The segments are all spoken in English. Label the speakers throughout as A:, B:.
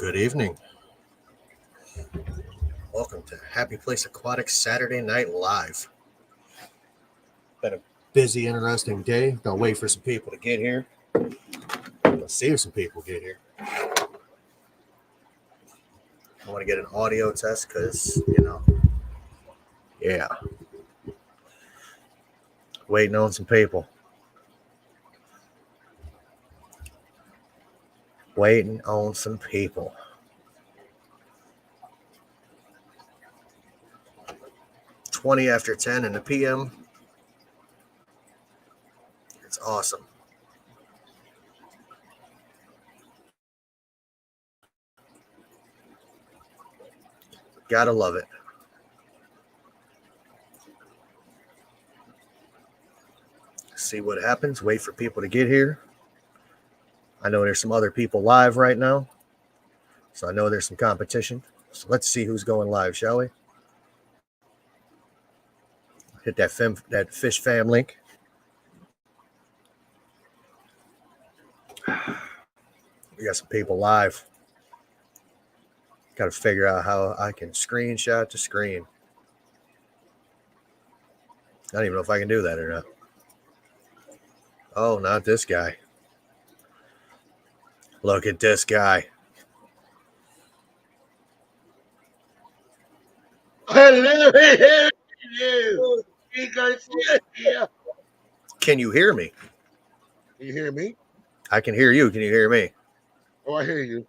A: Good evening. Welcome to Happy Place Aquatics Saturday Night Live. Been a busy, interesting day. Gonna wait for some people to get here. Let's see if some people get here. I want to get an audio test because, yeah, waiting on some people. Waiting on some people. "20 after 10 in the PM. It's awesome. Gotta love it. See what happens. Wait for people to get here. I know there's some other people live right now, so I know there's some competition. So let's see who's going live, shall we? Hit that Fish Fam link. We got some people live. Got to figure out how I can screenshot the screen. I don't even know if I can do that or not. Oh, not this guy. Look at this guy.
B: Hello.
A: Can you hear me?
B: Can you hear me?
A: I can hear you. Can you hear me?
B: Oh, I hear you.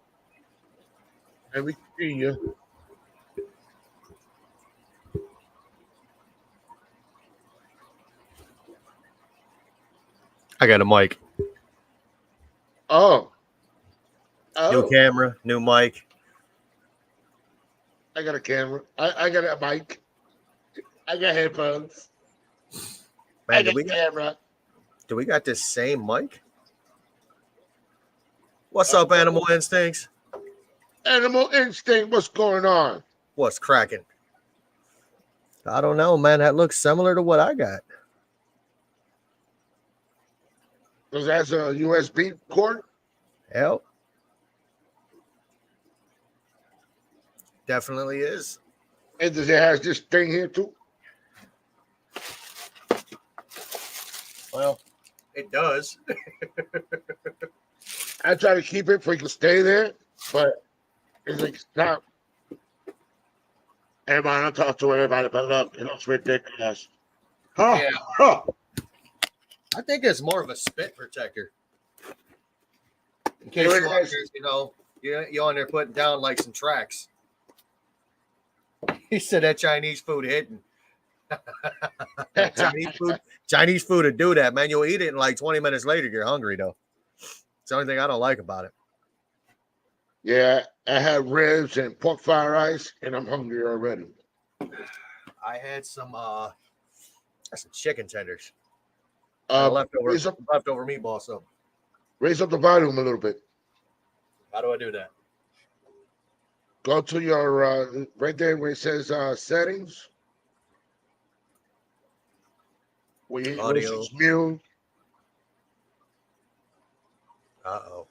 B: And we can hear you.
A: I got a mic.
B: Oh.
A: New camera, new mic.
B: I got a camera. I got a mic. I got headphones.
A: Man,
B: I got a camera.
A: Do we got this same mic? What's up, Animal Instincts?
B: Animal Instinct, what's going on?
A: What's cracking? I don't know, man. That looks similar to what I got.
B: Because that's a USB cord?
A: Hell. Definitely is.
B: And does it have this thing here too?
A: Well, it does.
B: I try to keep it so it can stay there, but it's like stop. Everybody, I talk to everybody, but look, it looks ridiculous. Huh?
A: Yeah.
B: Huh.
A: I think it's more of a spit protector. In case you're on there putting down like some tracks. He said that Chinese food hitting. Chinese food would do that, man. You'll eat it and like 20 minutes later, you're hungry though. It's the only thing I don't like about it.
B: Yeah, I had ribs and pork fried rice, and I'm hungry already.
A: I had some chicken tenders. Leftover meatball. So
B: raise up the volume a little bit.
A: How do I do that?
B: Go to your right there where it says settings.
A: Audio.
B: Mute.
A: Uh-oh.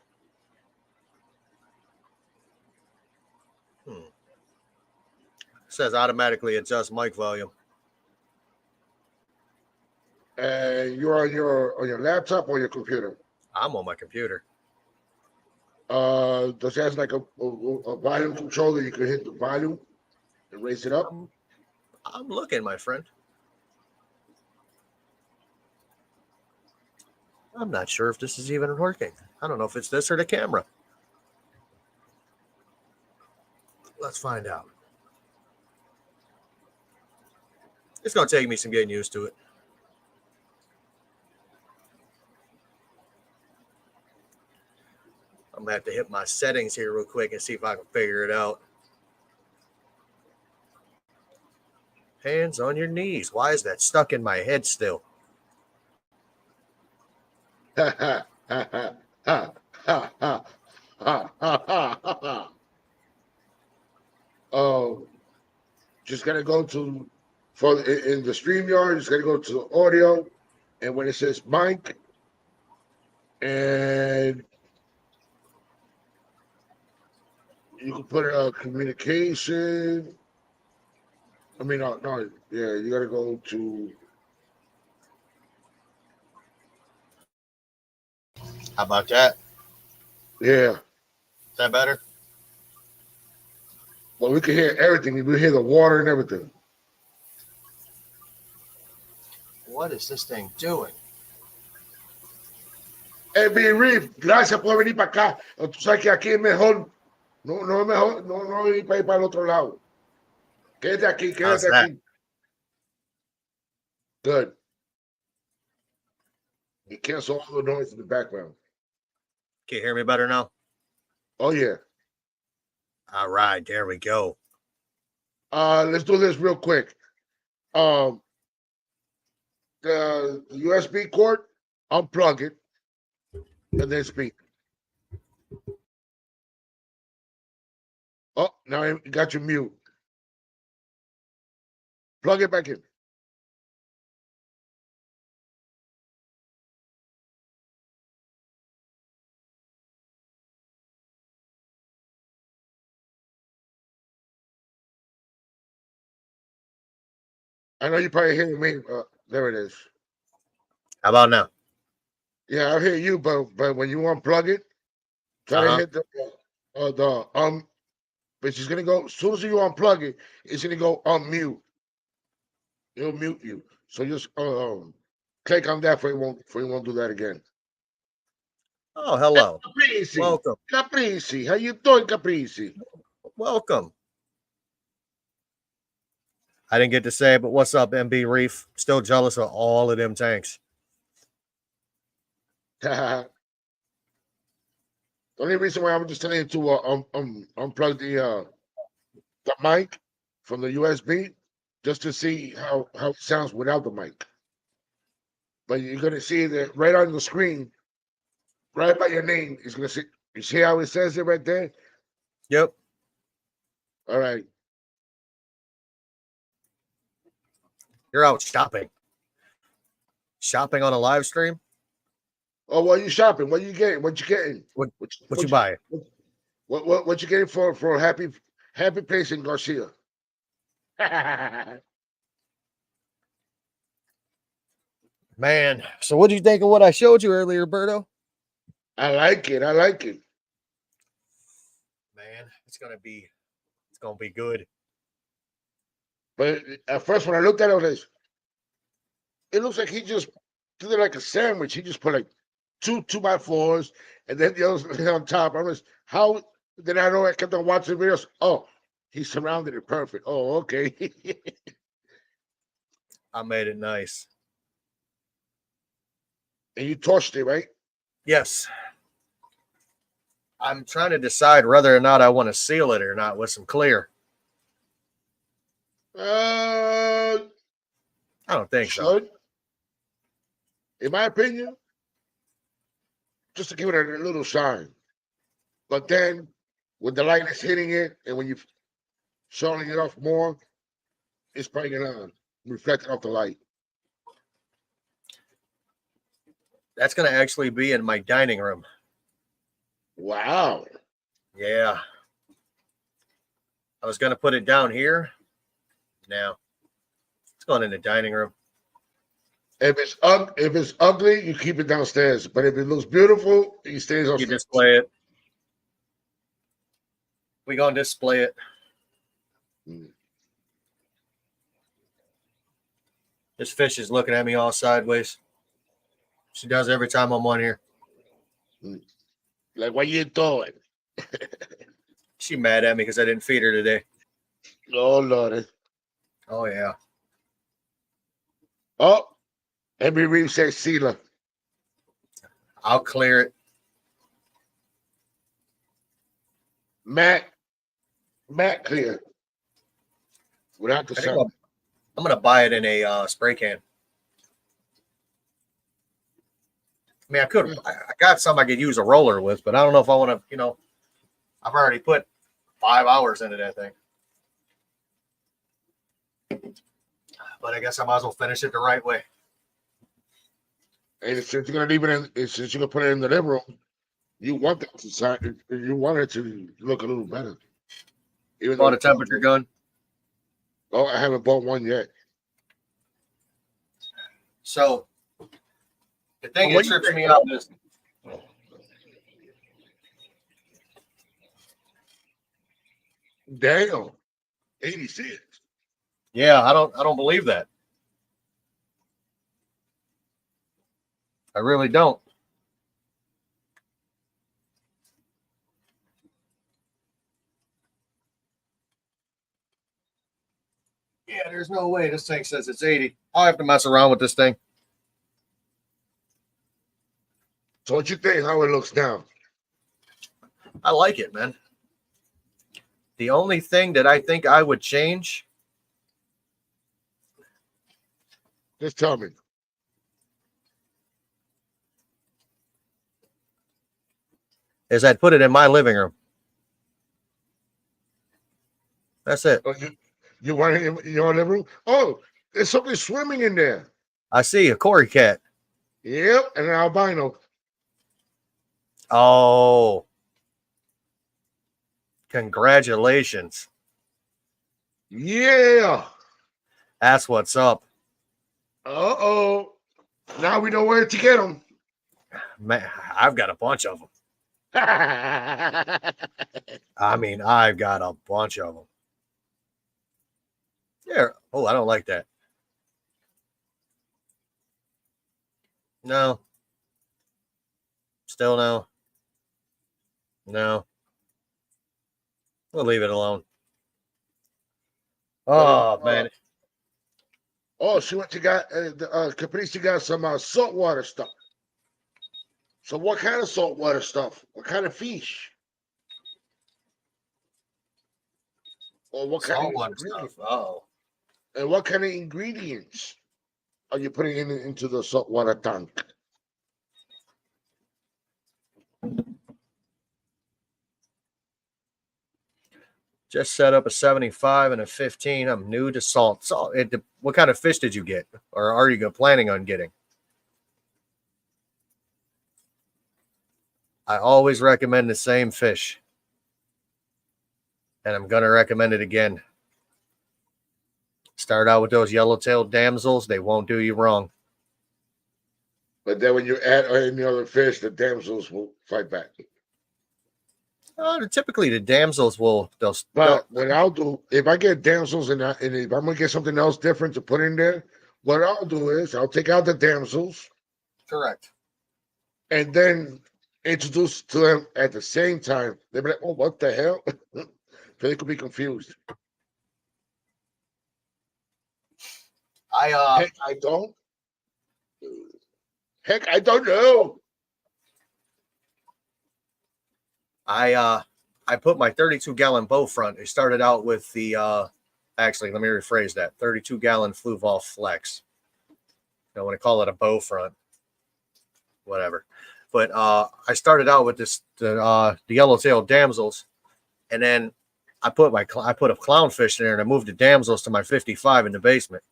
A: Says automatically adjust mic volume.
B: And you're on your laptop or your computer?
A: I'm on my computer.
B: Does it have like a volume controller? You can hit the volume and raise it up.
A: I'm looking, my friend. I'm not sure if this is even working. I don't know if it's this or the camera. Let's find out. It's going to take me some getting used to it. I'm going to have to hit my settings here real quick and see if I can figure it out. Hands on your knees. Why is that stuck in my head still?
B: Oh, just gotta go to in the StreamYard. Just gotta go to audio, and when it says mic, and You can put communication. I mean, no, yeah, you gotta go to.
A: How about that?
B: Yeah,
A: Is that better?
B: well, we can hear everything. We hear the water and everything.
A: What is this thing doing?
B: Big Reef, gracias por venir para acá. Tú sabes que aquí es mejor. No es mejor, no venir para ir para el otro lado.
A: How's
B: Quédate
A: that?
B: aquí. Good. You cancel all the noise in the background.
A: Can you hear me better now?
B: Oh yeah.
A: All right, there we go.
B: Let's do this real quick. The USB cord, unplug it, and then speak. Oh, now you got your mute. Plug it back in. I know you probably hear me. There it is.
A: How about now?
B: Yeah, I hear you, but when you unplug it, try to hit but she's gonna go as soon as you unplug it, it's gonna go unmute. It'll mute you. So just click on that for you won't do that again.
A: Oh, hello.
B: Caprese.
A: Welcome.
B: Caprese. How you doing, Caprese?
A: Welcome. I didn't get to say it, but what's up, MB Reef? Still jealous of all of them tanks.
B: The only reason why I'm just telling you to unplug the mic from the USB just to see how it sounds without the mic. But you're gonna see that right on the screen, right by your name, is gonna see. You see how it says it right there?
A: Yep.
B: All right.
A: You're out shopping. Shopping on a live stream?
B: Oh, what are you shopping? What are you getting? What you getting?
A: What you buying?
B: What you getting for happy place in Garcia?
A: Man, so what do you think of what I showed you earlier, Berto?
B: I like it.
A: Man, it's gonna be good.
B: But at first, when I looked at it, it looks like he just did it like a sandwich. He just put like two 2x4s and then the others on top. I was how did I know? I kept on watching videos. Oh, he surrounded it perfect. Oh, okay.
A: I made it nice.
B: And you torched it, right?
A: Yes. I'm trying to decide whether or not I want to seal it or not with some clear. I don't think so.
B: In my opinion, just to give it a little shine. But then when the light is hitting it and when you're showing it off more, it's probably gonna reflect off the light.
A: That's going to actually be in my dining room.
B: Wow.
A: Yeah. I was going to put it down here. Now it's going in the dining room.
B: If it's ugly, you keep it downstairs. But if it looks beautiful, it stays upstairs.
A: You display it. We going to display it. This fish is looking at me all sideways. She does every time I'm on here.
B: Like, what you doing?
A: She mad at me because I didn't feed her today.
B: Oh, Lord.
A: Oh, yeah.
B: Oh, every reef says Sela.
A: I'll clear it.
B: Matt clear. Without the sun.
A: I'm going to buy it in a spray can. I mean, I got some I could use a roller with, but I don't know if I want to, I've already put 5 hours into that thing. But I guess I might as well finish it the right way.
B: And since you're gonna leave it since you're gonna put it in the living room, you want that to you want it to look a little better. Even
A: Bought
B: though
A: a temperature gun.
B: oh, I haven't bought one yet.
A: So the thing
B: What
A: that
B: do you
A: trips
B: think?
A: me out is
B: Damn, 86.
A: yeah, I don't believe that. I really don't. Yeah, there's no way this thing says it's 80. I'll have to mess around with this thing.
B: So what you think? How it looks now?
A: I like it, man. The only thing that I think I would change
B: Just tell me.
A: is I'd put it in my living room. That's it.
B: Oh, you want it in your living room? Oh, there's something swimming in there.
A: I see a Cory cat.
B: Yep, and an albino.
A: Oh, congratulations.
B: Yeah.
A: That's what's up.
B: Uh-oh. Now we know where to get them.
A: Man, I've got a bunch of them.
B: Yeah.
A: I mean, I've got a bunch of them. Yeah. Oh, I don't like that. No. Still no. No. We'll leave it alone. Oh, man.
B: Oh, she went to got Caprice got some saltwater stuff. So what kind of saltwater stuff? What kind of fish? Or what kind of
A: Saltwater stuff.
B: ingredients?
A: Oh.
B: And what kind of ingredients are you putting into the saltwater tank?
A: Just set up a 75 and a 15. I'm new to salt. What kind of fish did you get? Or are you planning on getting? I always recommend the same fish. And I'm going to recommend it again. Start out with those yellow-tailed damsels. They won't do you wrong.
B: But then when you add any other fish, the damsels will fight back.
A: Typically, the damsels will.
B: But what I'll do, if I get damsels and if I'm gonna get something else different to put in there, what I'll do is I'll take out the damsels.
A: Correct.
B: And then introduce to them at the same time. They'll be like, "Oh, what the hell?" So they could be confused. Heck, I don't. Heck, I don't know.
A: I put my 32-gallon bow front. It started out with the actually, let me rephrase that. 32-gallon Fluval Flex. I want to call it a bow front. Whatever. But I started out with the yellow-tailed damsels, and then I put a clownfish in there, and I moved the damsels to my 55 in the basement.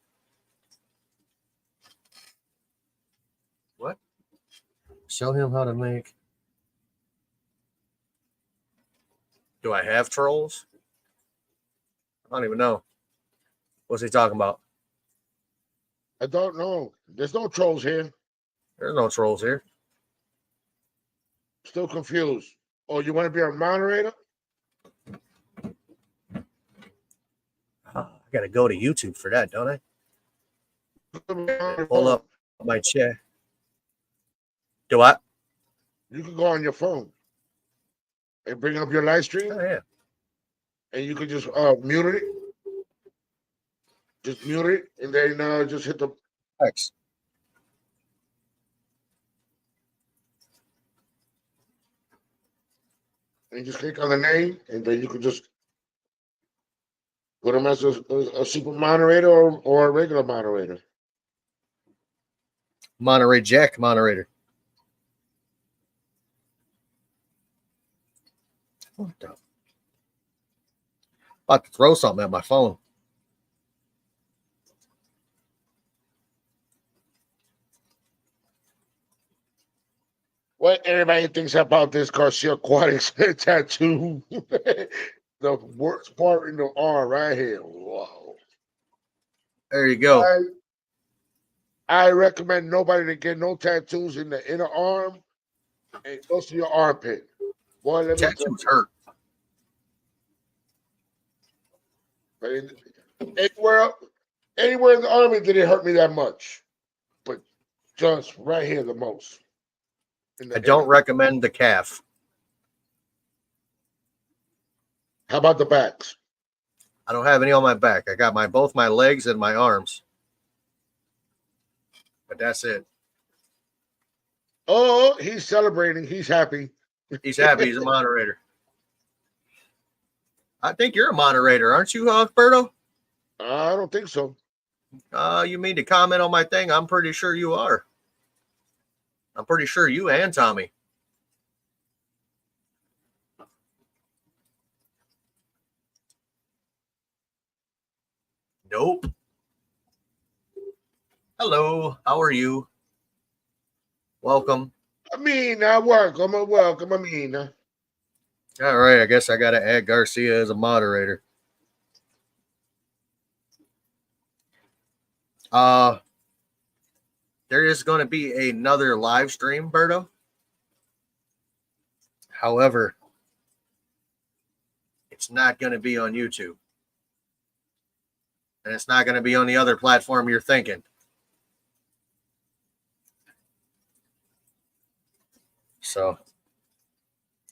A: What? Show him how to make. Do I have trolls? I don't even know. What's he talking about?
B: I don't know. There's no trolls here.
A: There's no trolls here.
B: Still confused. Oh, you want to be our moderator?
A: I got to go to YouTube for that, don't I? Pull up my chair. Do what?
B: You can go on your phone and bring up your live stream.
A: Oh, yeah.
B: And you can just mute it. Just mute it, and then just hit the
A: X.
B: and just click on the name, and then you can just put them as a super moderator or a regular moderator.
A: Monterey Jack moderator. What the? About to throw something at my phone.
B: What everybody thinks about this Garcia Aquatics tattoo. the worst part in the arm right here. Whoa.
A: There you go.
B: I recommend nobody to get no tattoos in the inner arm and close to your armpit. Boy, let me tell
A: Tattoos
B: you.
A: hurt.
B: But anywhere in the arm, it didn't hurt me that much. But just right here the most.
A: I don't recommend the calf.
B: How about the backs?
A: I don't have any on my back. I got both my legs and my arms. But that's it.
B: Oh, he's celebrating. He's happy.
A: He's happy. He's a moderator. I think you're a moderator, aren't you, Berto?
B: I don't think so.
A: You mean to comment on my thing? I'm pretty sure you are. I'm pretty sure you and Tommy. Nope. Hello. How are you? Welcome.
B: Welcome.
A: All right. I guess I got to add Garcia as a moderator. There is going to be another live stream, Berto. However, it's not going to be on YouTube. And it's not going to be on the other platform you're thinking. So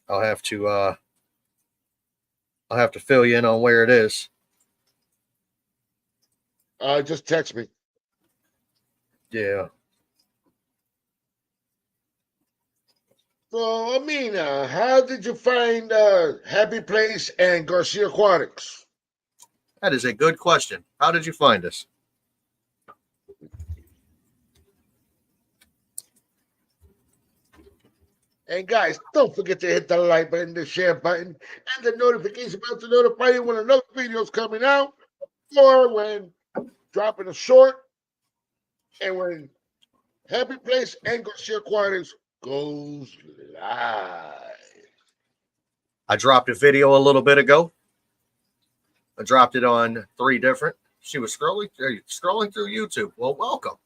A: I'll have to fill you in on where it is.
B: Just text me.
A: Yeah.
B: So, Amina, how did you find Happy Place and Garcia Aquatics?
A: That is a good question. How did you find us?
B: And guys, don't forget to hit the like button, the share button, and the notification bell to notify you when another video is coming out or when dropping a short and when Happy Place and Garcia Aquatics goes live.
A: I dropped a video a little bit ago. I dropped it on 3 different. She was scrolling through YouTube. Well, welcome.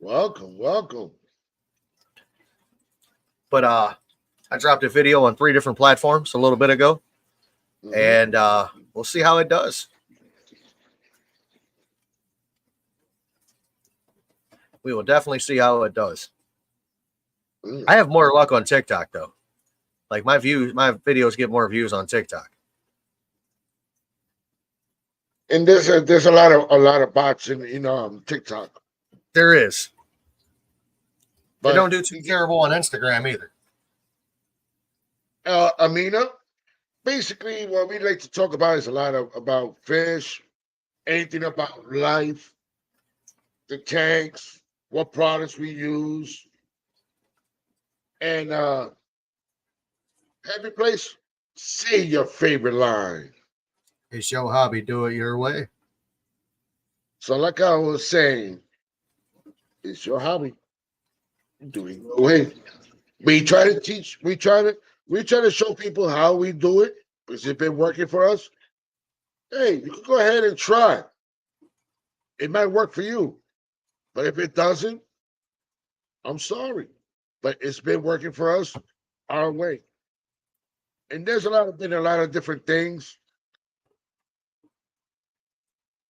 B: Welcome.
A: But I dropped a video on 3 different platforms a little bit ago. And we'll see how it does. We will definitely see how it does. I have more luck on TikTok though. Like my videos get more views on TikTok.
B: And there's a lot of bots in TikTok.
A: There is.
B: But
A: they don't do too terrible on Instagram either.
B: Amina, basically what we like to talk about is a lot about fish, anything about life, the tanks, what products we use, and Happy Place, say your favorite line.
A: It's your hobby, do it your way.
B: So like I was saying, it's your hobby. Do it your way. We try to show people how we do it because it's been working for us. Hey, you can go ahead and try. It might work for you. But if it doesn't, I'm sorry. But it's been working for us our way. And there's been a lot of different things.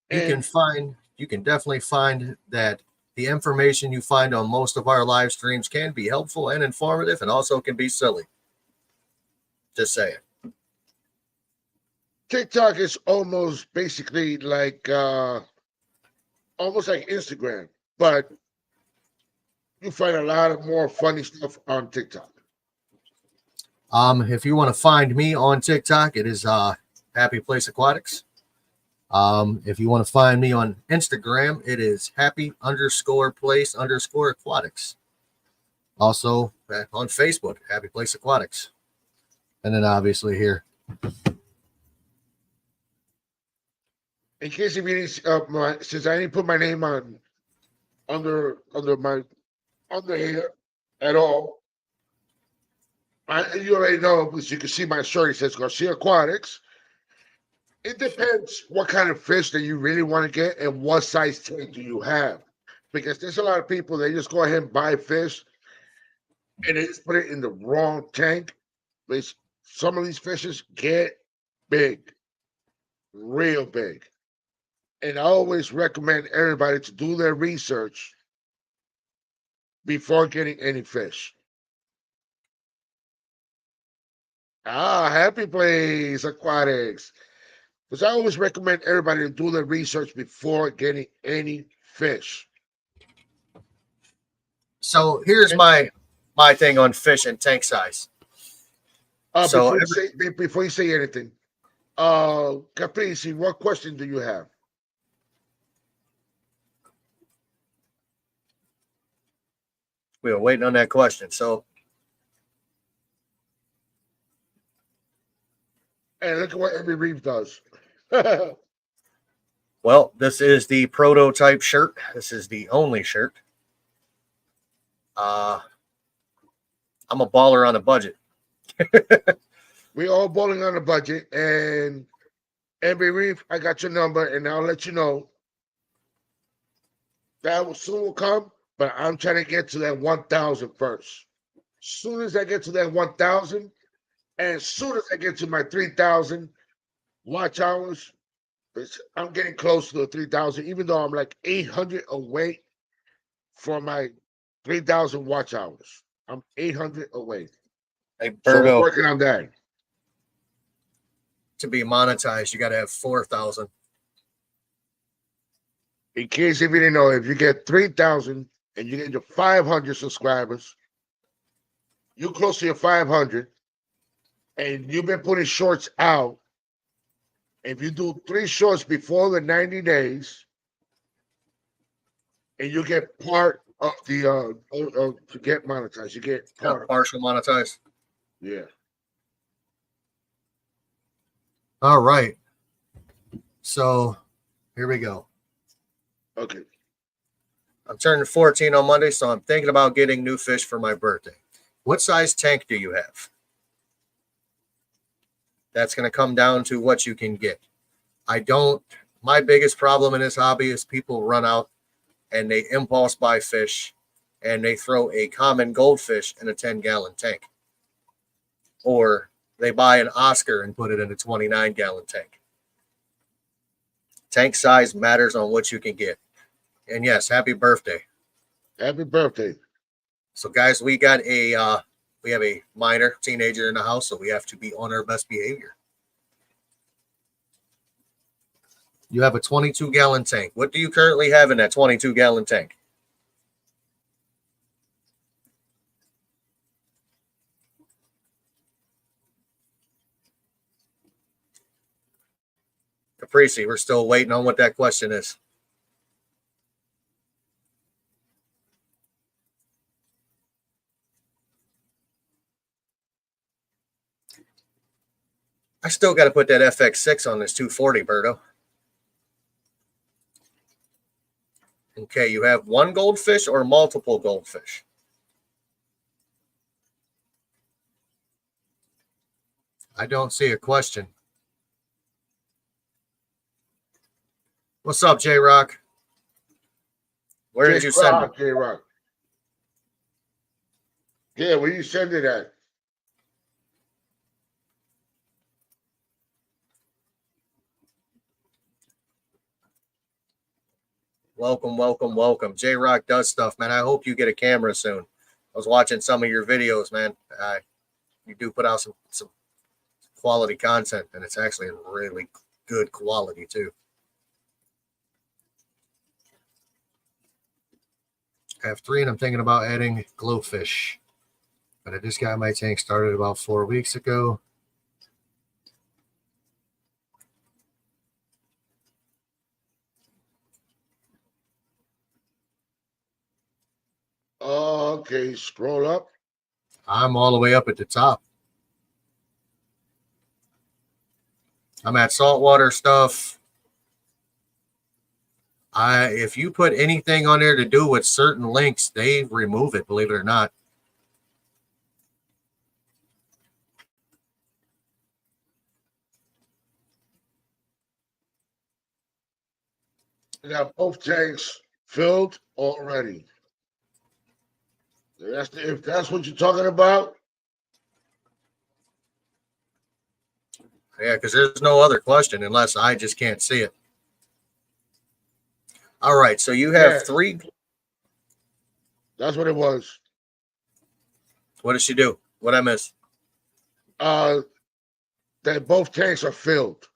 A: You can definitely find that the information you find on most of our live streams can be helpful and informative and also can be silly. Just saying.
B: TikTok is almost basically like Instagram, but you find a lot of more funny stuff on TikTok.
A: If you want to find me on TikTok, it is Happy Place Aquatics. If you want to find me on Instagram, it is happy_place_aquatics. Also on Facebook, Happy Place Aquatics. And then obviously here.
B: In case if you didn't, since I didn't put my name on under here at all, you already know because you can see my shirt. It says Garcia Aquatics, It depends what kind of fish that you really want to get and what size tank do you have. Because there's a lot of people they just go ahead and buy fish and they just put it in the wrong tank. Which some of these fishes get big, real big. And I always recommend everybody to do their research before getting any fish. Ah, Happy Place Aquatics. Because I always recommend everybody to do their research before getting any fish.
A: So here's my thing on fish and tank size. So
B: Before you say anything, Caprese, what question do you have?
A: we were waiting on that question. So
B: And look at what Every Reef does.
A: well, this is the prototype shirt. This is the only shirt. I'm a baller on a budget.
B: We all bowling on a budget, and Every Reef, I got your number, and I'll let you know that will soon will come. But I'm trying to get to that 1,000 first. Soon as I get to that 1,000, and as soon as I get to my 3,000 watch hours, I'm getting close to the 3,000, even though I'm like 800 away from my 3,000 watch hours. I'm 800 away.
A: Hey,
B: So I'm
A: Berto,
B: working on that.
A: to be monetized, you got to have 4,000.
B: In case if you didn't know, if you get 3,000 and you get your 500 subscribers, you're close to your 500, and you've been putting shorts out. If you do 3 shorts before the 90 days, and you get part of the to get monetized, you get part.
A: Partial monetized.
B: Yeah.
A: All right. So here we go.
B: Okay.
A: I'm turning 14 on Monday, so I'm thinking about getting new fish for my birthday. What size tank do you have? That's going to come down to what you can get. My biggest problem in this hobby is people run out and they impulse buy fish and they throw a common goldfish in a 10-gallon tank. Or they buy an Oscar and put it in a 29-gallon tank. Tank size matters on what you can get. And yes, happy birthday.
B: Happy birthday.
A: So guys, we have a minor teenager in the house, so we have to be on our best behavior. You have a 22-gallon tank. What do you currently have in that 22-gallon tank? Caprese, we're still waiting on what that question is. I still got to put that FX6 on this 240, Berto. Okay, you have one goldfish or multiple goldfish? I don't see a question. What's up, J-Rock? Where did you send it?
B: J-Rock. Yeah, where you send it at?
A: Welcome, welcome, welcome. J-Rock does stuff, man. I hope you get a camera soon. I was watching some of your videos, man. You do put out some quality content, and it's actually really good quality, too. I have 3, and I'm thinking about adding glowfish. But I just got my tank started about 4 weeks ago.
B: Okay, scroll up.
A: I'm all the way up at the top. I'm at saltwater stuff. If you put anything on there to do with certain links, they remove it, believe it or not.
B: We got both tanks filled already. If that's what you're talking about,
A: Yeah, because there's no other question unless I just can't see it. All right, so you have
B: yeah,
A: three.
B: that's what it was.
A: What did she do? What I miss?
B: That both tanks are filled.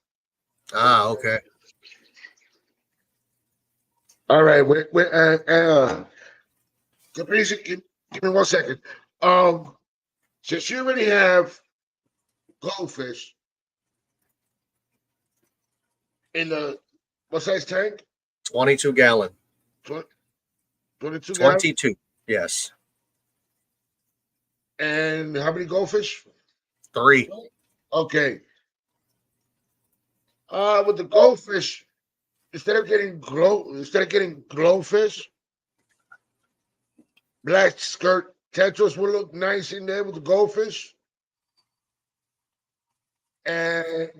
A: Ah, okay.
B: All right, Caprice, give me 1 second. Since you already have goldfish in the what size tank?
A: 22 gallon.
B: 22 gallon.
A: 22. Yes.
B: And how many goldfish?
A: 3.
B: Okay. With the goldfish, instead of getting glowfish, black skirt tetras will look nice in there with the goldfish. And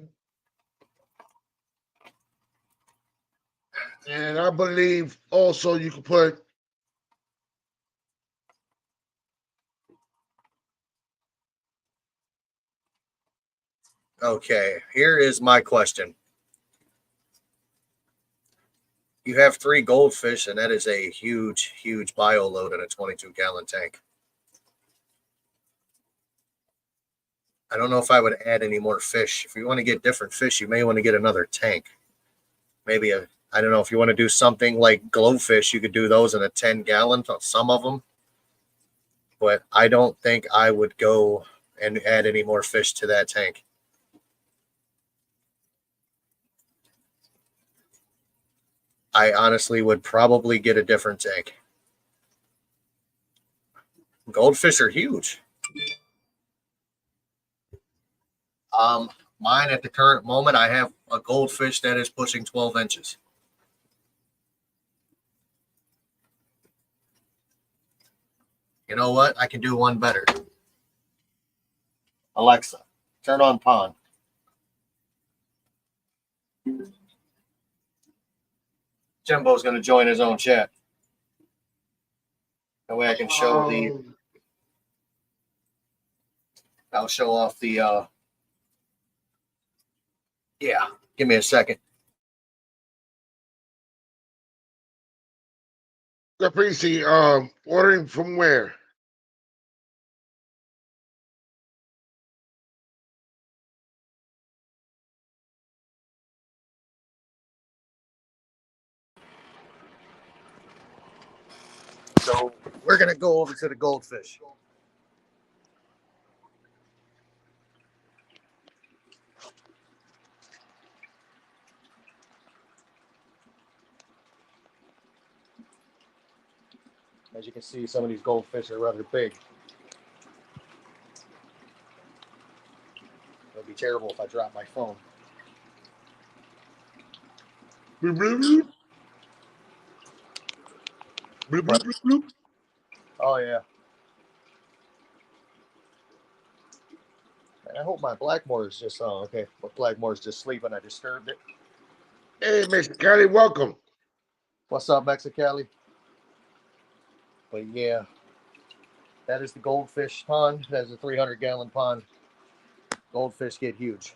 B: I believe also you could put
A: Okay, here is my question. You have 3 goldfish, and that is a huge, huge bio load in a 22 gallon tank. I don't know if I would add any more fish. If you want to get different fish, you may want to get another tank. Maybe I don't know if you want to do something like glowfish, you could do those in a 10 gallon, some of them. But I don't think I would go and add any more fish to that tank. I honestly would probably get a different tank. Goldfish are huge. Mine at the current moment, I have a goldfish that is pushing 12 inches. You know what? I can do one better. Alexa, turn on pond. Jimbo's going to join his own chat. That way I can show I'll show off the, yeah, give me a second.
B: Caprice, ordering from where?
A: So we're going to go over to the goldfish. As you can see, some of these goldfish are rather big. It would be terrible if I dropped my phone.
B: Bloop, bloop, bloop. Bloop, bloop, bloop, bloop.
A: Oh, yeah. And I hope my Blackmore is just, oh, okay. But Blackmore is just sleeping. I disturbed it.
B: Hey, Mr. Kelly, welcome.
A: What's up, Mexicali? But yeah, that is the goldfish pond. That is a 300-gallon pond. Goldfish get huge.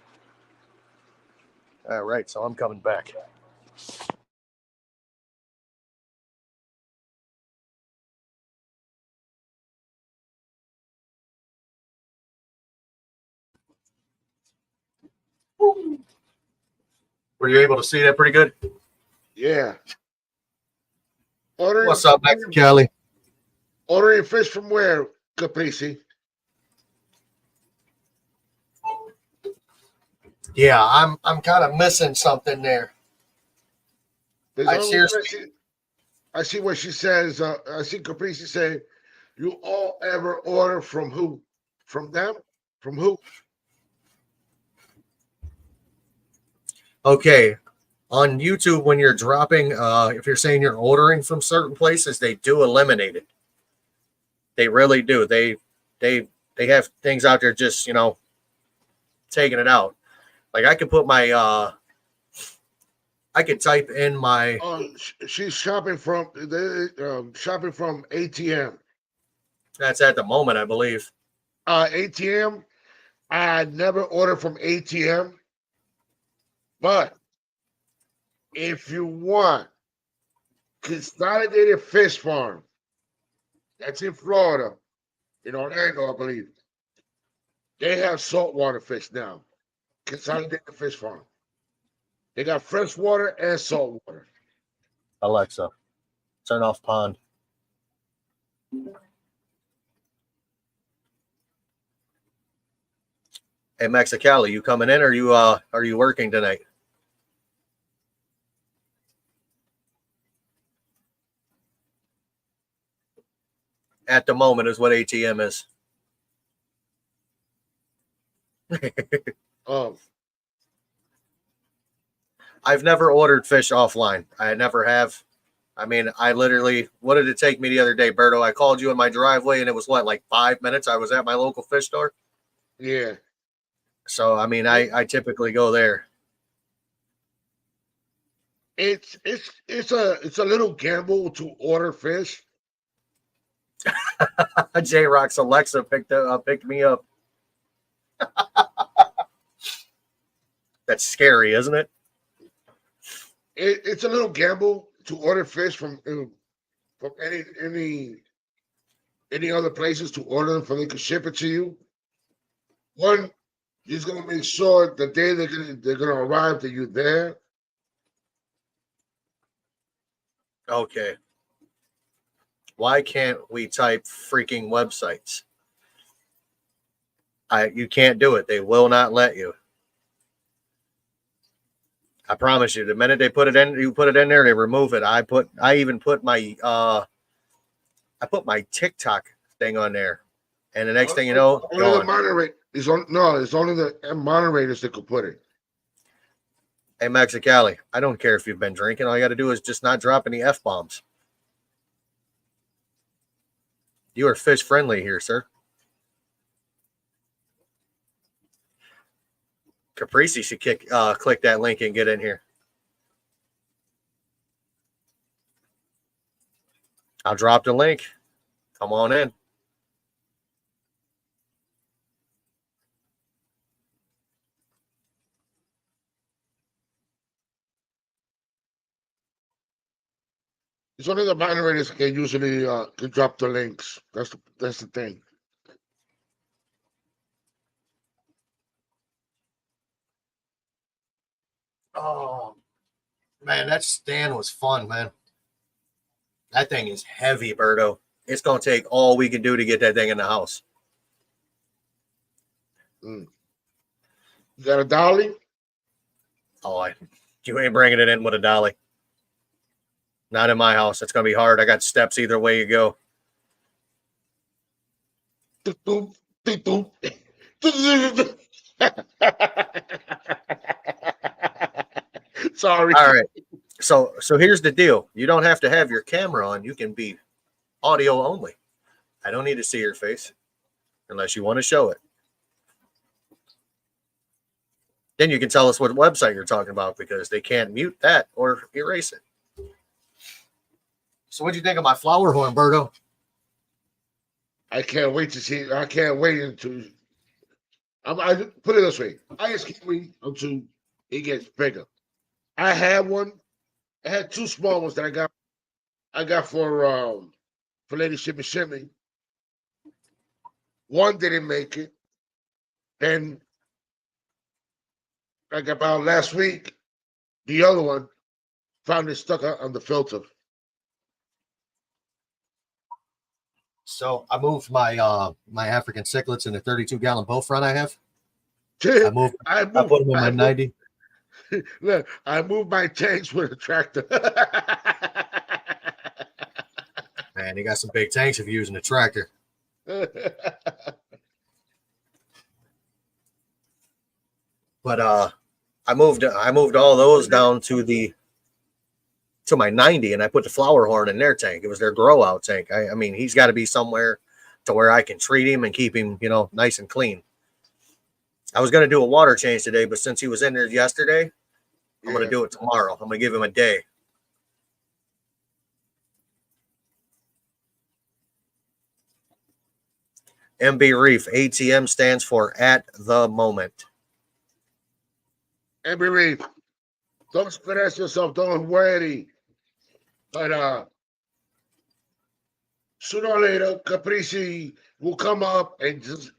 A: All right, so I'm coming back. Were you able to see that pretty good?
B: Yeah.
A: What's up, Mexicali?
B: Ordering fish from where, Caprice?
A: Yeah, I'm kind of missing something there. I seriously.
B: I see what she says. I see Caprice say, "You all ever order from who? From them? From who?"
A: Okay, on YouTube, when you're dropping, if you're saying you're ordering from certain places, they do eliminate it. They really do. They have things out there just, taking it out. Like I can put my I could type in my.
B: She's shopping from ATM.
A: That's at the moment, I believe.
B: ATM. I never ordered from ATM, but if you want Consolidated Fish Farm, that's in Florida, in Orlando, I believe. They have saltwater fish now. Consolidated Fish Farm. They got freshwater and saltwater.
A: Alexa, turn off pond. Hey, Mexicali, you coming in, or are you working tonight? At the moment is what ATM is. I've never ordered fish offline. I never have. I mean, I literally, what did it take me the other day, Berto? I called you in my driveway, and it was what, like 5 minutes? I was at my local fish store.
B: Yeah.
A: So, I mean, I typically go there.
B: It's a little gamble to order fish.
A: J Rock's Alexa picked me up. That's scary, isn't it?
B: It's a little gamble to order fish from any other places to order them, so they can ship it to you. One, you're just gonna make sure the day they're gonna arrive that you're there.
A: Okay. Why can't we type freaking websites? You can't do it. They will not let you. I promise you, the minute they put it in, you put it in there, they remove it. I even put my I put my TikTok thing on there. And the next thing you know,
B: only the moderator is on. No, it's only the moderators that could put it.
A: Hey, Mexicali, I don't care if you've been drinking. All you got to do is just not drop any F-bombs. You are fish friendly here, sir. Caprese should click that link and get in here. I'll drop the link. Come on in.
B: It's only the moderators can usually can drop the links. That's the thing.
A: Oh, man, that stand was fun, man. That thing is heavy, Berto. It's going to take all we can do to get that thing in the house.
B: You got a dolly?
A: Oh, you ain't bringing it in with a dolly. Not in my house. It's going to be hard. I got steps either way you go.
B: Sorry.
A: All right. So here's the deal. You don't have to have your camera on. You can be audio only. I don't need to see your face unless you want to show it. Then you can tell us what website you're talking about, because they can't mute that or erase it. So what'd you think of my flower horn, Berto?
B: I can't wait to see. I can't wait until. I put it this way. I just can't wait until it gets bigger. I had one. I had two small ones that I got. I got for Lady Shimmy Shimmy. One didn't make it. Then, like about last week, the other one found it stuck on the filter.
A: So I moved my my African cichlids in a 32-gallon bow front I have. I put them in my 90.
B: Look, I moved my tanks with a tractor.
A: Man, you got some big tanks if you're using a tractor. But I moved all those down to my 90, and I put the flower horn in their tank. It was their grow out tank. I mean, he's got to be somewhere to where I can treat him and keep him, nice and clean. I was going to do a water change today, but since he was in there yesterday, I'm going
B: Yeah.
A: to do it tomorrow. I'm going to give him a day. MB Reef, ATM stands for at the moment.
B: And Reef, don't stress yourself. Don't worry. But sooner or later, Caprici will come up and just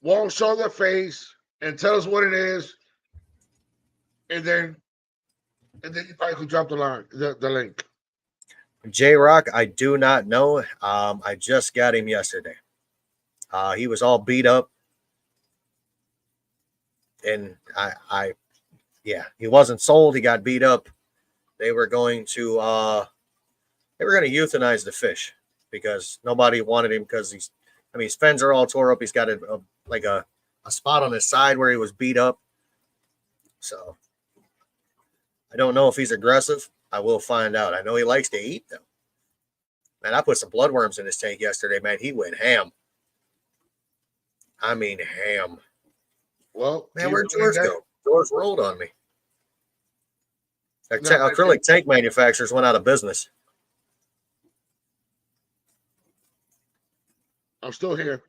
B: won't show their face and tell us what it is, and then you probably could drop the line, the link.
A: J Rock, I do not know. I just got him yesterday. He was all beat up, and yeah, he wasn't sold. He got beat up. They were going to euthanize the fish because nobody wanted him because his fins are all tore up. He's got a spot on his side where he was beat up. So I don't know if he's aggressive. I will find out. I know he likes to eat though. Man, I put some bloodworms in his tank yesterday, man. He went ham. I mean ham.
B: Well,
A: Man, where'd George go? George rolled on me.
B: No,
A: Acrylic tank manufacturers went out of business.
B: I'm still here.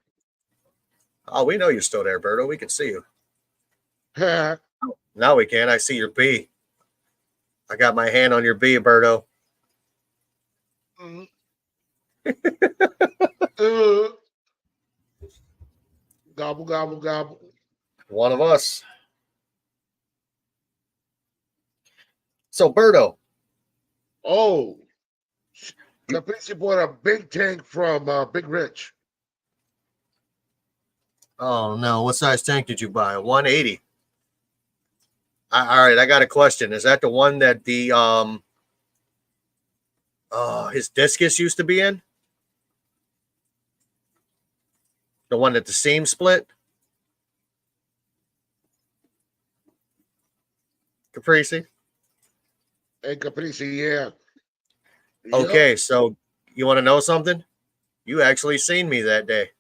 A: Oh, we know you're still there, Berto. We can see you.
B: Mhm.
A: Now we can. I see your B. I got my hand on your B, Berto.
B: Gobble, gobble, gobble.
A: One of us. So, Berto.
B: Oh, Caprici bought a big tank from Big Rich.
A: Oh, no. What size tank did you buy? 180. All right. I got a question. Is that the one that his discus used to be in? The one that the seam split? Caprici?
B: Hey, Caprici, yeah.
A: Okay, so you want to know something? You actually seen me that day.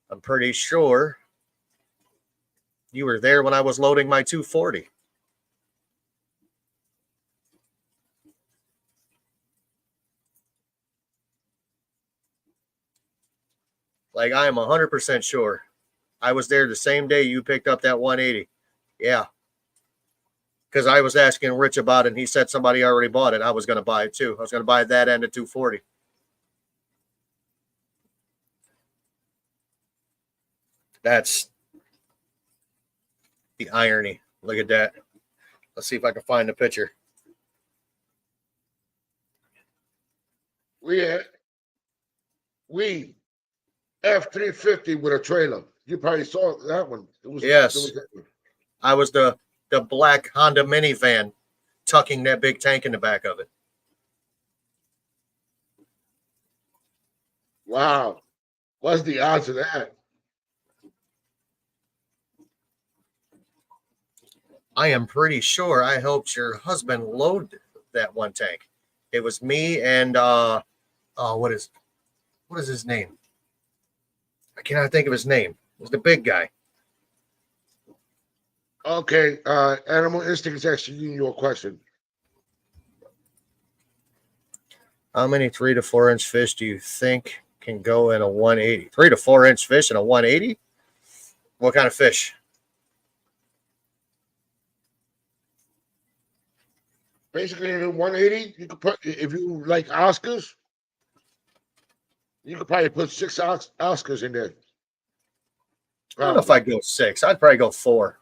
A: I'm pretty sure you were there when I was loading my 240. Like, I am 100% sure. I was there the same day you picked up that 180. Yeah. Because I was asking Rich about it, and he said somebody already bought it. I was going to buy it too. I was going to buy that and a 240. That's the irony. Look at that. Let's see if I can find the picture.
B: We F-350 with a trailer. You probably saw that one.
A: Yes. I was the black Honda minivan tucking that big tank in the back of it.
B: Wow. What's the odds of that?
A: I am pretty sure I helped your husband load that one tank. It was me and what is his name? I cannot think of his name. It was the big guy.
B: Okay, Animal Instinct is asking you your question.
A: How many 3 to 4 inch fish do you think can go in a 180? 3 to 4 inch fish in a 180? What kind of fish?
B: Basically, in a 180, you could put, if you like Oscars, you could probably put 6 Oscars in there.
A: I don't know if I'd go 6. I'd probably go 4.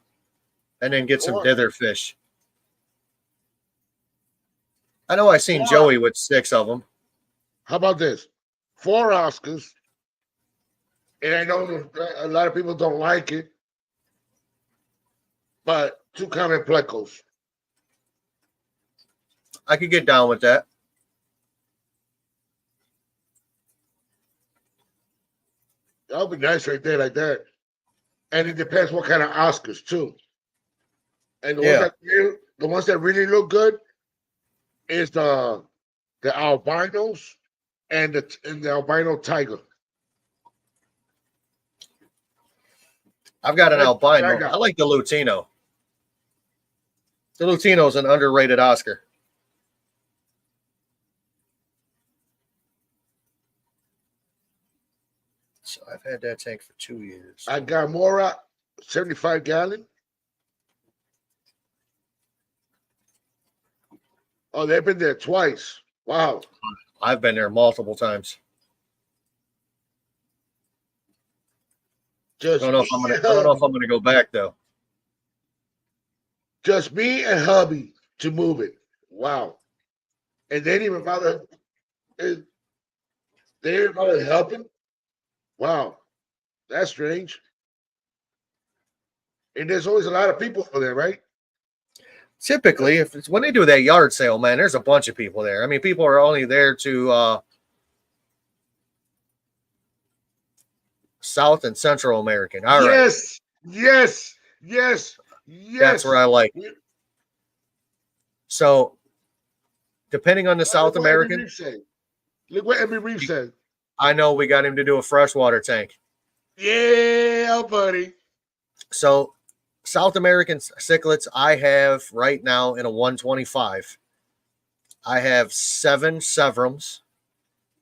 A: And then get some
B: 4?
A: dither fish. I know I seen
B: 4.
A: Joey with 6 of them.
B: How about this? 4 Oscars. And I know a lot of people don't like it, but 2 common plecos.
A: I could get down with that.
B: That would be nice right there, like that. And it depends what kind of Oscars too. And the ones that really look good is the albinos and the albino tiger.
A: I've got an albino. I like the Lutino. The Lutino's an underrated Oscar. So I've had that tank for 2 years.
B: I got Mora, 75 gallon. Oh, they've been there twice. Wow.
A: I've been there multiple times. I don't know if I'm gonna go back though.
B: Just me and hubby to move it. Wow. And they didn't even bother. They didn't bother helping. Wow. That's strange. And there's always a lot of people over there, right?
A: Typically, if it's when they do that yard sale, man, there's a bunch of people there. I mean, people are only there to South and Central American. All right.
B: Yes.
A: That's where I like it. So, depending on the South American,
B: look what Emmy Reeve said.
A: I know we got him to do a freshwater tank.
B: Yeah, buddy.
A: So, South American cichlids, I have right now in a 125. I have 7 Severums.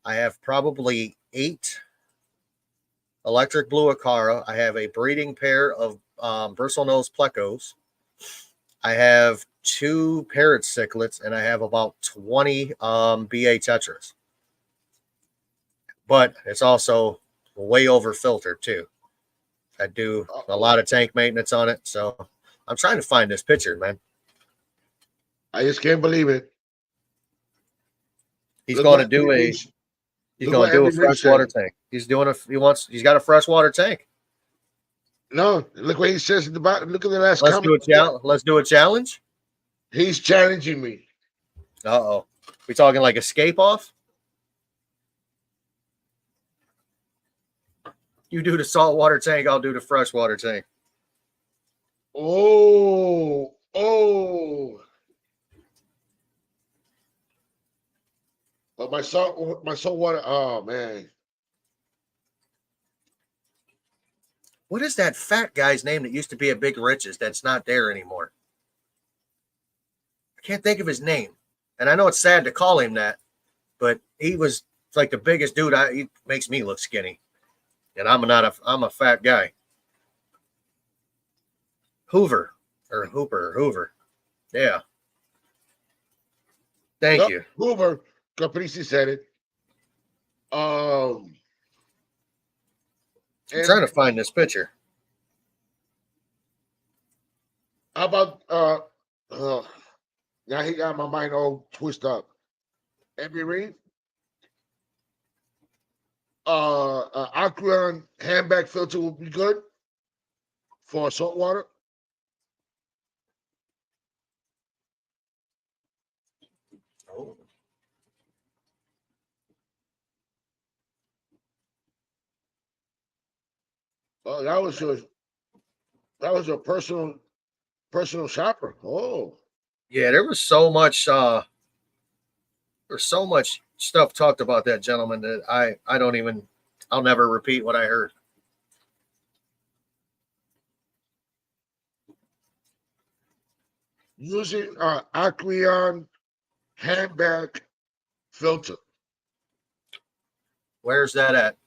A: I have probably 8 electric blue Acara. I have a breeding pair of bristlenose plecos. I have 2 parrot cichlids, and I have about 20 BA tetras. But it's also way over filtered too. I do a lot of tank maintenance on it, so I'm trying to find this picture, man.
B: I just can't believe it.
A: He's going to do a freshwater tank. He's got a freshwater tank.
B: No, look what he says at the bottom. Look at the last comment.
A: Let's do a challenge.
B: He's challenging me.
A: Uh-oh. We talking like escape off? You do the saltwater tank, I'll do the freshwater tank.
B: Oh. But my saltwater, oh man.
A: What is that fat guy's name that used to be at Big Rich's that's not there anymore? I can't think of his name. And I know it's sad to call him that, but he was like the biggest dude. He makes me look skinny. And I'm a fat guy. Hoover. Yeah. Thank you.
B: Hoover. Caprisi said it.
A: I'm trying to find this picture.
B: How about now he got my mind all twisted up. Emmy Reeve. Aquarion handbag filter will be good for saltwater. Oh, that was a personal shopper. Oh,
A: yeah, there was so much stuff talked about that gentleman that I'll never repeat what I heard.
B: Using Aquarion handbag filter.
A: Where's that at?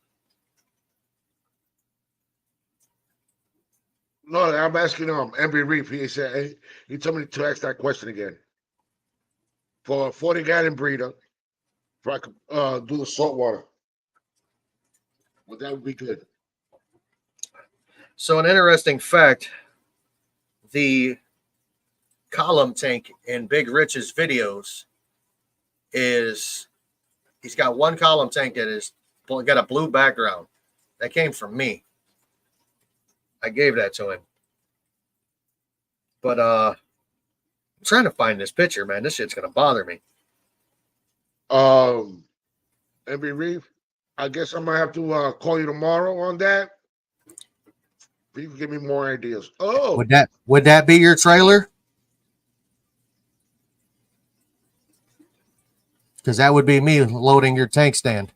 B: No, I'm asking Emmy Reeve. He said he told me to ask that question again. For a 40-gallon breeder, if I could do the saltwater. Well, that would be good.
A: So an interesting fact, the column tank in Big Rich's videos is he's got one column tank that is got a blue background. That came from me. I gave that to him. But I'm trying to find this picture, man. This shit's gonna bother me.
B: Emmy Reeve, I guess I'm gonna have to call you tomorrow on that. If you can give me more ideas. Oh,
A: would that be your trailer? Because that would be me loading your tank stand.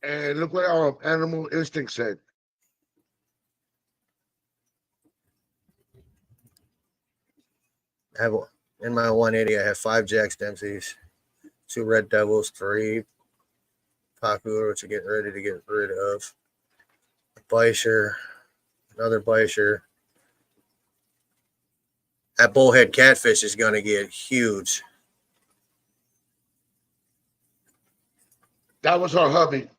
B: And look what Animal Instinct said.
A: I have in my 180. I have 5 Jack Dempseys, 2 Red Devils, 3 Paku, which I'm getting ready to get rid of. A Beischer, another Beischer. That bullhead catfish is going to get huge.
B: That was her hubby.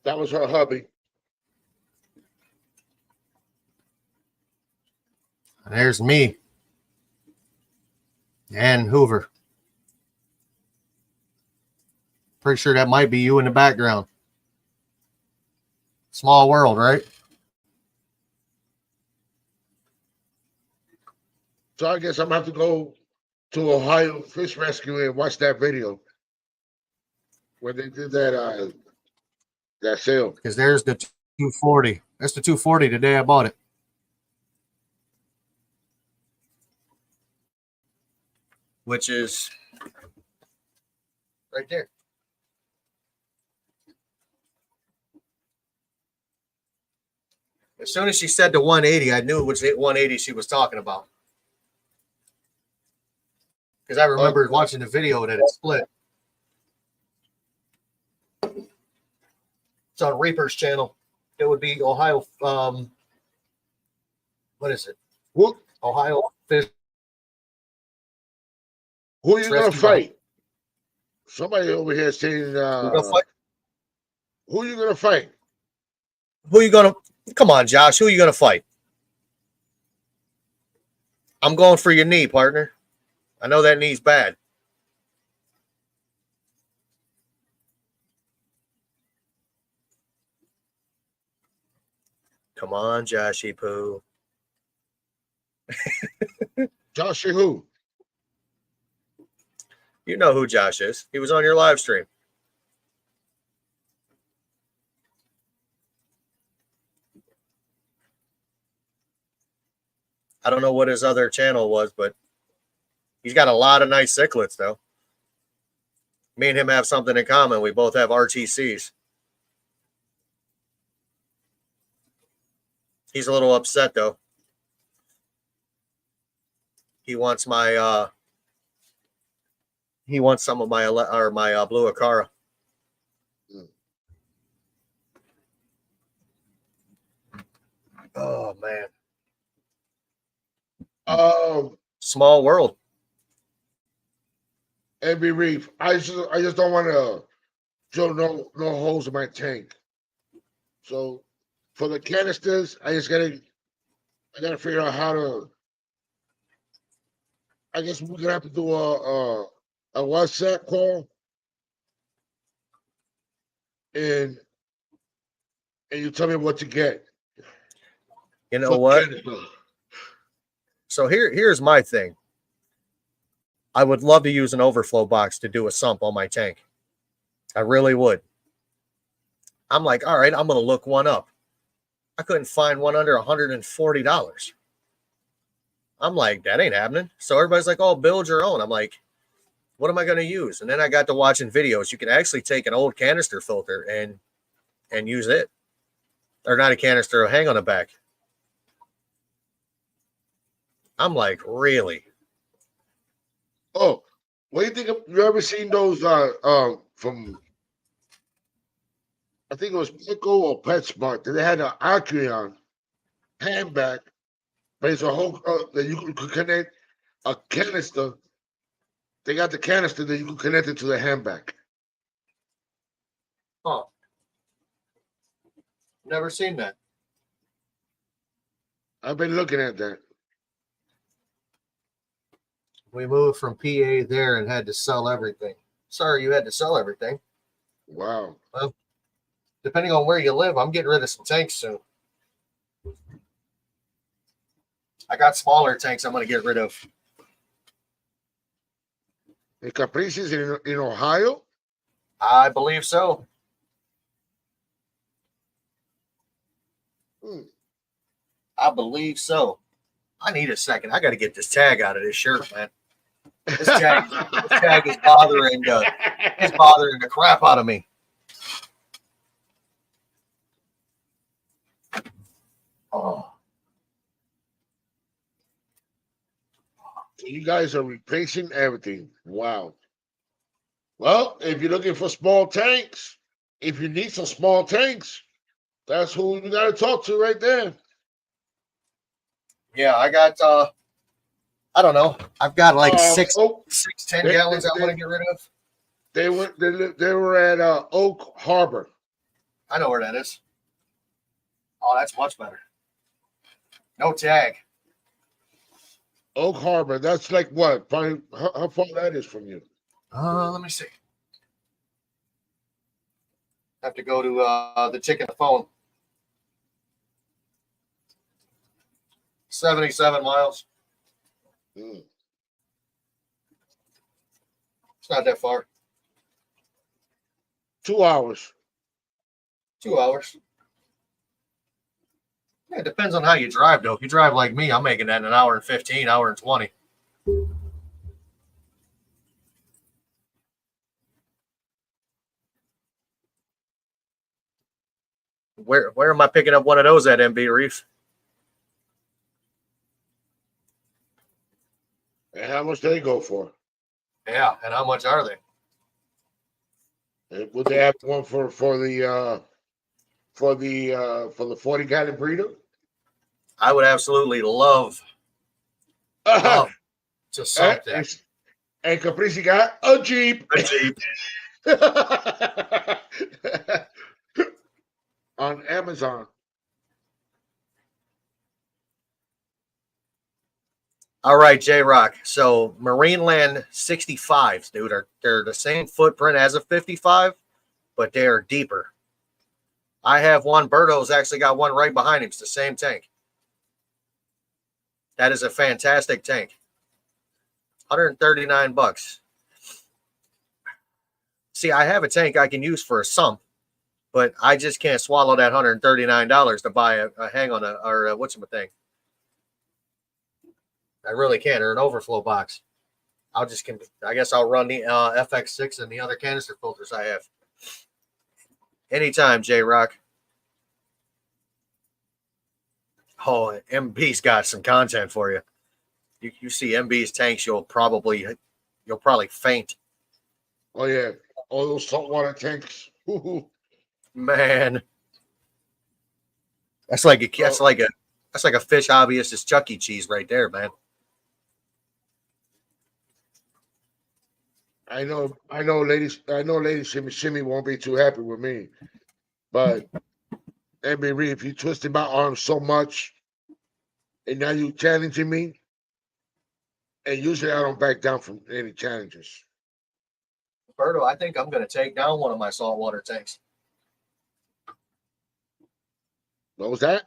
B: That was her hubby.
A: And there's me and Hoover. Pretty sure that might be you in the background. Small world, right?
B: So I guess I'm gonna have to go to Ohio Fish Rescue and watch that video where they did that sale.
A: Because there's the 240. That's the 240 the day I bought it. Which is right there. As soon as she said the 180, I knew it was the 180 she was talking about. Because I remember watching the video that it split. It's on Reaper's channel. It would be Ohio. What is it?
B: What?
A: Ohio Fish.
B: Who are you gonna
A: Rescue
B: fight? Somebody over here saying,
A: Fight?
B: who are you gonna fight?
A: Who are you gonna? Come on, Josh. Who are you gonna fight? I'm going for your knee, partner. I know that knee's bad. Come on, Joshy Poo.
B: Joshy who?
A: You know who Josh is. He was on your live stream. I don't know what his other channel was, but he's got a lot of nice cichlids, though. Me and him have something in common. We both have RTCs. He's a little upset, though. He wants my he wants some of my blue Acara. Oh man. Small world.
B: Every reef. I just don't want to drill no holes in my tank. So for the canisters, I gotta figure out how to. I guess we're gonna have to do a WhatsApp call, and you tell me what to get.
A: You know what? So here's my thing. I would love to use an overflow box to do a sump on my tank. I really would. I'm like, all right, I'm going to look one up. I couldn't find one under $140. I'm like, that ain't happening. So everybody's like, oh, build your own. I'm like, what am I going to use? And then I got to watching videos. You can actually take an old canister filter and use it. Or not a canister, a hang on the back. I'm like, really?
B: Oh, what do you think? You ever seen those from? I think it was Pico or PetSmart. They had an Acreon handbag, but it's a whole that you could connect a canister. They got the canister that you can connect it to the handbag.
A: Huh. Never seen that.
B: I've been looking at that.
A: We moved from PA there and had to sell everything. Sorry, you had to sell everything.
B: Wow.
A: Well, depending on where you live, I'm getting rid of some tanks soon. I got smaller tanks I'm going to get rid of.
B: The Caprices in Ohio?
A: I believe so. I believe so. I need a second. I got to get this tag out of this shirt, man. This tag is bothering the crap out of me. Oh.
B: You guys are replacing everything. Wow. Well, if you're looking for small tanks, if you need some small tanks, that's who you got to talk to right there.
A: Yeah, I got I don't know. I've got like six 10 gallons I want to get rid of.
B: They were at Oak Harbor.
A: I know where that is. Oh, that's much better. No tag.
B: Oak Harbor. That's like what? Probably how far that is from you?
A: Let me see. Have to go to the chicken phone. 77 miles.
B: Mm.
A: It's not that far.
B: 2 hours.
A: 2 hours. Yeah, it depends on how you drive, though. If you drive like me, I'm making that in an hour and 15, hour and 20. Where am I picking up one of those at, MB Reef?
B: And how much do they go for?
A: Yeah, and how much are they?
B: Would they have one for the 40-gallon breeder?
A: I would absolutely love to sump that.
B: And Caprici got a Jeep.
A: A Jeep.
B: On Amazon.
A: All right, J Rock. So Marineland 65s, dude, they're the same footprint as a 55, but they are deeper. I have one. Berto's actually got one right behind him. It's the same tank. That is a fantastic tank. 139 bucks. See, I have a tank I can use for a sump, but I just can't swallow that $139 to buy a hang on or what's the thing. I really can't, or an overflow box. I guess I'll run the FX6 and the other canister filters I have. Anytime, J Rock. Oh, MB's got some content for you. You see MB's tanks, you'll probably faint.
B: Oh yeah, all those saltwater tanks.
A: Man, that's like a fish hobbyist's Chuck E. Cheese right there, man.
B: I know, ladies. Shimmy won't be too happy with me, but MB Reed, if you twisted my arm so much, and now you challenging me, and usually I don't back down from any challenges.
A: Berto, I think I'm going to take down one of my saltwater tanks.
B: What was that?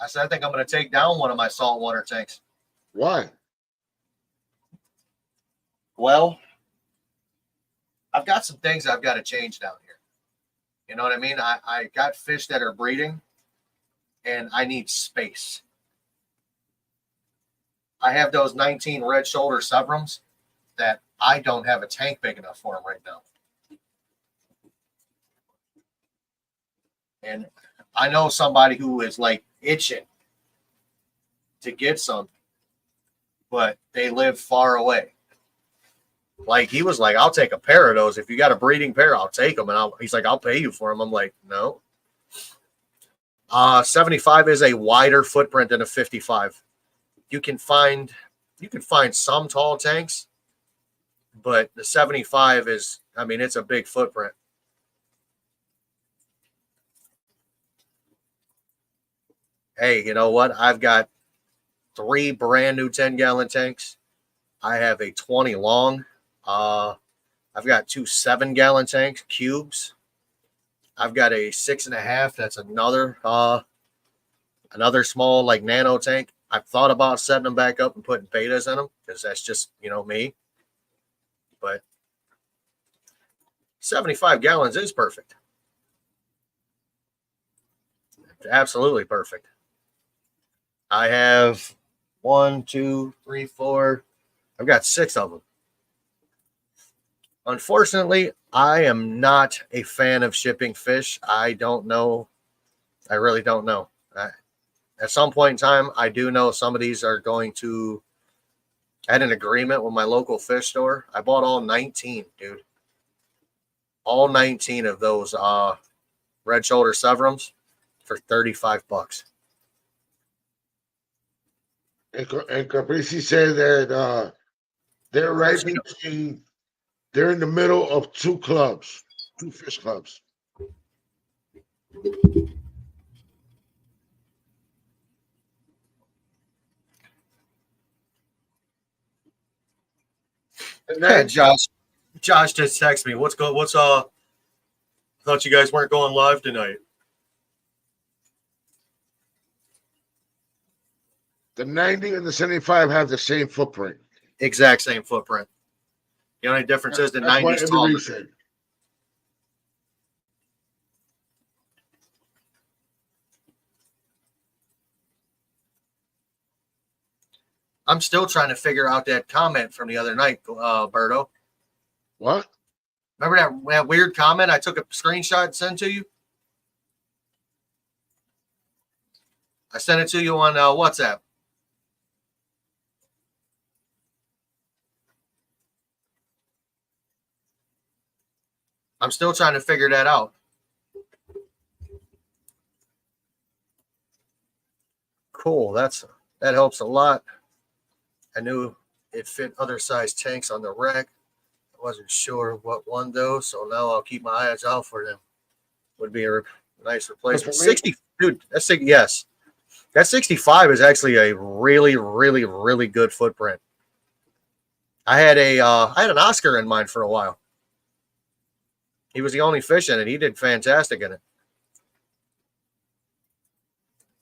A: I said I think I'm going to take down one of my saltwater tanks.
B: Why?
A: Well, I've got some things I've got to change down here. You know what I mean? I got fish that are breeding, and I need space. I have those 19 red shoulder Severums that I don't have a tank big enough for them right now. And I know somebody who is like itching to get some, but they live far away. Like he was like, I'll take a pair of those. If you got a breeding pair, I'll take them. And he's like, I'll pay you for them. I'm like, no. 75 is a wider footprint than a 55. You can find some tall tanks, but the 75 is, I mean, it's a big footprint. Hey, you know what? I've got 3 brand new 10-gallon tanks. I have a 20 long. I've got 2 7-gallon tanks, cubes. I've got a 6.5. That's another small like nano tank. I've thought about setting them back up and putting betas in them because that's just, me. But 75 gallons is perfect. Absolutely perfect. I have 1, 2, 3, 4. I've got 6 of them. Unfortunately, I am not a fan of shipping fish. I don't know. I really don't know. At some point in time, I do know some of these are going to. I had an agreement with my local fish store. I bought all 19, dude. All 19 of those red shoulder severums for $35.
B: And Caprese said that they're right between. They're in the middle of two clubs, two fish clubs. And
A: Yeah,
B: then
A: Josh just texted me. What's thought you guys weren't going live tonight.
B: the 90 and the 75 have the same footprint.
A: Exact same footprint. The only difference is the
B: That's what
A: 90s taller.
B: Emery said.
A: I'm still trying to figure out that comment from the other night, Berto.
B: What?
A: Remember that weird comment I took a screenshot and sent to you? I sent it to you on WhatsApp. I'm still trying to figure that out. Cool. That helps a lot. I knew it fit other size tanks on the rack. I wasn't sure what one though, so now I'll keep my eyes out for them. Would be a nice replacement. 60, dude. Yes. That 65 is actually a really, really, really good footprint. I had an Oscar in mind for a while. He was the only fish in it. He did fantastic in it.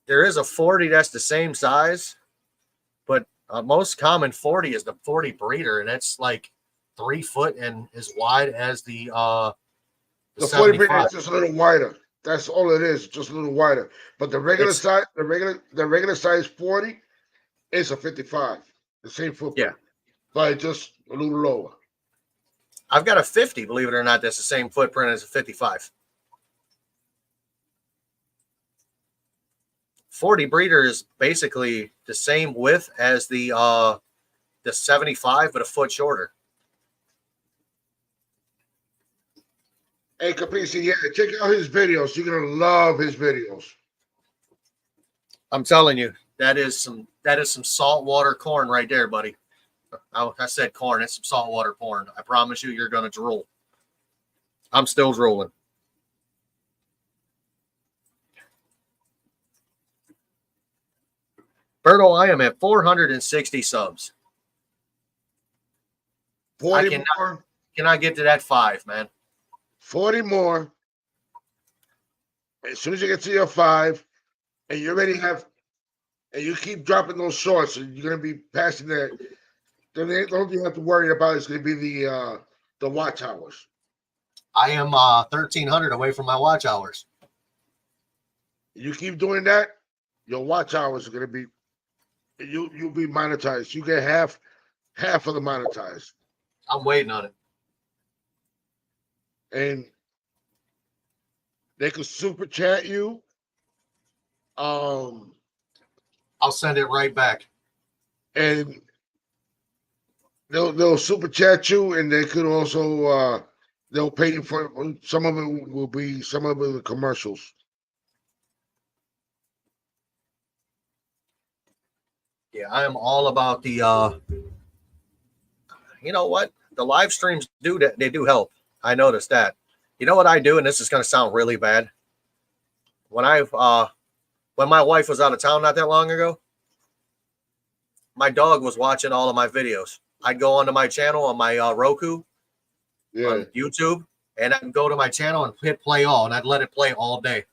A: There is a 40 that's the same size, but most common 40 is the 40 breeder, and it's like 3 foot and as wide as the
B: 40 breeder is just a little wider. That's all it is, just a little wider. But the regular size, the regular size 40 is a 55, the same footprint. Yeah, but just a little lower.
A: I've got a 50, believe it or not, that's the same footprint as a 55. 40 breeder is basically the same width as the 75, but a foot shorter.
B: Hey, Caprese, yeah, check out his videos. You're gonna love his videos.
A: I'm telling you, that is some saltwater corn right there, buddy. I said corn. It's some saltwater porn. I promise you, you're gonna drool. I'm still drooling. Berto, I am at 460 subs.
B: 40 more.
A: Cannot get to that 5, man.
B: 40 more. As soon as you get to your 5, and you already have, and you keep dropping those shorts, and you're gonna be passing that. Then the only thing you have to worry about is going to be the watch hours.
A: I am 1,300 away from my watch hours.
B: You keep doing that, your watch hours are going to be. You'll be monetized. You get half of the monetized.
A: I'm waiting on it.
B: And they could super chat you.
A: I'll send it right back.
B: And they'll super chat you, and they could also they'll pay you for some of it. Will be some of the commercials.
A: Yeah, I am all about the you know what? The live streams do that. They do help. I noticed that. You know what I do, and this is going to sound really bad. When my wife was out of town not that long ago, my dog was watching all of my videos. I'd go onto my channel on my Roku, on YouTube, and I'd go to my channel and hit play all, and I'd let it play all day.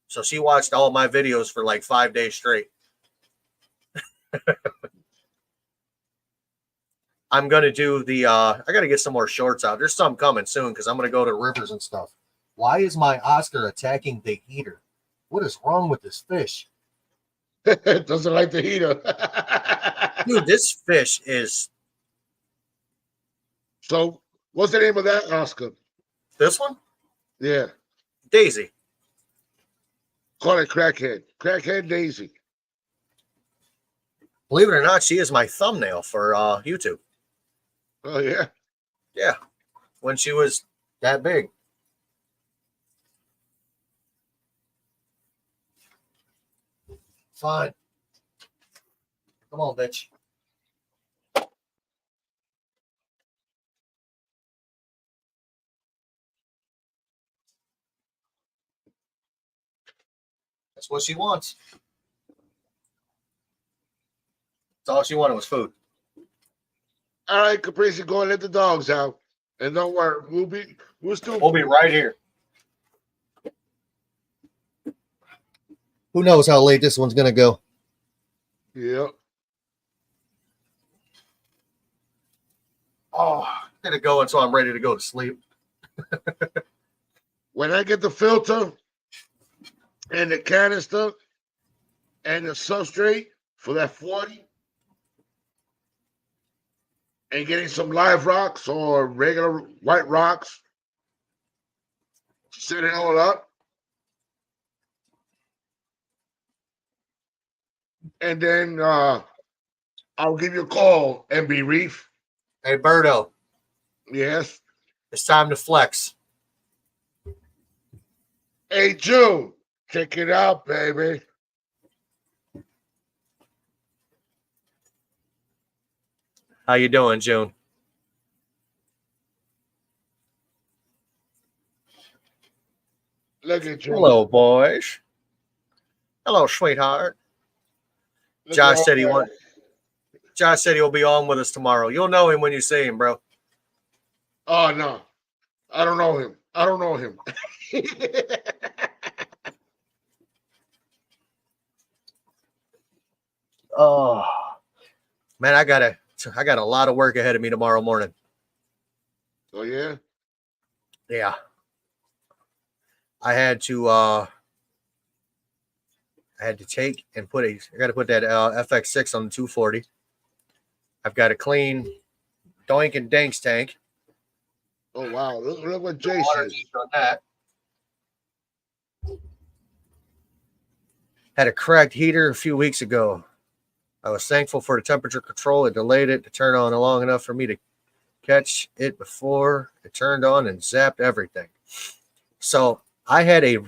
A: So she watched all my videos for like 5 days straight. I'm going to do the, I got to get some more shorts out. There's some coming soon because I'm going to go to rivers and stuff. Why is my Oscar attacking the heater? What is wrong with this fish?
B: Doesn't like the heater.
A: Dude, this fish is
B: So, what's the name of that, Oscar?
A: This one,
B: Yeah,
A: Daisy.
B: call it Crackhead. Crackhead Daisy.
A: Believe it or not, she is my thumbnail for YouTube.
B: Oh, yeah.
A: Yeah, when she was that big. Fine. Come on, bitch. That's what she wants. That's all she wanted was food.
B: All right, Caprici, go and let the dogs out. And don't worry, we'll still
A: We'll be right here. Who knows how late this one's gonna go?
B: Yeah.
A: Oh, I'm gonna go until I'm ready to go to sleep.
B: When I get the filter and the canister and the substrate for that 40 and getting some live rocks or regular white rocks, set it all up. And then I'll give you a call, MB Reef.
A: Hey, Berto,
B: Yes.
A: it's time to flex.
B: Hey, June, check it out, baby.
A: How you doing, June?
B: Look at you.
A: Hello, boys. Hello, sweetheart.
B: Look
A: Josh
B: at
A: said he
B: all
A: want. Josh said he'll be on with us tomorrow. You'll know him when you see him, bro.
B: that. Oh, no. I don't know him. I don't know him.
A: Oh man, I got a lot of work ahead of me tomorrow morning.
B: Oh, yeah?
A: Yeah. I had to take and I got to put that FX6 on the 240. I've got to clean Doink and Dank's tank.
B: Oh, wow. Look what Jay
A: Water
B: says.
A: heat on that. Had a cracked heater a few weeks ago. I was thankful for the temperature control. It delayed it to turn on long enough for me to catch it before it turned on and zapped everything. So I had a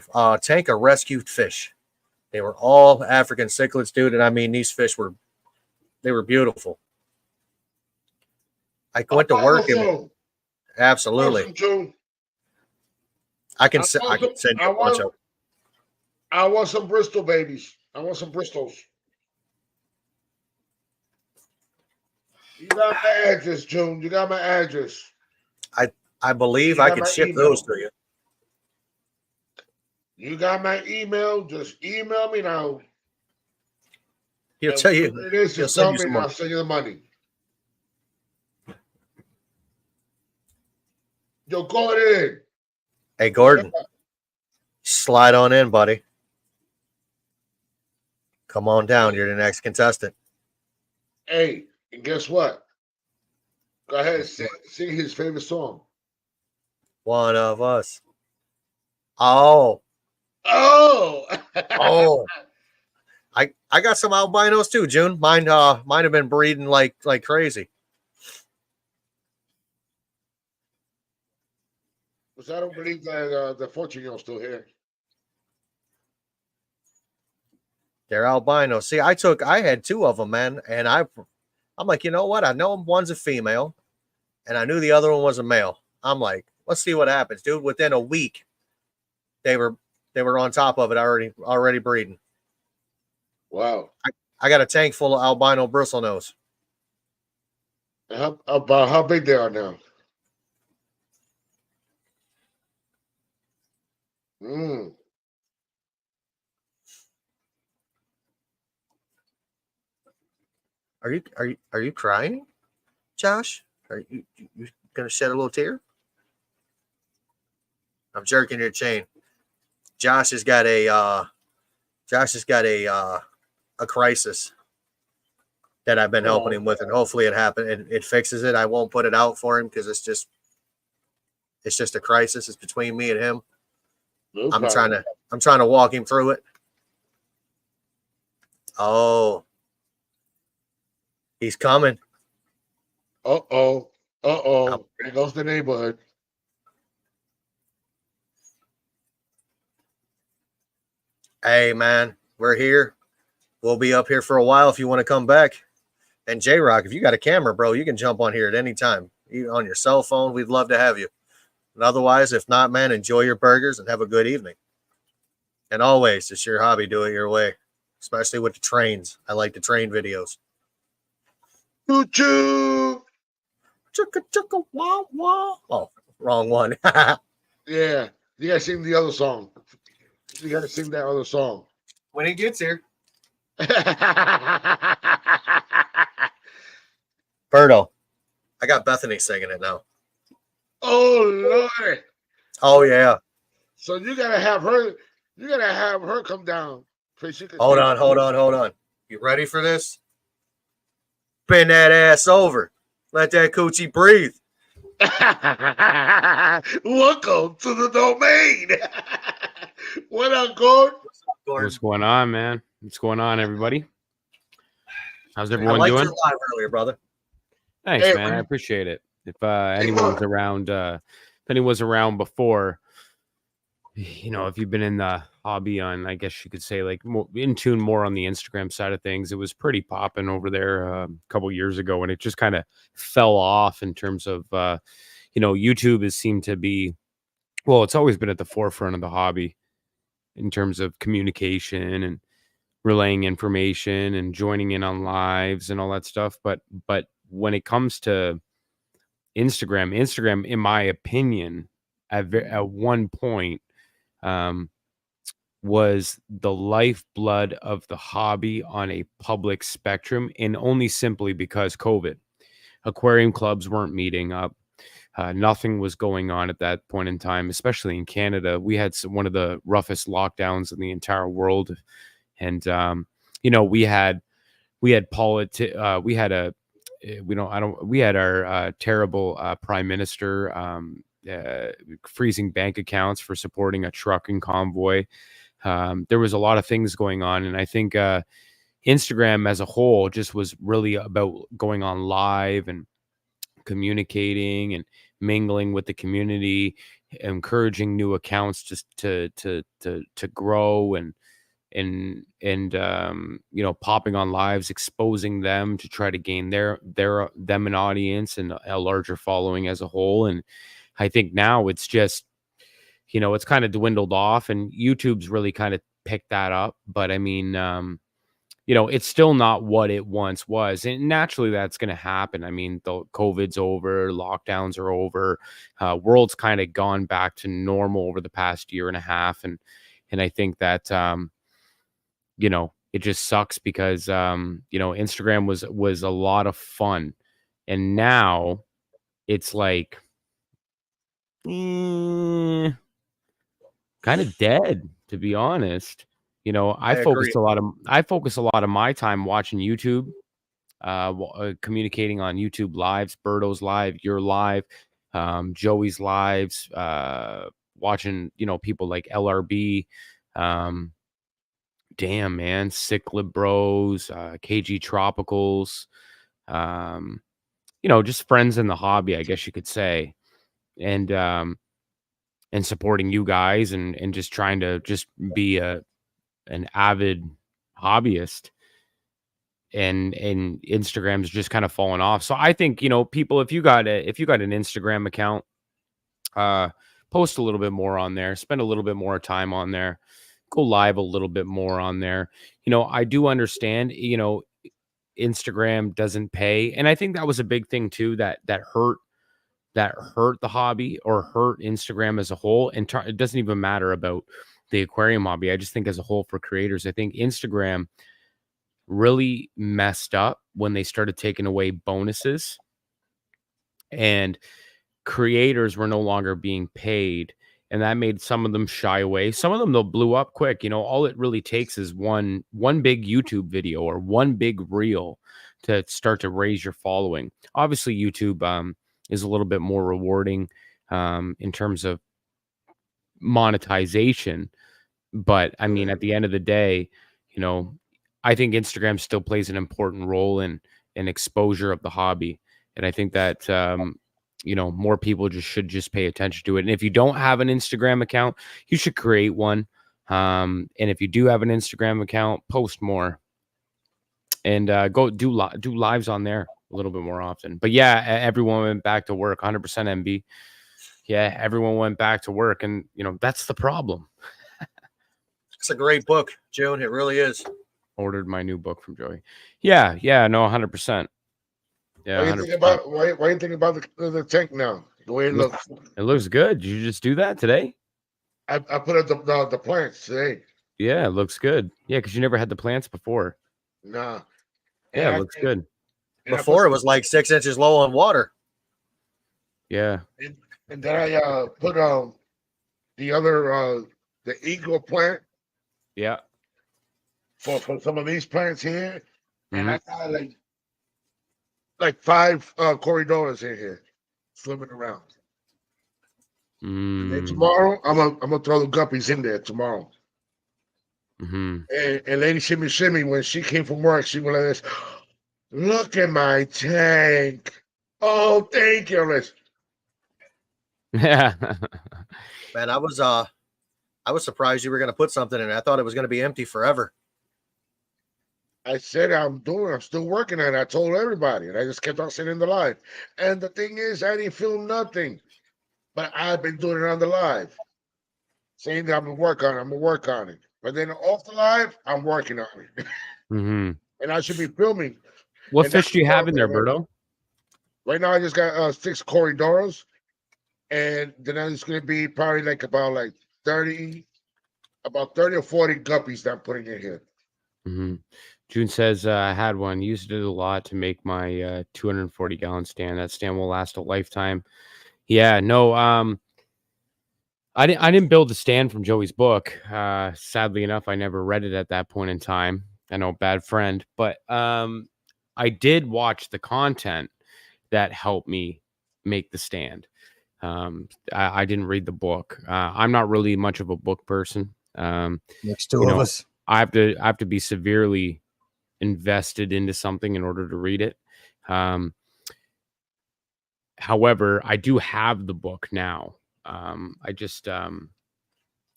A: tank of rescued fish. They were all African cichlids, dude. And I mean, these fish were beautiful. I went to work and absolutely. I can send you a bunch of.
B: I want some Bristol babies. I want some Bristols. You got my address, June. You got my address.
A: I believe I can ship those to you.
B: You got my email. Just email me now.
A: He'll tell you.
B: It is. Just tell me, and I'll send you the money. Yo, call it in.
A: Hey, Gordon, slide on in, buddy. Come on down. You're the next contestant.
B: Hey, and guess what? Go ahead and sing his favorite song.
A: One of us. Oh. I got some albinos too, June. Mine have been breeding like crazy.
B: Because I don't believe that the 14-year-old's still here.
A: They're albinos. See, I had two of them, man, and I'm like, you know what? I know one's a female, and I knew the other one was a male. I'm like, let's see what happens, dude. Within a week, they were on top of it already breeding.
B: Wow.
A: I got a tank full of albino bristlenose.
B: About how big they are now?
A: Are you crying, Josh? Are you gonna shed a little tear? I'm jerking your chain. Josh has got a crisis. that I've been helping
B: Oh.
A: him with, and hopefully it happens and it fixes it. I won't put it out for him because it's just a crisis. It's between me and him.
B: No
A: I'm
B: problem.
A: trying to walk him through it. Oh, he's coming.
B: Uh-oh. Uh-oh. There goes the neighborhood.
A: Hey, man, we're here. We'll be up here for a while if you want to come back. And J-Rock, if you got a camera, bro, you can jump on here at any time. Even on your cell phone, we'd love to have you. And otherwise, if not, man, enjoy your burgers and have a good evening. And always, it's your hobby, do it your way, especially with the trains. I like the train videos.
B: Choo-choo.
A: Chugga, chugga, wah, wah. Oh, wrong one.
B: Yeah. You gotta sing the other song. You gotta sing that other song.
A: When he gets here. Berto, I got Bethany singing it now.
B: Oh Lord.
A: Oh, yeah.
B: So you gotta have her come down. So she can
A: Hold
B: sing.
A: on. You ready for this? Bend that ass over. Let that coochie breathe.
B: Welcome to the domain. What up, Gord?
C: What's going on, man? What's going on, everybody? How's
A: I
C: everyone
A: liked
C: doing?
A: your live earlier, brother.
C: Thanks,
B: Hey,
C: man. I appreciate it. If anyone's around, if anyone's around before, if you've been in the hobby on, I guess you could say, like, more in tune more on the Instagram side of things, it was pretty popping over there a couple years ago, and it just kind of fell off in terms of, YouTube has seemed to be, well, it's always been at the forefront of the hobby in terms of communication and relaying information and joining in on lives and all that stuff. But when it comes to Instagram, in my opinion, at one point, was the lifeblood of the hobby on a public spectrum, and only simply because COVID. Aquarium clubs weren't meeting up. Nothing was going on at that point in time, especially in Canada. We had one of the roughest lockdowns in the entire world, and we had our terrible prime minister freezing bank accounts for supporting a trucking convoy. There was a lot of things going on, and I think Instagram as a whole just was really about going on live and communicating and mingling with the community, encouraging new accounts just to grow and popping on lives, exposing them to try to gain them an audience and a larger following as a whole. And I think now it's just, it's kind of dwindled off, and YouTube's really kind of picked that up. But I mean, it's still not what it once was. And naturally that's going to happen. I mean, the COVID's over, lockdowns are over, world's kind of gone back to normal over the past year and a half. And I think that, it just sucks because, Instagram was a lot of fun, and now it's like, kind of dead, to be honest. I focus a lot of my time watching YouTube, communicating on YouTube lives, Berto's live, your live, Joey's lives, watching, people like LRB, damn, man, Cichlid Bros, KG Tropicals, just friends in the hobby, I guess you could say. And supporting you guys and just trying to just be an avid hobbyist, and Instagram's just kind of fallen off. So I think, people, if you got an Instagram account, post a little bit more on there, spend a little bit more time on there, go live a little bit more on there. I do understand, Instagram doesn't pay, and I think that was a big thing too that hurt the hobby, or hurt Instagram as a whole. And it doesn't even matter about the aquarium hobby. I just think as a whole, for creators, I think Instagram really messed up when they started taking away bonuses, and creators were no longer being paid, and that made some of them shy away. Some of them, they'll blew up quick. All it really takes is one big YouTube video or one big reel to start to raise your following. Obviously, YouTube is a little bit more rewarding in terms of monetization. But I mean, at the end of the day, I think Instagram still plays an important role in exposure of the hobby. And I think that, more people should just pay attention to it. And if you don't have an Instagram account, you should create one. And if you do have an Instagram account, post more and go do lives on there a little bit more often. But yeah, everyone went back to work, 100% MB. Yeah, everyone went back to work. And, that's the problem.
A: It's a great book, June. It really is.
C: Ordered my new book from Joey. Yeah, no, 100%. Yeah,
B: What do you think about why you think about the tank now? The way it looks.
C: It looks good. Did you just do that today?
B: I put up the plants today.
C: Yeah, it looks good. Yeah, because you never had the plants before.
B: Nah.
C: Yeah, it looks good.
A: Before it was like 6 inches low on water.
C: Yeah.
B: And then I put the other the eagle plant.
C: Yeah.
B: For some of these plants here, and
C: Mhm.
B: I got like 5 corridors in here swimming around. And then
C: Mm.
B: tomorrow, I'm gonna throw the guppies in there tomorrow.
C: Mhm.
B: And Lady Shimmy Shimmy, when she came from work, she went like this. Look at my tank. Oh, thank you, Liz.
C: Yeah.
A: Man, I was surprised you were going to put something in it. I thought it was going to be empty forever.
B: I said I'm still working on it. I told everybody, and I just kept on sitting in the live. And the thing is, I didn't film nothing, but I've been doing it on the live, saying that I'm gonna work on it. But then off the live, I'm working on it,
C: Mhm.
B: and I should be filming.
C: What
B: And
C: fish
B: that's
C: do you have in there,
B: what-
C: Berto?
B: Right now, I just got 6 corridoras, and then it's gonna be probably about 30 or 40 guppies that I'm putting in here.
C: Mhm. June says I had one. Used it a lot to make my 240-gallon stand. That stand will last a lifetime. Yeah, no. I didn't build the stand from Joey's book. Sadly enough, I never read it at that point in time. I know, bad friend, but I did watch the content that helped me make the stand. I didn't read the book. I'm not really much of a book person.
A: Next two of us.
C: I have to be severely invested into something in order to read it. However, I do have the book now. I just and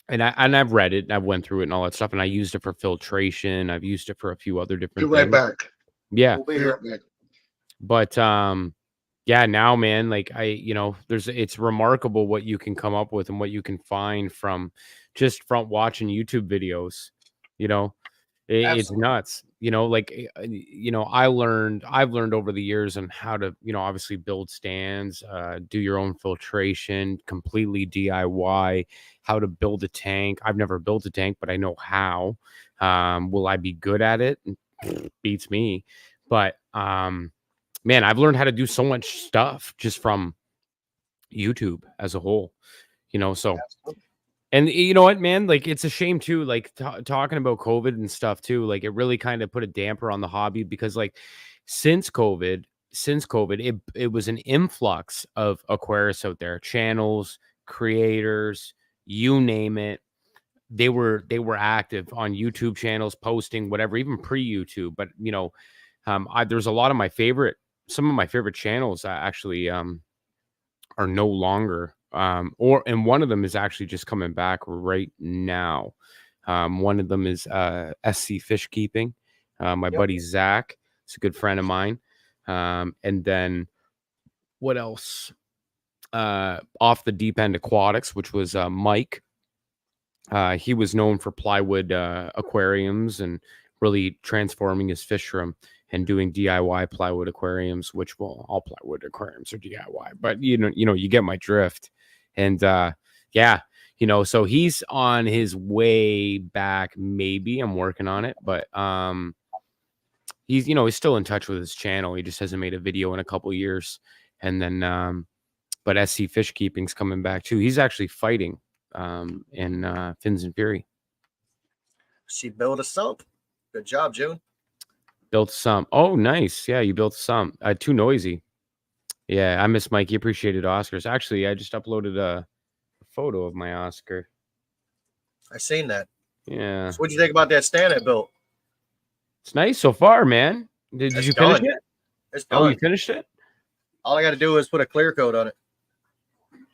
C: I've read it, and I've went through it and all that stuff, and I used it for filtration. I've used it for a few other different
B: Be right
C: things.
B: back.
C: Yeah.
A: We'll be
B: Be
A: here.
B: right back.
C: But yeah, now, man, like it's remarkable what you can come up with and what you can find from just from watching YouTube videos. It's nuts. I've learned over the years on how to, obviously build stands, do your own filtration, completely DIY, how to build a tank. I've never built a tank, but I know how. Will I be good at it? Beats me. But man, I've learned how to do so much stuff just from YouTube as a whole, so. And you know what, man? Like, it's a shame too, like talking about COVID and stuff too. Like, it really kind of put a damper on the hobby because, like, since COVID, it was an influx of Aquarius out there, channels, creators, you name it. They were active on YouTube channels, posting whatever, even pre-YouTube. But there's a lot of some of my favorite channels actually are no longer. And one of them is actually just coming back right now. One of them is SC Fish Keeping. My buddy Zach, it's a good friend of mine. And then what else? Off the Deep End Aquatics, which was Mike. He was known for plywood aquariums and really transforming his fish room and doing DIY plywood aquariums, which, well, all plywood aquariums are DIY, but you get my drift. And yeah, so he's on his way back. Maybe I'm working on it, but he's still in touch with his channel. He just hasn't made a video in a couple years. And then but SC Fish Keeping's coming back too. He's actually fighting in Fins and Fury.
A: She built a sump. Good job, June.
C: Built some. Oh, nice. Yeah, you built some. Too noisy. Yeah, I miss Mikey. Appreciated Oscars. Actually, I just uploaded a photo of my Oscar.
A: I seen that.
C: Yeah,
A: So what'd you think about that stand I built?
C: it's nice so far, man. Did
A: It's
C: you finish
A: done.
C: it?
A: It's
C: Oh,
A: done.
C: you finished it?
A: All I got to do is put a clear coat on it.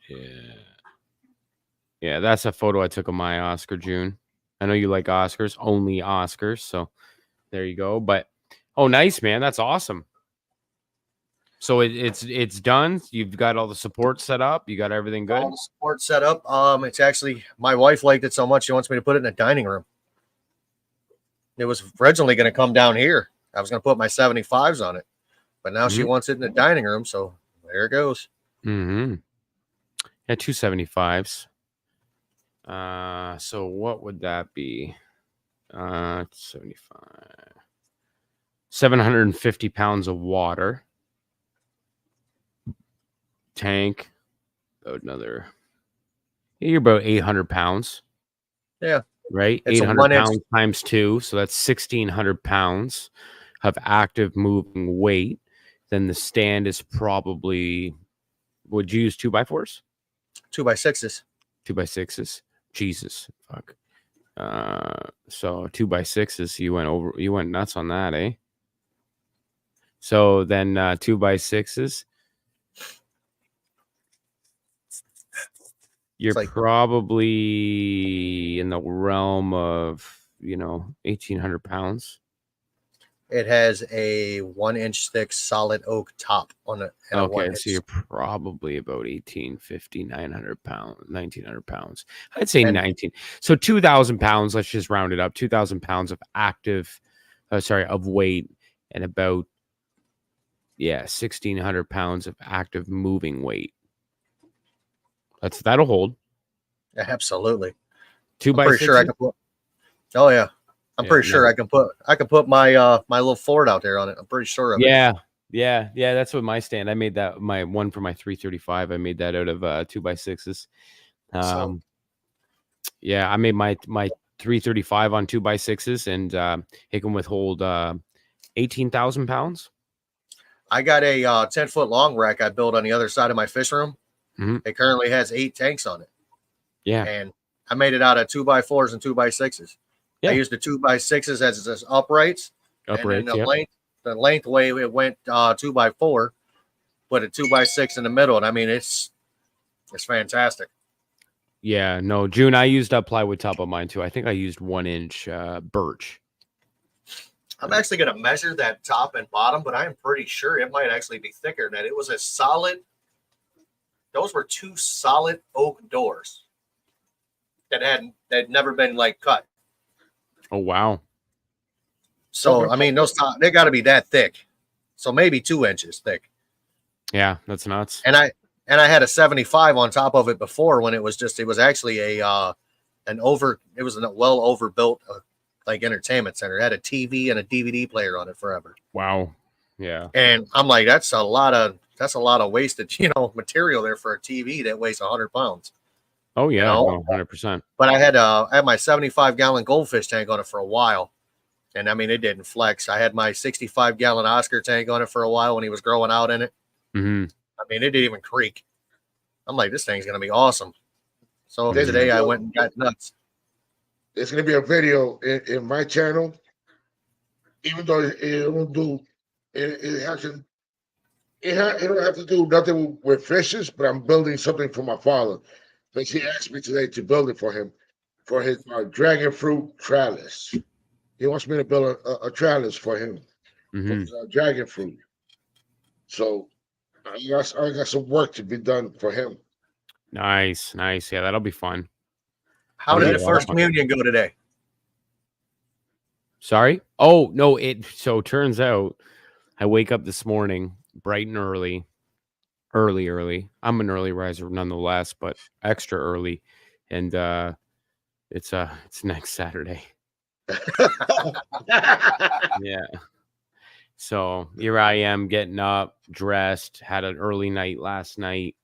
C: Yeah. Yeah, that's a photo I took of my Oscar, June. I know you like Oscars, only Oscars. So there you go. But oh, nice, man. That's awesome. So it's done. You've got all the support set up. You got everything good.
A: All the support set up. It's actually my wife liked it so much she wants me to put it in the dining room. It was originally going to come down here. I was going to put my 75s on it, but now she wants it in the dining room. So there it goes.
C: Mm-hmm. Yeah, 275s. So what would that be? 75. 750 pounds of water. Tank. About another. You're about 800 pounds.
A: Yeah.
C: Right?
A: It's a
C: 800
A: 1 inch.
C: pounds times 2. So that's 1,600 pounds of active moving weight. Then the stand is probably, would you use 2x4s?
A: 2x6s.
C: 2x6s. Jesus. Fuck. So 2x6s, you went nuts on that, eh? So then 2x6s. You're
A: like-
C: probably in the realm of, 1,800 pounds.
A: It has a 1 inch thick solid oak top on it. And
C: Okay, so you're probably about 1,850, 900 pounds, 1,900 pounds. I'd say
A: And-
C: 19. So 2,000 pounds, let's just round it up. 2,000 pounds of of weight, and about, 1,600 pounds of active moving weight. That'll hold.
A: Absolutely.
C: Two
A: I'm
C: by
A: pretty
C: six.
A: sure I can put. Oh yeah, I'm
C: Yeah,
A: pretty sure I can put my my little Ford out there on it. I'm pretty sure of it.
C: Yeah. That's what my stand. I made that my one for my 335. I made that out of 2x6s. Yeah, I made my 335 on 2x6s, and it can withhold 18,000 pounds.
A: I got a 10-foot long rack I built on the other side of my fish room.
C: Mhm.
A: It currently has 8 tanks on it.
C: Yeah.
A: And I made it out of 2x4s and 2x6s.
C: Yeah.
A: I used the 2x6s as just uprights.
C: Uprights.
A: And
C: Yeah.
A: the length way it went 2x4, put a 2x6 in the middle. And I mean, it's fantastic.
C: Yeah. No, June, I used plywood top on mine too. I think I used 1 inch birch.
A: I'm actually going to measure that top and bottom, but I'm pretty sure it might actually be thicker than that. It was a solid. Those were 2 solid oak doors that had never been like cut.
C: Oh, wow.
A: So I mean, those top, they got to be that thick. So maybe 2 inches thick.
C: Yeah, that's nuts.
A: And I had a 75 on top of it before when it was actually it was a well overbuilt like entertainment center. It had a TV and a DVD player on it forever.
C: Wow. Yeah.
A: And I'm like, that's a lot of wasted, material there for a TV that weighs 100 pounds.
C: Oh, yeah.
A: You know?
C: No, 100%.
A: But I had my 75-gallon goldfish tank on it for a while. And I mean, it didn't flex. I had my 65-gallon Oscar tank on it for a while when he was growing out in it.
C: Mm-hmm.
A: I mean, it didn't even creak. I'm like, this thing's going to be awesome. So
B: There's
A: today
B: a
A: I
B: video-
A: went and got nuts.
B: There's gonna be a video in my channel, even though it won't do it hasn't it don't have to do nothing with fishes, but I'm building something for my father. Because he asked me today to build it for him for his dragon fruit trellis. He wants me to build a trellis for him for
C: Mm-hmm.
B: his, dragon fruit. So I got some work to be done for him.
C: Nice. Yeah, that'll be fun.
A: How
C: Yeah,
A: did the
C: well,
A: first communion go today?
C: Sorry? Oh, no, so turns out I wake up this morning bright and early. I'm an early riser nonetheless, but extra early. And it's next Saturday. Yeah. So here I am getting up, dressed, had an early night last night,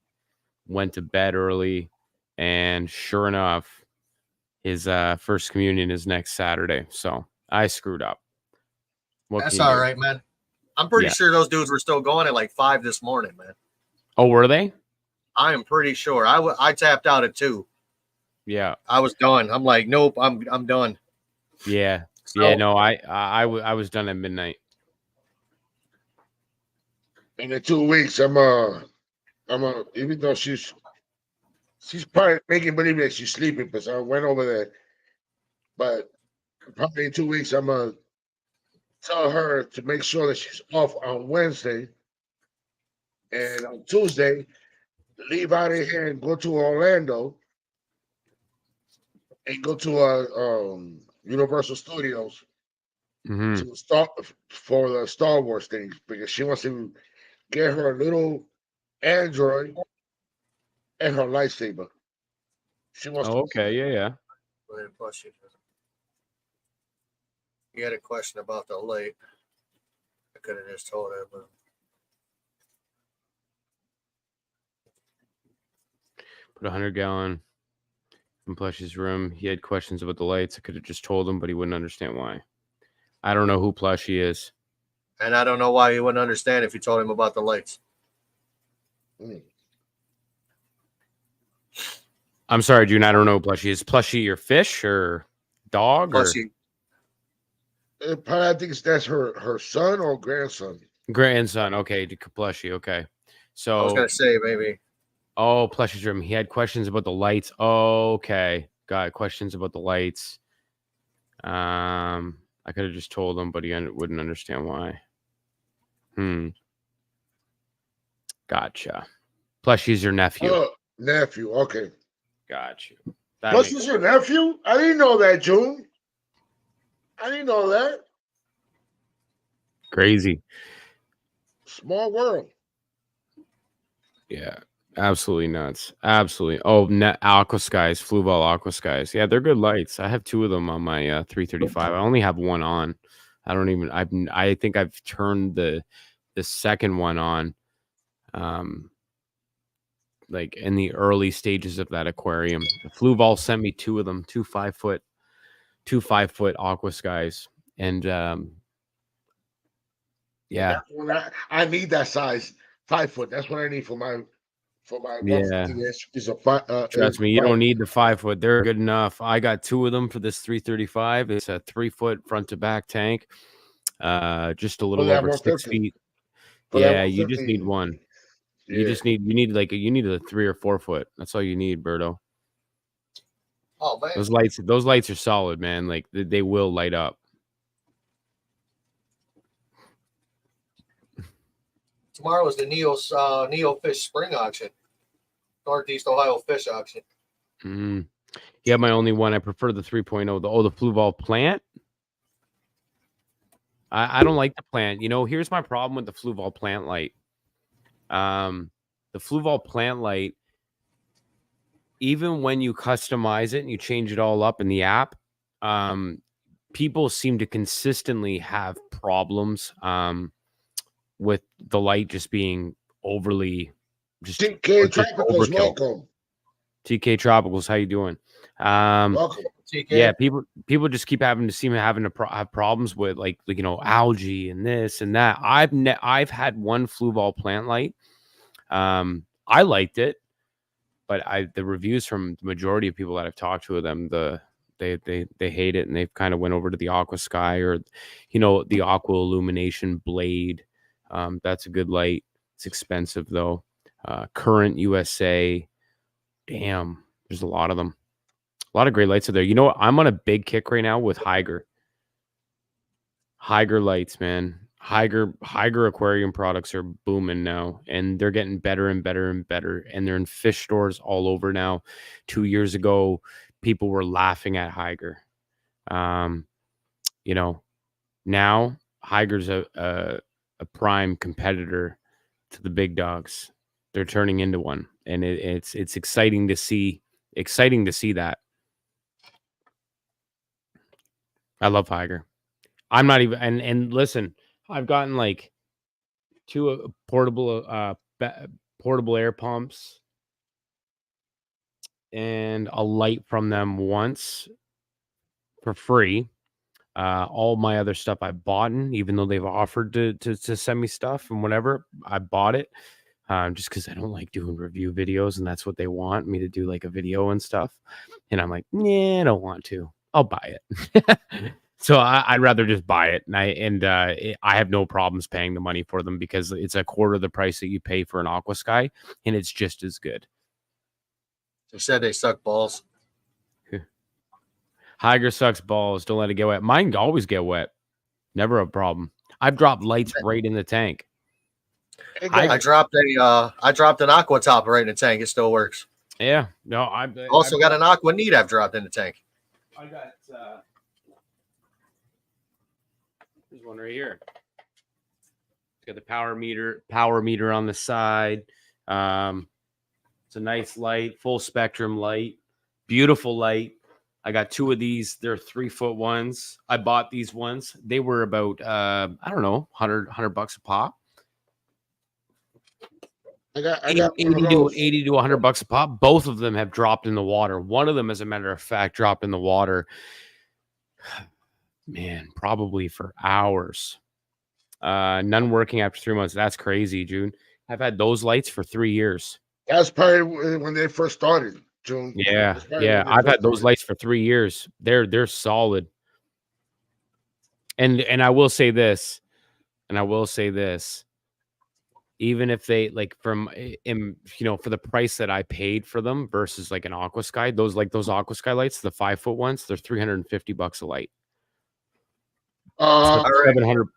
C: went to bed early, and sure enough, his first communion is next Saturday. So I screwed up. What
A: That's
C: can you
A: all
C: do?
A: right, man. I'm pretty
C: Yeah.
A: sure those dudes were still going at like 5 this morning, man.
C: Oh, were they?
A: I am pretty sure. I tapped out at 2.
C: Yeah.
A: I was done. I'm like, nope, I'm done.
C: Yeah.
A: So,
C: Yeah. No, I was done at midnight.
B: In the 2 weeks, even though she's probably making believe that she's sleeping because I went over there, but probably in 2 weeks, I'm gonna tell her to make sure that she's off on Wednesday, and on Tuesday, leave out of here and go to Orlando and go to Universal Studios
C: Hmm.
B: to start for the Star Wars thing because she wants to get her little android and her lightsaber. She wants
C: Oh,
B: to.
C: okay. Yeah. Yeah.
A: you had a question about the lake. I could have just told her, but
C: Put a 100-gallon in Plushie's room. He had questions about the lights. I could have just told him, but he wouldn't understand why. I don't know who Plushie is.
A: and I don't know why he wouldn't understand if you told him about the lights.
B: Mm.
C: I'm sorry, June. I don't know who Plushie is. Plushie your fish or dog
A: Plus,
C: or
B: Probably, I think that's her son or grandson.
C: grandson? Okay, Plushie. Okay.
A: I was
C: So,
A: gonna say maybe.
C: oh, Plushie's room. He had questions about the lights. Oh, okay. Got questions about the lights. I could have just told him, but he wouldn't understand why. Gotcha. Plushie's your nephew.
B: Oh, nephew. Okay.
C: Got you. That
B: Plus,
C: makes
B: is your nephew? I didn't know that, June. I didn't know that.
C: crazy.
B: Small world.
C: Yeah, absolutely nuts. Absolutely. Oh, Aqua Skies, Fluval Aqua Skies. Yeah, they're good lights. I have 2 of them on my 335. I only have one on. I think I've turned the second one on like in the early stages of that aquarium. Fluval sent me 2 of them, 2 5-foot Aqua Skies. And yeah.
B: That's when I need that size. 5 foot. That's what I need for my
C: Yeah.
B: Is a 5.
C: Trust me, you don't need the 5-foot. They're good enough. I got 2 of them for this 335. It's a 3-foot front to back tank. Just a little over 6 feet. Yeah, you just need one.
B: Yeah.
C: You need a 3 or 4 foot. That's all you need, Berto.
A: Oh man,
C: Those lights are solid, man. Like they will light up.
A: tomorrow is the Neo Fish Spring Auction, Northeast Ohio Fish Auction.
C: Yeah, my only one. I prefer the 3.0. The Fluval plant. I don't like the plant. You know, here's my problem with the Fluval plant light. The Fluval plant light, even when you customize it and you change it all up in the app, people seem to consistently have problems with the light just being overly just
B: TK Tropicals, welcome.
C: TK Tropicals, how you doing?
B: Welcome.
A: TK.
C: Yeah, people just keep having to have problems with like algae and this and that. I've had one Fluval plant light. I liked it, but the reviews from the majority of people that I've talked to them, they hate it, and they've kind of went over to the Aqua Sky or the Aqua Illumination Blade. That's a good light. It's expensive though. Current USA, damn, there's a lot of them. A lot of great lights are there. You know what? I'm on a big kick right now with Haiger. Haiger lights, man. Haiger aquarium products are booming now, and they're getting better and better and better. And they're in fish stores all over now. 2 years ago, people were laughing at Haiger. Now Haiger's a prime competitor to the big dogs. They're turning into one, and it's exciting to see. Exciting to see that. I love Haiger. I'm not even and listen, I've gotten like 2 portable air pumps and a light from them once for free. All my other stuff I bought, even though they've offered to send me stuff and whatever, I bought it. Just because I don't like doing review videos, and that's what they want me to do, like a video and stuff. And I'm like, yeah, I don't want to. I'll buy it. So I'd rather just buy it, and I have no problems paying the money for them because it's a quarter of the price that you pay for an Aqua Sky, and it's just as good.
A: They said they suck balls.
C: Hydra sucks balls. Don't let it get wet. Mine always get wet. Never a problem. I've dropped lights right in the tank.
A: I dropped an aqua top right in the tank. It still works.
C: Yeah. No, I've
A: also got an aqua neat I've dropped in the tank.
C: I got there's one right here. It's got the power meter on the side. It's a nice light, full spectrum light, beautiful light. I got 2 of these. They're 3-foot ones. I bought these ones. They were about I don't know, $100 a pop.
B: I got
C: 80 to $100 a pop. Both of them have dropped in the water. One of them, as a matter of fact, dropped in the water. Man, probably for hours. None working after 3 months. That's crazy, June. I've had those lights for 3 years.
B: That's probably when they first started, June.
C: Yeah. I've had those lights for 3 years. They're solid. And I will say this. Even if they for the price that I paid for them versus like an Aqua Sky, those Aqua Sky lights, the 5-foot ones, they're $350 a light. So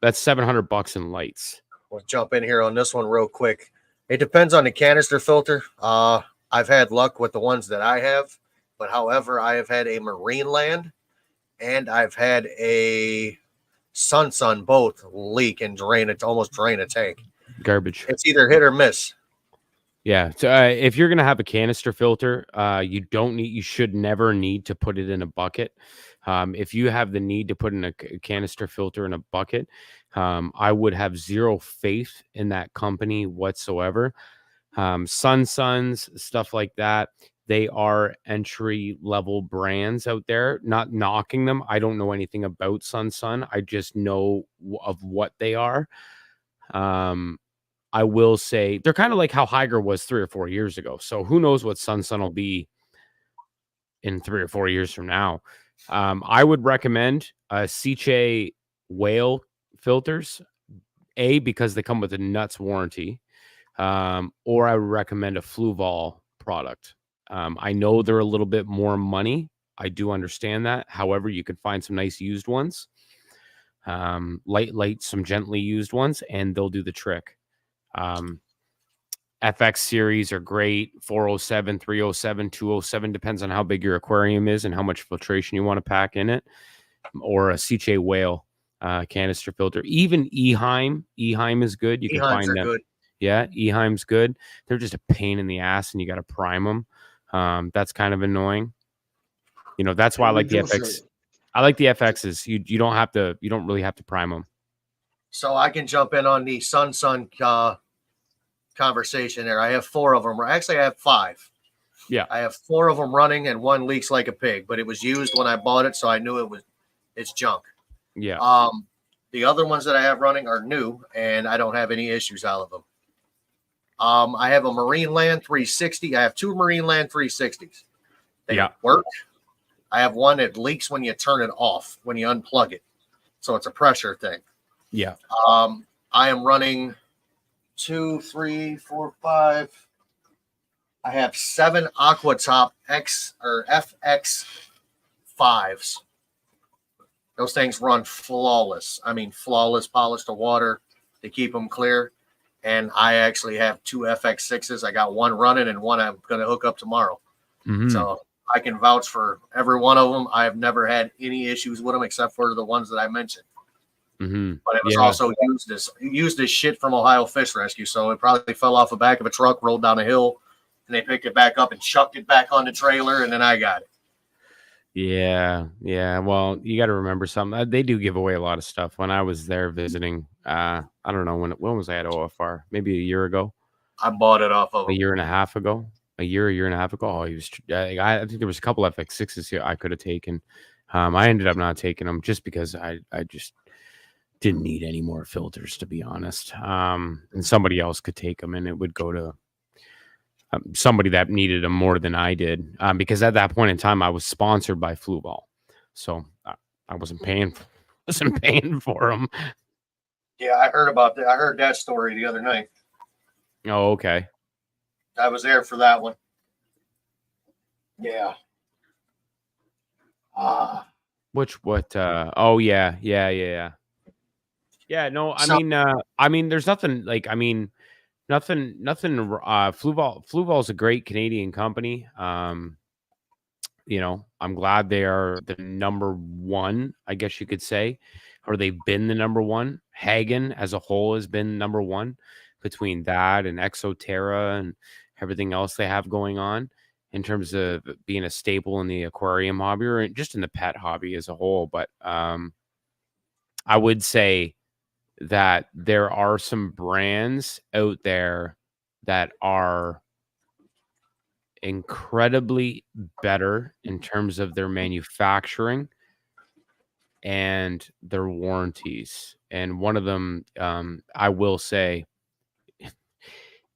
C: that's $700 in lights.
A: We'll jump in here on this one real quick. It depends on the canister filter. I've had luck with the ones that I have, but however, I have had a Marineland and I've had a Sun both leak and almost drain a tank.
C: Garbage.
A: It's either hit or miss.
C: Yeah. So if you're gonna have a canister filter, you should never need to put it in a bucket. If you have the need to put in a canister filter in a bucket, I would have zero faith in that company whatsoever. Suns, stuff like that. They are entry level brands out there. Not knocking them. I don't know anything about Sun. I just know of what they are. I will say they're kind of like how Hydra was 3 or 4 years ago. So who knows what Sun will be in 3 or 4 years from now. I would recommend Sicce Whale filters, because they come with a nuts warranty, or I would recommend a Fluval product. I know they're a little bit more money. I do understand that. However, you could find some nice used ones, light, some gently used ones, and they'll do the trick. FX series are great. 407, 307, 207, depends on how big your aquarium is and how much filtration you want to pack in it. Or a Sicce Whale canister filter. Even Eheim is good. You can find them. Good. Yeah, Eheim's good. They're just a pain in the ass, and you got to prime them. That's kind of annoying. That's why I like the FX. I like the FXs. You don't really have to prime them.
A: So I can jump in on the Sun conversation there. I have 4 of them. Actually, I have 5.
C: Yeah.
A: I have 4 of them running and 1 leaks like a pig, but it was used when I bought it, so I knew it's junk.
C: Yeah.
A: The other ones that I have running are new, and I don't have any issues out of them. I have a Marineland 360. I have 2 Marineland 360s. They work. I have one that leaks when you turn it off, when you unplug it. So it's a pressure thing.
C: Yeah.
A: I am running 2, 3, 4, 5. I have 7 Aquatop X or FX 5s. Those things run flawless. I mean, flawless, polished to water to keep them clear. And I actually have 2 FX 6s. I got 1 running and 1 I'm going to hook up tomorrow.
C: Mm-hmm.
A: So I can vouch for every one of them. I have never had any issues with them except for the ones that I mentioned.
C: Mm-hmm.
A: But it was also used as shit from Ohio Fish Rescue. So it probably fell off the back of a truck, rolled down a hill, and they picked it back up and chucked it back on the trailer, and then I got it.
C: Yeah. Well, you got to remember something. They do give away a lot of stuff. When I was there visiting, I don't know when was I at OFR? Maybe a year ago.
A: I bought it off of
C: a year and a half ago. A year and a half ago. Oh, I think there was a couple FX6s here I could have taken. I ended up not taking them just because I just didn't need any more filters, to be honest. And somebody else could take them, and it would go to somebody that needed them more than I did. Because at that point in time, I was sponsored by Fluval, so I wasn't paying for them.
A: Yeah, I heard about that. I heard that story the other night.
C: Oh, okay.
A: I was there for that one. Yeah.
C: What? Oh yeah. Yeah. No, I mean, there's nothing like. I mean, nothing. Fluval's a great Canadian company. I'm glad they are the number one, I guess you could say, or they've been the number one. Hagen as a whole has been number one between that and Exoterra and everything else they have going on in terms of being a staple in the aquarium hobby or just in the pet hobby as a whole. But I would say that there are some brands out there that are incredibly better in terms of their manufacturing and their warranties. And one of them, I will say,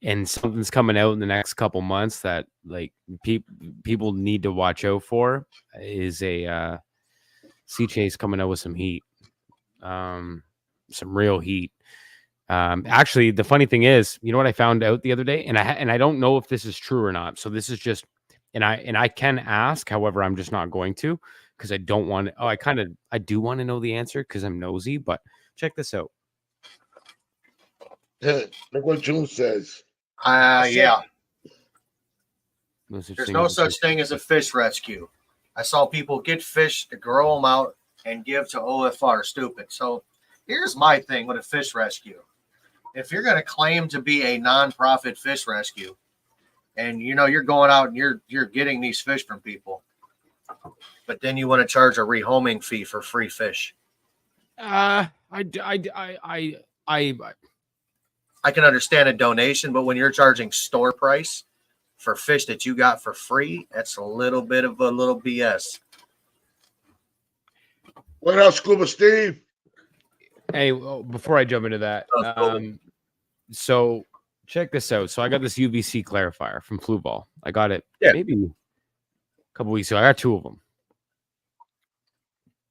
C: and something's coming out in the next couple months that like people need to watch out for is a Sea Chase coming out with some heat, some real heat. Actually, the funny thing is, you know what I found out the other day, and I don't know if this is true or not. So this is just, and I can ask, however, I'm just not going to because I don't want. Oh, I do want to know the answer because I'm nosy. But check this out.
B: Look what June says.
A: Yeah.
C: No such
A: There's
C: thing
A: no
C: as a
A: such
C: fish-
A: thing as a fish rescue. I saw people get fish to grow them out and give to OFR. Stupid. So here's my thing with a fish rescue. If you're going to claim to be a nonprofit fish rescue, and you're going out and you're getting these fish from people, but then you want to charge a rehoming fee for free fish.
C: I
A: I can understand a donation, but when you're charging store price for fish that you got for free, that's a little bit of a little BS.
B: What else, Scuba Steve?
C: Hey, before I jump into that, so check this out. So I got this UVC clarifier from Fluval. I got it maybe a couple weeks ago. I got two of them.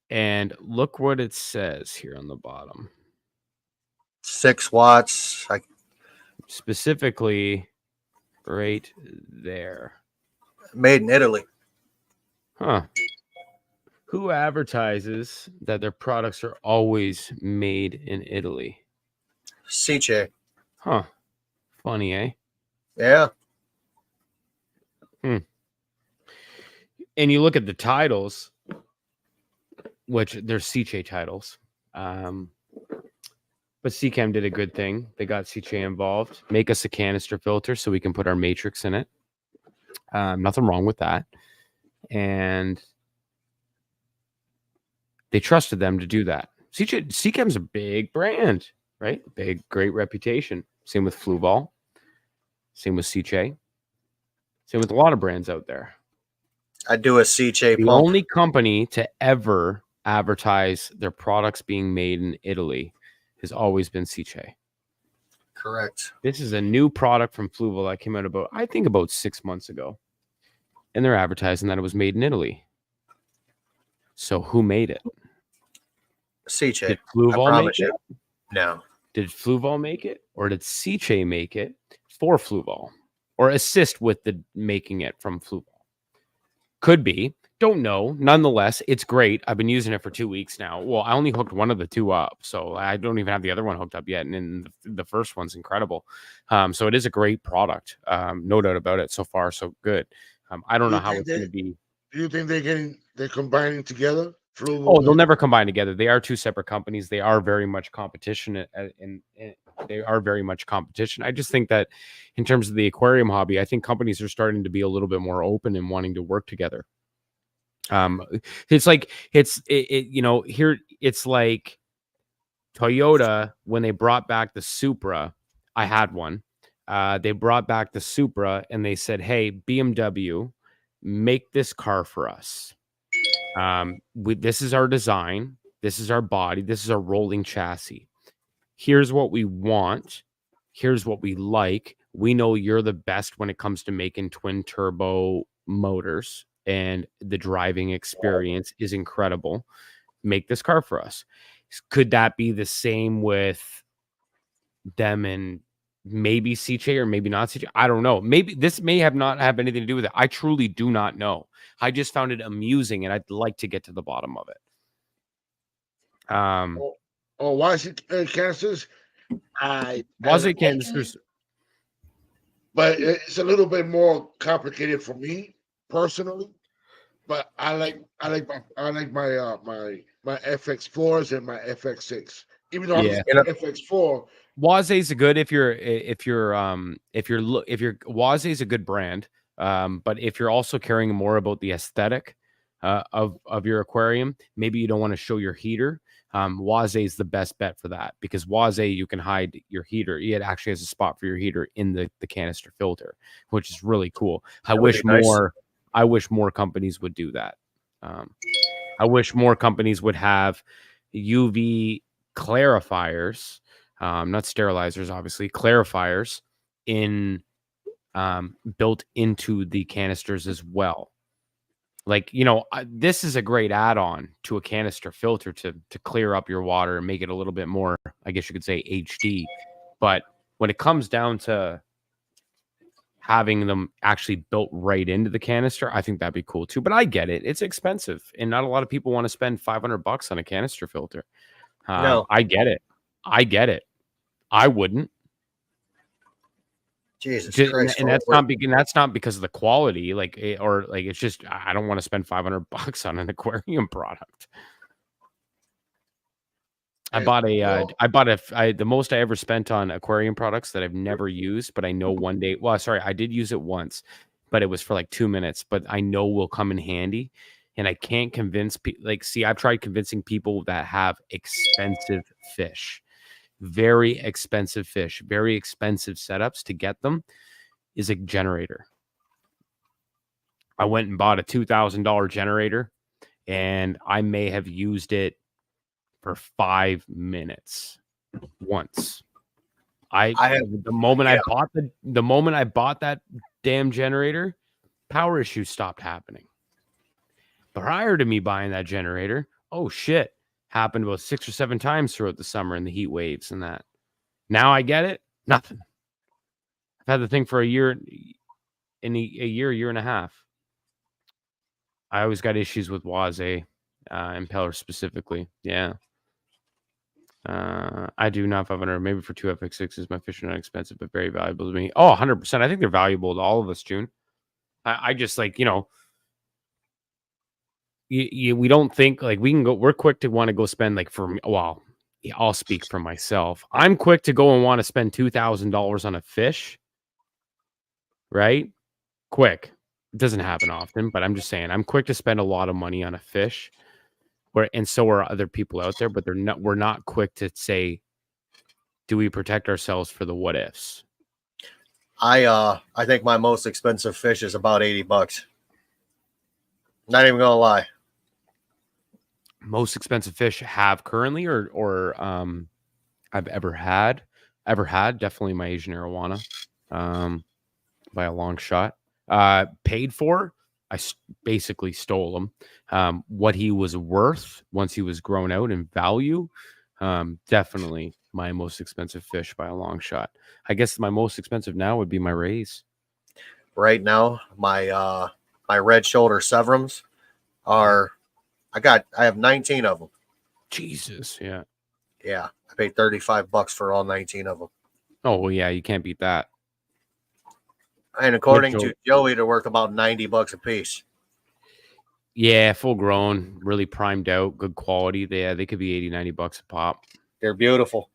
C: And look what it says here on the bottom.
A: 6 watts.
C: Specifically right there.
A: Made in Italy.
C: Huh. Who advertises that their products are always made in Italy?
A: Sea.
C: Huh. Funny, eh?
A: Yeah.
C: And you look at the titles, which they're Sea titles. But Seachem did a good thing. They got Sea involved. Make us a canister filter so we can put our matrix in it. Nothing wrong with that. And they trusted them to do that. Seachem's a big brand, right? Big, great reputation. Same with Fluval. Same with Sea. Same with a lot of brands out there.
A: I do a Sea
C: The
A: pump.
C: only company to ever advertise their products being made in Italy has always been Sea.
A: Correct.
C: This is a new product from Fluval that came out about 6 months ago. And they're advertising that it was made in Italy. So who made it?
A: Sea.
C: Did
A: I
C: Fluval
A: promise
C: make it?
A: you. No.
C: Did Fluval make it? Or did Sea make it for Fluval? Or assist with the making it from Fluval? Could be. Don't know. Nonetheless, it's great. I've been using it for 2 weeks now. Well, I only hooked one of the two up, so I don't even have the other one hooked up yet. And the first one's incredible. So it is a great product. No doubt about it. So far, so good. I don't know how it's going to be.
B: Do you think they're combining together?
C: Oh, they'll never combine together. They are two separate companies. They are very much competition, and they are very much competition. I just think that in terms of the aquarium hobby, I think companies are starting to be a little bit more open and wanting to work together. It's like here it's like Toyota when they brought back the Supra. I had one. They brought back the Supra and they said, "Hey, BMW, make this car for us." This is our design. This is our body. This is our rolling chassis. Here's what we want. Here's what we like. We know you're the best when it comes to making twin turbo motors, and the driving experience is incredible. Make this car for us. Could that be the same with them and maybe CJ or maybe not CJ? I don't know. Maybe this may have not have anything to do with it. I truly do not know. I just found it amusing, and I'd like to get to the bottom of it.
B: Why is it canisters?
C: Was it canisters?
B: But it's a little bit more complicated for me personally. But I like my my FX4s and my FX6. Even though
C: Yeah.
B: I'm FX4.
C: Waze's a good if you're Waze is a good brand. But if you're also caring more about the aesthetic of your aquarium, maybe you don't want to show your heater. Waze is the best bet for that, because Waze, you can hide your heater. It actually has a spot for your heater in the canister filter, which is really cool. I wish more companies would do that. I wish more companies would have UV clarifiers, not sterilizers, obviously, clarifiers built into the canisters as well. Like, this is a great add-on to a canister filter to clear up your water and make it a little bit more, I guess you could say, HD. But when it comes down to having them actually built right into the canister, I think that'd be cool too. But I get it. It's expensive, and not a lot of people want to spend $500 on a canister filter.
A: No.
C: I get it. I wouldn't.
A: Jesus
C: Christ! And that's not because of the quality, or it's just I don't want to spend $500 on an aquarium product. The most I ever spent on aquarium products that I've never used, but I know one day. Well, sorry, I did use it once, but it was for like 2 minutes. But I know will come in handy, and I can't convince people. I've tried convincing people that have expensive fish. Very expensive fish, very expensive setups to get them, is a generator. I went and bought a $2,000 generator, and I may have used it for 5 minutes once. The moment I bought that damn generator, power issues stopped happening. Prior to me buying that generator, oh shit, happened about 6 or 7 times throughout the summer and the heat waves and that. Now I get it. Nothing. I've had the thing for a year and a half. I always got issues with Waze impeller specifically. Yeah. I do not 500. Maybe for 2 FX6s, my fish are not expensive, but very valuable to me. Oh, 100%. I think they're valuable to all of us, June. I just we don't think we can go. We're quick to want to go spend I'll speak for myself. I'm quick to go and want to spend $2,000 on a fish. Right? Quick. It doesn't happen often, but I'm just saying I'm quick to spend a lot of money on a fish. And so are other people out there, but we're not quick to say, do we protect ourselves for the what ifs?
A: I think my most expensive fish is about $80. Not even gonna lie.
C: Most expensive fish have currently or I've ever had. Definitely my Asian arowana, by a long shot. Paid for, I basically stole him. What he was worth once he was grown out in value, definitely my most expensive fish by a long shot. I guess my most expensive now would be my rays.
A: Right now, my red shoulder Severums are, I have 19 of them.
C: Jesus, yeah.
A: Yeah, I paid $35 for all 19 of them.
C: Oh, well, yeah, you can't beat that.
A: And according to Joey, they're worth about $90 a piece.
C: Yeah, full grown, really primed out, good quality. They could be $80-$90 a pop.
A: They're beautiful.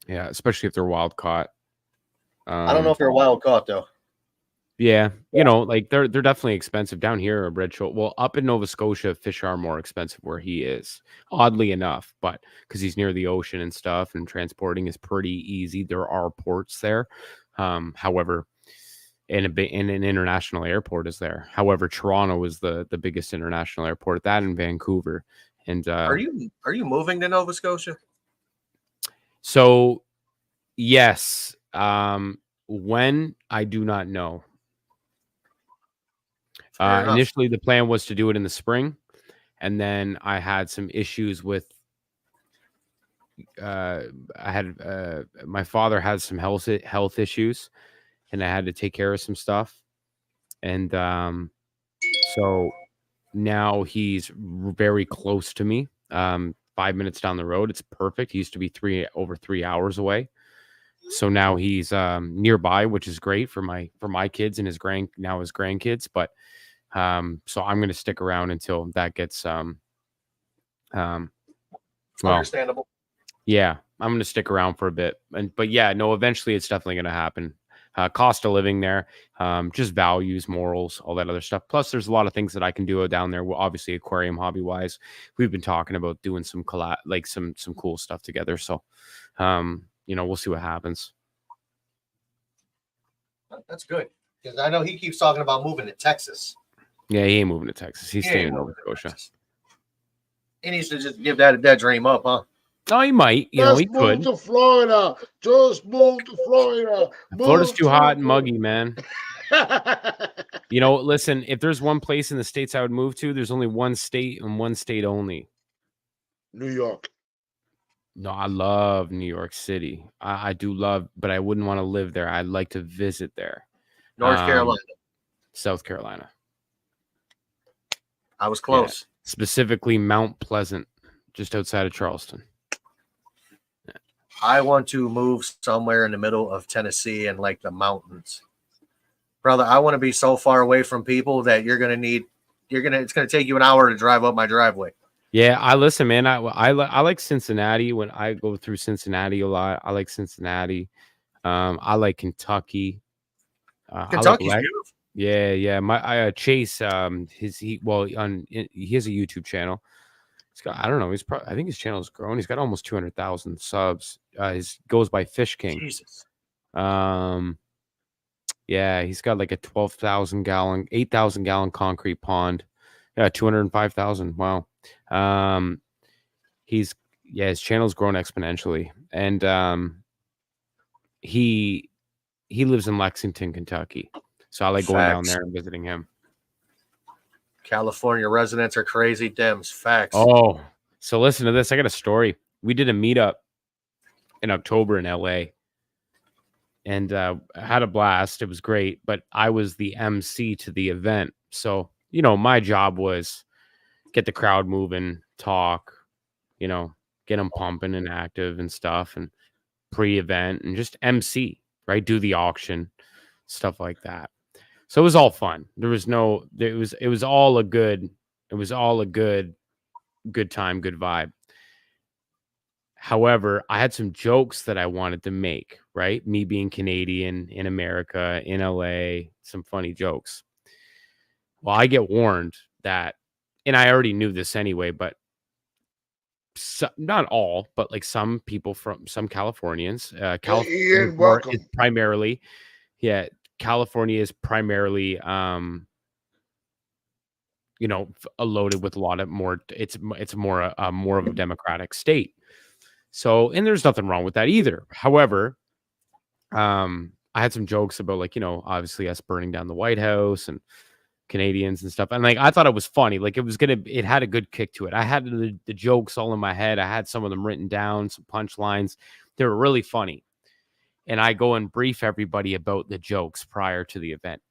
C: Yeah, especially if they're wild caught.
A: I don't know if they're wild caught though.
C: Yeah, they're definitely expensive down here. Red shoulder. Well, up in Nova Scotia, fish are more expensive where he is. Oddly enough, but because he's near the ocean and stuff, and transporting is pretty easy. There are ports there. However, in an international airport is there. However, Toronto is the biggest international airport. That in Vancouver. And
A: Are you moving to Nova Scotia?
C: so yes, when I do not know.
A: Fair enough.
C: Initially, the plan was to do it in the spring, and then I had some issues with. My father had some health issues, and I had to take care of some stuff, and so now he's very close to me. 5 minutes down the road, it's perfect. He used to be over 3 hours away, so now he's nearby, which is great for my kids and his grandkids. But so I'm going to stick around until that gets well,
A: Understandable.
C: yeah, I'm going to stick around for a bit. But yeah, no, eventually it's definitely going to happen. Cost of living there, just values, morals, all that other stuff. Plus, there's a lot of things that I can do down there. Well, obviously, aquarium hobby wise, we've been talking about doing some some cool stuff together. So, we'll see what happens.
A: That's good, because I know he keeps talking about moving to Texas.
C: Yeah, he ain't moving to Texas. He's staying in Nova Scotia.
A: He needs to just give that dream up, huh?
C: Oh, he might. He
B: Just
C: could.
B: move to Florida. Just move to Florida.
C: Florida's too hot and muggy, man. Listen, if there's one place in the States I would move to, there's only one state and one state only.
B: New York.
C: No, I love New York City. I do love, but I wouldn't want to live there. I'd like to visit there.
A: North Carolina.
C: South Carolina.
A: I was close.
C: Yeah. Specifically Mount Pleasant, just outside of Charleston.
A: I want to move somewhere in the middle of Tennessee and like the mountains. Brother, I want to be so far away from people that it's going to take you an hour to drive up my driveway.
C: Yeah, I listen, man. I like Cincinnati. When I go through Cincinnati a lot, I like Cincinnati. I like Kentucky.
A: Kentucky's beautiful.
C: Yeah. My Chase, he has a YouTube channel. He's got, I don't know, I think his channel's grown. He's got almost 200,000 subs. Goes by Fish King.
A: Jesus.
C: Yeah, he's got like a 8,000 gallon concrete pond. Yeah, 205,000. Wow. His channel's grown exponentially, and he lives in Lexington, Kentucky. So I like going down there and visiting him.
A: California residents are crazy Dems. Facts.
C: Oh, so listen to this. I got a story. We did a meetup in October in LA, and had a blast. It was great, but I was the MC to the event. So, my job was get the crowd moving, talk, get them pumping and active and stuff, and pre-event, and just MC, right? Do the auction, stuff like that. So it was all fun. It was all a good time, good vibe. However, I had some jokes that I wanted to make, right? Me being Canadian in America, in LA, some funny jokes. Well, I get warned that, and I already knew this anyway, but not all, but like some people from some Californians,
B: Ian, welcome.
C: California is primarily, loaded with a lot of more. It's more of a democratic state. So, and there's nothing wrong with that either. However, I had some jokes about obviously us burning down the White House and Canadians and stuff. And I thought it was funny. It had a good kick to it. I had the jokes all in my head. I had some of them written down, some punchlines. They were really funny. And I go and brief everybody about the jokes prior to the event.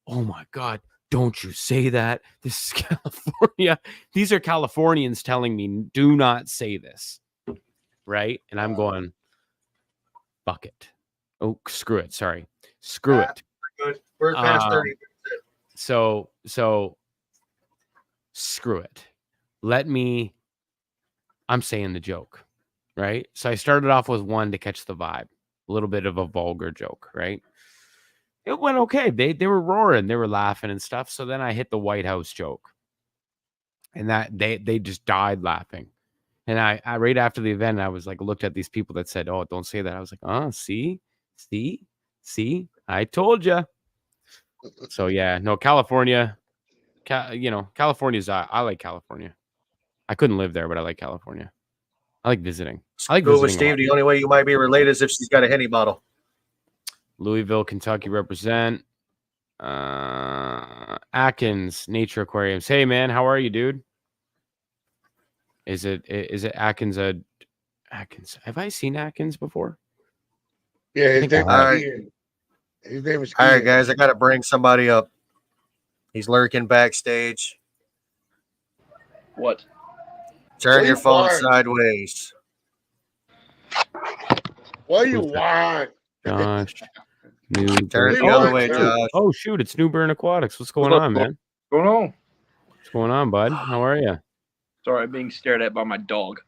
C: Oh my God, don't you say that. This is California. These are Californians telling me, do not say this. Right? And I'm going, bucket. Oh, screw it. Sorry. Screw it.
A: Good. We're past 30.
C: So screw it. I'm saying the joke, right? So I started off with one to catch the vibe, a little bit of a vulgar joke, right? It went okay. They were roaring, they were laughing and stuff. So then I hit the White House joke, and that they just died laughing. And I right after the event, I was looked at these people that said, "Oh, don't say that." I was like, "Oh, see, I told you." So yeah, no, California, California's. I like California. I couldn't live there, but I like California. I like visiting. I like
A: Go with
C: visiting a lot.
A: Steve. The only way you might be related is if she's got a Henny bottle.
C: Louisville, Kentucky represent. Atkins Nature Aquariums. Hey man, how are you, dude? Is it Atkins? Atkins. Have I seen Atkins before?
B: Yeah, his
C: think I
B: name
A: have.
B: is Ian. His name is
A: All right,
B: Ian.
A: guys, I got to bring somebody up. He's lurking backstage.
D: What?
A: Turn
B: What
A: your
B: you
A: phone
B: want?
A: sideways.
B: What do you
C: Who's
B: want?
C: Josh.
A: Turn it the
B: Oh,
A: other way,
B: dude.
A: Josh.
C: Oh shoot, it's Newburn Aquatics. What's going
D: What's up,
C: on,
D: bro?
C: man?
D: What's going on?
C: What's going on, bud? How are you?
D: Sorry, I'm being stared at by my dog.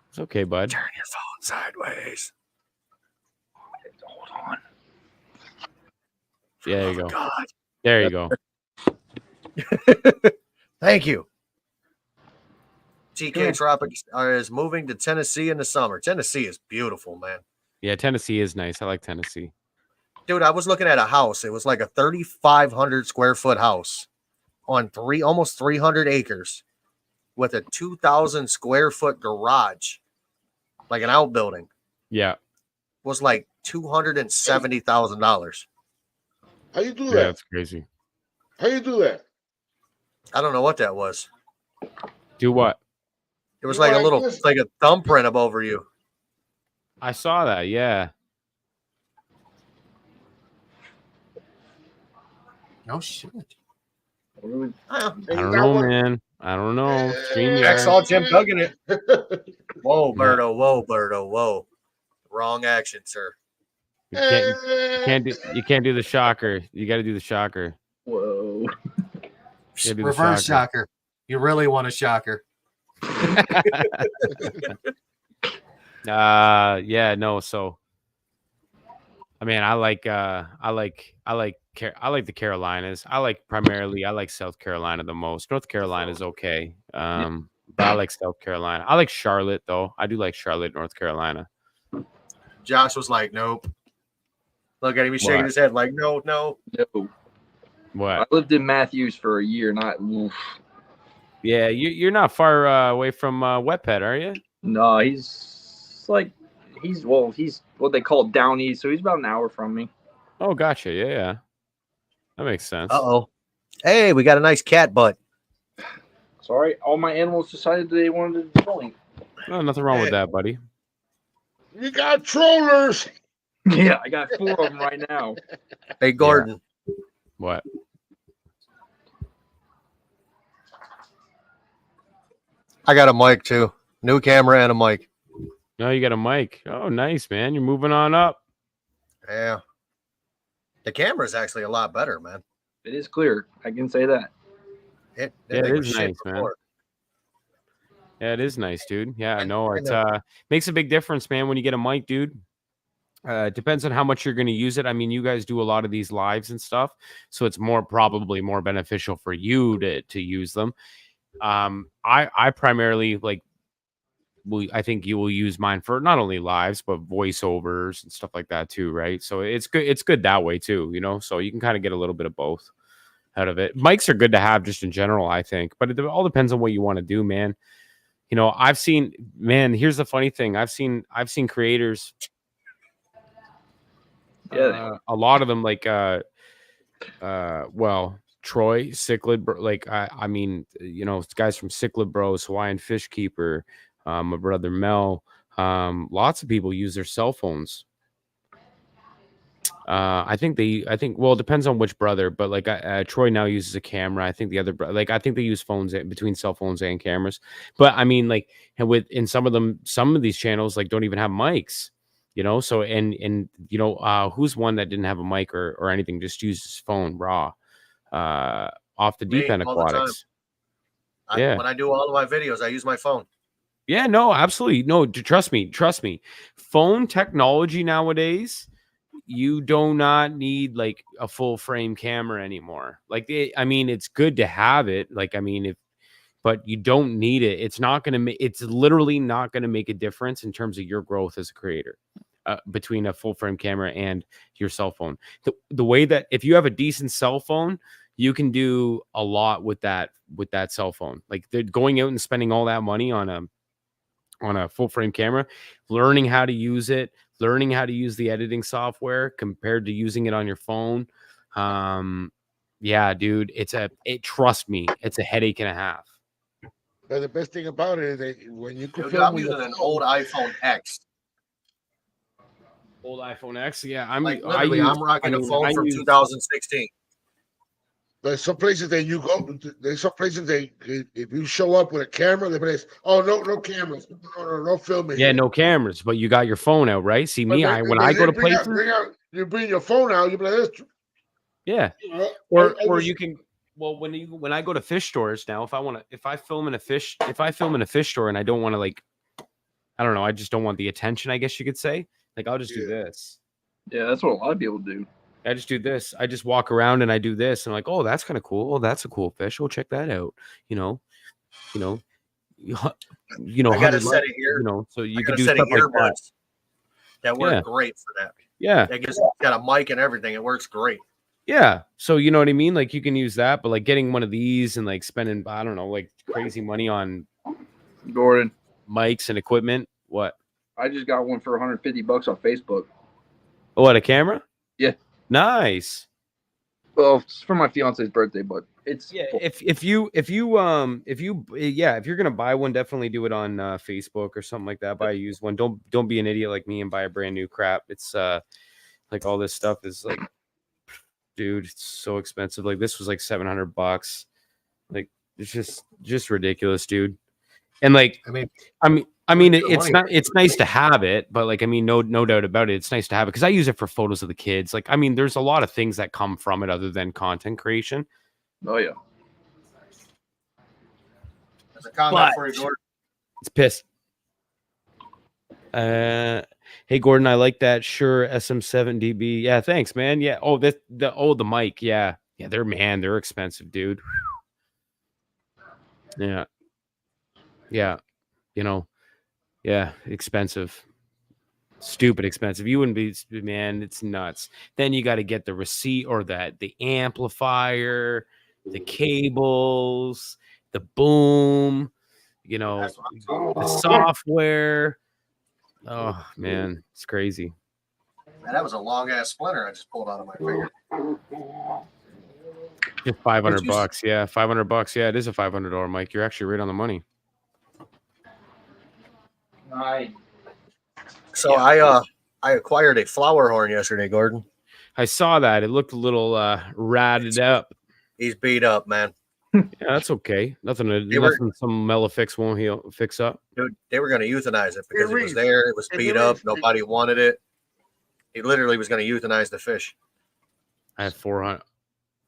C: It's okay, bud.
A: Turn your phone sideways.
D: Hold on.
C: Yeah, there
A: Oh,
C: you go.
A: God.
C: There you go.
A: Thank you. TK Tropics is moving to Tennessee in the summer. Tennessee is beautiful, man.
C: Yeah, Tennessee is nice. I like Tennessee.
A: Dude, I was looking at a house. It was like a 3,500 square foot house on almost 300 acres with a 2,000 square foot garage, like an outbuilding.
C: Yeah,
A: Was like $270,000.
B: How you do
C: yeah,
B: that?
C: that's crazy.
B: How you do that?
A: I don't know what that was.
C: Do what?
A: It was
B: You
A: like a
B: like
A: little,
B: this?
A: like a thumbprint up over you.
C: I saw that. Yeah.
A: No shit.
C: I don't know, man. I don't know.
A: I
C: StreamYard.
A: saw Jim Duggan it. Whoa, Berto. Whoa, Berto. Whoa. Wrong action, sir.
C: You can't do the shocker. You got to do the shocker.
D: Whoa.
C: Yeah, do the
A: Reverse
C: shocker.
A: shocker. You really want a shocker.
C: Yeah, no. So, I mean, I like the Carolinas. I like South Carolina the most. North Carolina's okay. But I like South Carolina. I like Charlotte though. I do like Charlotte, North Carolina.
A: Josh was like, nope. Look at him. He's shaking
C: What?
A: his head like, no.
D: No.
C: What?
D: I lived in Matthews for a year, not. Oof.
C: Yeah, you're not far away from Wet Pet, are you?
D: No, he's what they call down east, so he's about an hour from me.
C: Oh, gotcha. Yeah. That makes sense.
A: Uh-oh. Hey, we got a nice cat butt.
D: Sorry, all my animals decided they wanted to join.
C: No, nothing wrong with that, buddy.
B: We got trollers.
D: Yeah, I got 4 of them right now.
A: Hey, Gordon.
C: What?
A: I got a mic too. New camera and a mic.
C: No, you got a mic. Oh, nice, man. You're moving on up.
A: Yeah. The camera is actually a lot better, man.
D: It is clear. I can say that.
A: That
C: Yeah, it
A: thing was
C: is
A: shit
C: nice, man.
A: before.
C: Yeah, it is nice, dude. Yeah,
A: I
C: no, it
A: know.
C: makes a big difference, man, when you get a mic, dude. It depends on how much you're going to use it. I mean, you guys do a lot of these lives and stuff, so it's probably more beneficial for you to use them. I primarily I think you will use mine for not only lives but voiceovers and stuff like that too, right? So it's good. It's good that way too, So you can kind of get a little bit of both out of it. Mics are good to have just in general, I think, but it all depends on what you want to do, man. I've seen, man. Here's the funny thing. I've seen creators.
D: Yeah.
C: A lot of them Troy Cichlid, I mean, guys from Cichlid Bros, Hawaiian Fish Keeper, my brother Mel, lots of people use their cell phones. I think well, it depends on which brother, but Troy now uses a camera. I think the other I think they use phones between cell phones and cameras. But I mean, in some of these channels don't even have mics. So who's one that didn't have a mic or anything, just used his phone raw, off the deep
A: Me,
C: end
A: all the time.
C: aquatics. Yeah.
A: When I do all of my videos, I use my phone.
C: Yeah, no, absolutely. No, trust me. Phone technology nowadays, you do not need a full frame camera anymore. I mean, it's good to have it. But you don't need it. It's literally not going to make a difference in terms of your growth as a creator. between a full frame camera and your cell phone. The way that if you have a decent cell phone, you can do a lot with that cell phone. Like they're going out and spending all that money on a full frame camera, learning how to use it, learning how to use the editing software compared to using it on your phone. Yeah, dude, trust me, it's a headache and a half.
B: But the best thing about it is that when you can
A: Dude,
B: film
A: I'm
B: with your
A: using an
B: phone-
A: old iPhone X.
C: Old iPhone X, yeah.
A: Like literally, I'm rocking a phone from 2016.
B: There's some places that you go. There's some places that if you show up with a camera, they place, oh no cameras, no filming.
C: Yeah,
B: here."
C: no cameras, but you got your phone out, right? See
B: But
C: me,
B: they-
C: when
B: but
C: I
B: they
C: go to
B: bring out-
C: places,
B: you bring your phone out, you be like, this,
C: yeah.
B: you know,
C: Or
B: I was-
C: you can, well, when I go to fish stores now, if I film in a fish store and I don't want to, like, I don't know, I just don't want the attention, I guess you could say. Like I'll just do
B: Yeah.
C: this.
D: Yeah, that's what a lot of people do.
C: I just do this. I just walk around and I do this. And I'm like, oh, that's kind of cool. Oh, that's a cool fish. Oh, check that out. You know,
A: I got
C: 100
A: a set of
C: you know, so you
A: I
C: can
A: got a
C: do
A: set
C: stuff
A: of
C: like that.
A: earbuds that work
C: Yeah.
A: great for that.
C: Yeah.
A: I guess it's got a mic and everything. It works great.
C: Yeah. So you know what I mean? Like you can use that, but like getting one of these and like spending, I don't know, like crazy money on
D: Gordon,
C: mics and equipment. What?
D: I just got one for $150 on Facebook.
C: Oh, what, a camera?
D: Yeah.
C: Nice.
D: Well, it's for my fiance's birthday, but it's
C: Yeah. If you're gonna buy one, definitely do it on Facebook or something like that. Buy a used one. Don't be an idiot like me and buy a brand new crap. It's like all this stuff is like, dude, it's so expensive. Like this was like $700. Like it's just ridiculous, dude. And like I mean, it's not. It's nice to have it, but like, I mean, no doubt about it. It's nice to have it because I use it for photos of the kids. Like, I mean, there's a lot of things that come from it other than content creation.
D: oh yeah.
A: There's a comment
C: But-
A: for you, Gordon.
C: It's pissed. Hey Gordon, I like that. Sure, SM7DB. Yeah, thanks, man. Yeah. Oh, the mic. Yeah, they're expensive, dude. Yeah. Yeah. You know. Yeah, expensive. Stupid expensive. You wouldn't be, man, it's nuts. Then you got to get the receipt or the amplifier, the cables, the boom, you know,
A: That's what I'm talking
C: the
A: about.
C: software. Oh man, it's crazy.
A: Man, that was a long ass splinter I just pulled out of my finger.
C: Just $500
A: you-
C: bucks. Yeah, $500. Yeah, it is a $500 mic. You're actually right on the money.
A: So I acquired a flower horn yesterday, Gordon.
C: I saw that. It looked a little ratted up.
A: He's beat up, man.
C: Yeah, that's okay. Nothing some mellow fix won't fix up.
A: Dude, they were going to euthanize it because it was
B: Reese.
A: there. It was
B: Hey,
A: beat up.
B: Reese.
A: Nobody wanted it. He literally was going to euthanize the fish.
C: I have 400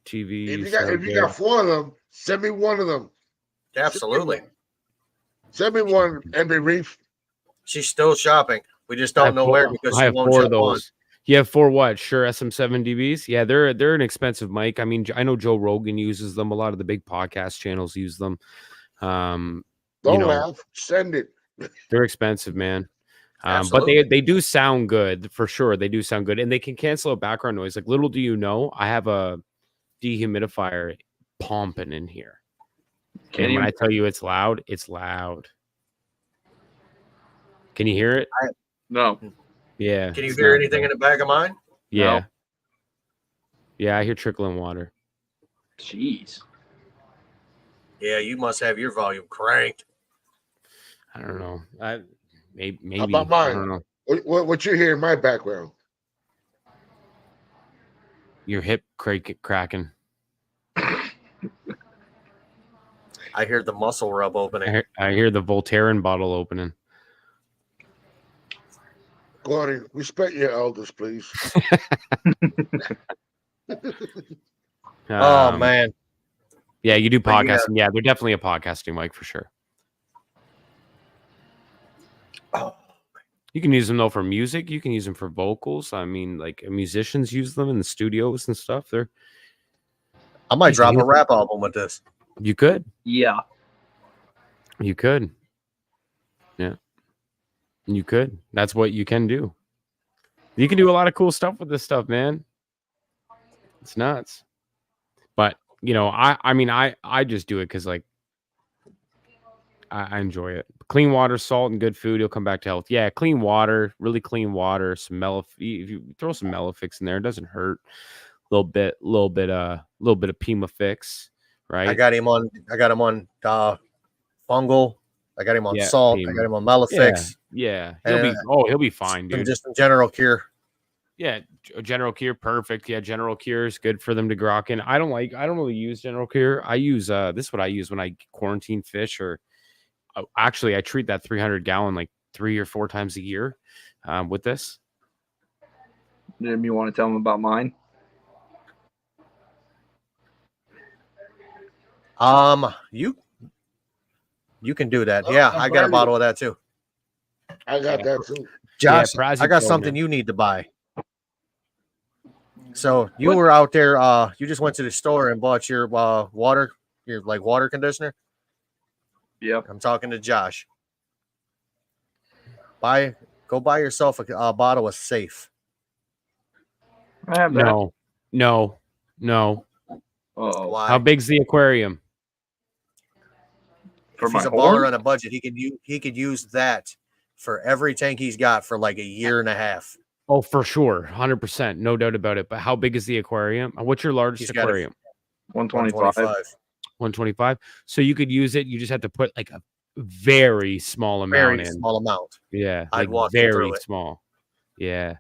C: TVs.
B: If you got 4 of them, send me one of them.
A: Absolutely.
B: Send me one, Emmy Reef.
A: She's still shopping. We just don't know where because
C: I
A: she
C: have
A: won't
C: 4 of
A: shut on.
C: those. You have 4 what? Sure, SM7DBs. Yeah, they're an expensive mic. I mean, I know Joe Rogan uses them. A lot of the big podcast channels use them.
B: Don't
C: You know.
B: laugh. Send it.
C: They're expensive, man. But
A: Absolutely.
C: they do sound good for sure. They do sound good, and they can cancel out background noise. Like little do you know, I have a dehumidifier pumping in here.
D: Can
C: And when
D: you?
C: I tell you it's loud, it's loud. Can you hear it?
D: No.
C: Yeah.
A: Can you
C: it's
A: hear
C: not
A: anything
C: bad.
A: in the back of mine?
C: Yeah.
D: No.
C: Yeah, I hear trickling water.
D: Jeez.
A: Yeah, you must have your volume cranked.
C: I don't know. Maybe.
B: about
C: I
B: mine?
C: don't know.
B: What you hear in my background?
C: Your hip cracking.
A: I hear the muscle rub opening.
C: I hear the Voltaren bottle opening.
B: Gordon, respect your elders, please.
A: Oh
C: Um,
A: man.
C: Yeah, you do
A: But
C: podcasting. Yeah, they're definitely a podcasting mic for sure.
A: Oh,
C: You can use them though for music. You can use them for vocals. I mean, like musicians use them in the studios and stuff.
A: I might drop a rap album with this.
C: You could.
D: Yeah.
C: You could. Yeah. You could. That's what you can do. You can do a lot of cool stuff with this stuff, man. It's nuts. But you know, I just do it because like I enjoy it. Clean water, salt, and good food, you'll come back to health. Yeah, clean water, really clean water. Some if you throw some Melafix in there, it doesn't hurt. Little bit of Pima Fix, right?
A: I got him on fungal. I got him on
C: Yeah,
A: salt. I
C: Pima.
A: got him on Melafix.
C: Yeah.
A: And,
C: He'll be fine,
A: and
C: dude.
A: just some general cure.
C: Yeah, General Cure, perfect. Yeah, General Cure is good for them to grok in. I don't really use General Cure. I use this is what I use when I quarantine fish, or actually I treat that 300-gallon like 3 or 4 times a year with this.
D: Jim, you want to tell them about mine?
A: You can do that.
B: Oh,
A: Yeah,
B: I'm
A: I got a
B: ready.
A: bottle of that too.
B: I got that too.
A: Josh,
C: Praziquantel,
A: I got something
C: man.
A: you need to buy. So you were out there, you just went to the store and bought your water conditioner.
D: Yep.
A: I'm talking to Josh. Go buy yourself a bottle of Safe.
D: I have that.
C: No.
D: Oh,
A: Why?
C: How big's the aquarium?
D: for
A: If
D: my
A: he's a baller
D: horn?
A: on a budget, he could use that for every tank he's got for like a year and a half.
C: Oh, for sure, 100%, no doubt about it. But how big is the aquarium? What's your largest
A: He's got it.
C: aquarium?
D: 125.
C: 125. So you could use it. You just have to put like a very small amount
A: Very
C: in.
A: small amount.
C: Yeah,
A: I'd
C: like
A: walk you
C: very
A: through it.
C: small. Yeah.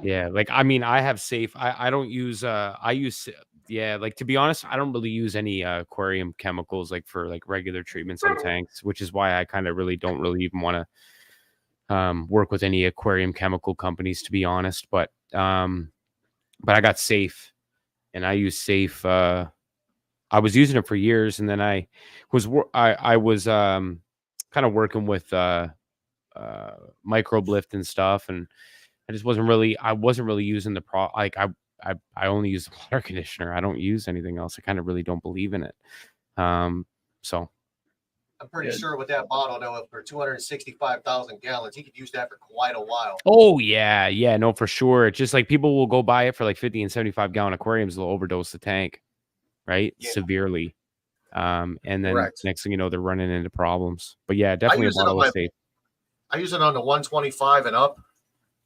C: Yeah, like I mean, I have Safe. I don't use like to be honest, I don't really use any aquarium chemicals like for like regular treatments on tanks, which is why I kind of don't really even want to work with any aquarium chemical companies, to be honest. But I got Safe, and I use Safe. I was using it for years, and then I was kind of working with Microblift and stuff, and I wasn't really using the I only use the water conditioner. I don't use anything else. I kind of really don't believe in it. So
A: I'm pretty sure with that bottle, though, for 265,000 gallons, he could use that for quite a while.
C: oh yeah, no, for sure. It's just like people will go buy it for like 50 and 75-gallon aquariums. They'll overdose the tank, right?
A: Yeah.
C: Severely. And then
A: Correct.
C: next thing you know, they're running into problems. But yeah, definitely a
A: use it on
C: bottle
A: my-
C: of Safe.
A: I use it on the 125 and up.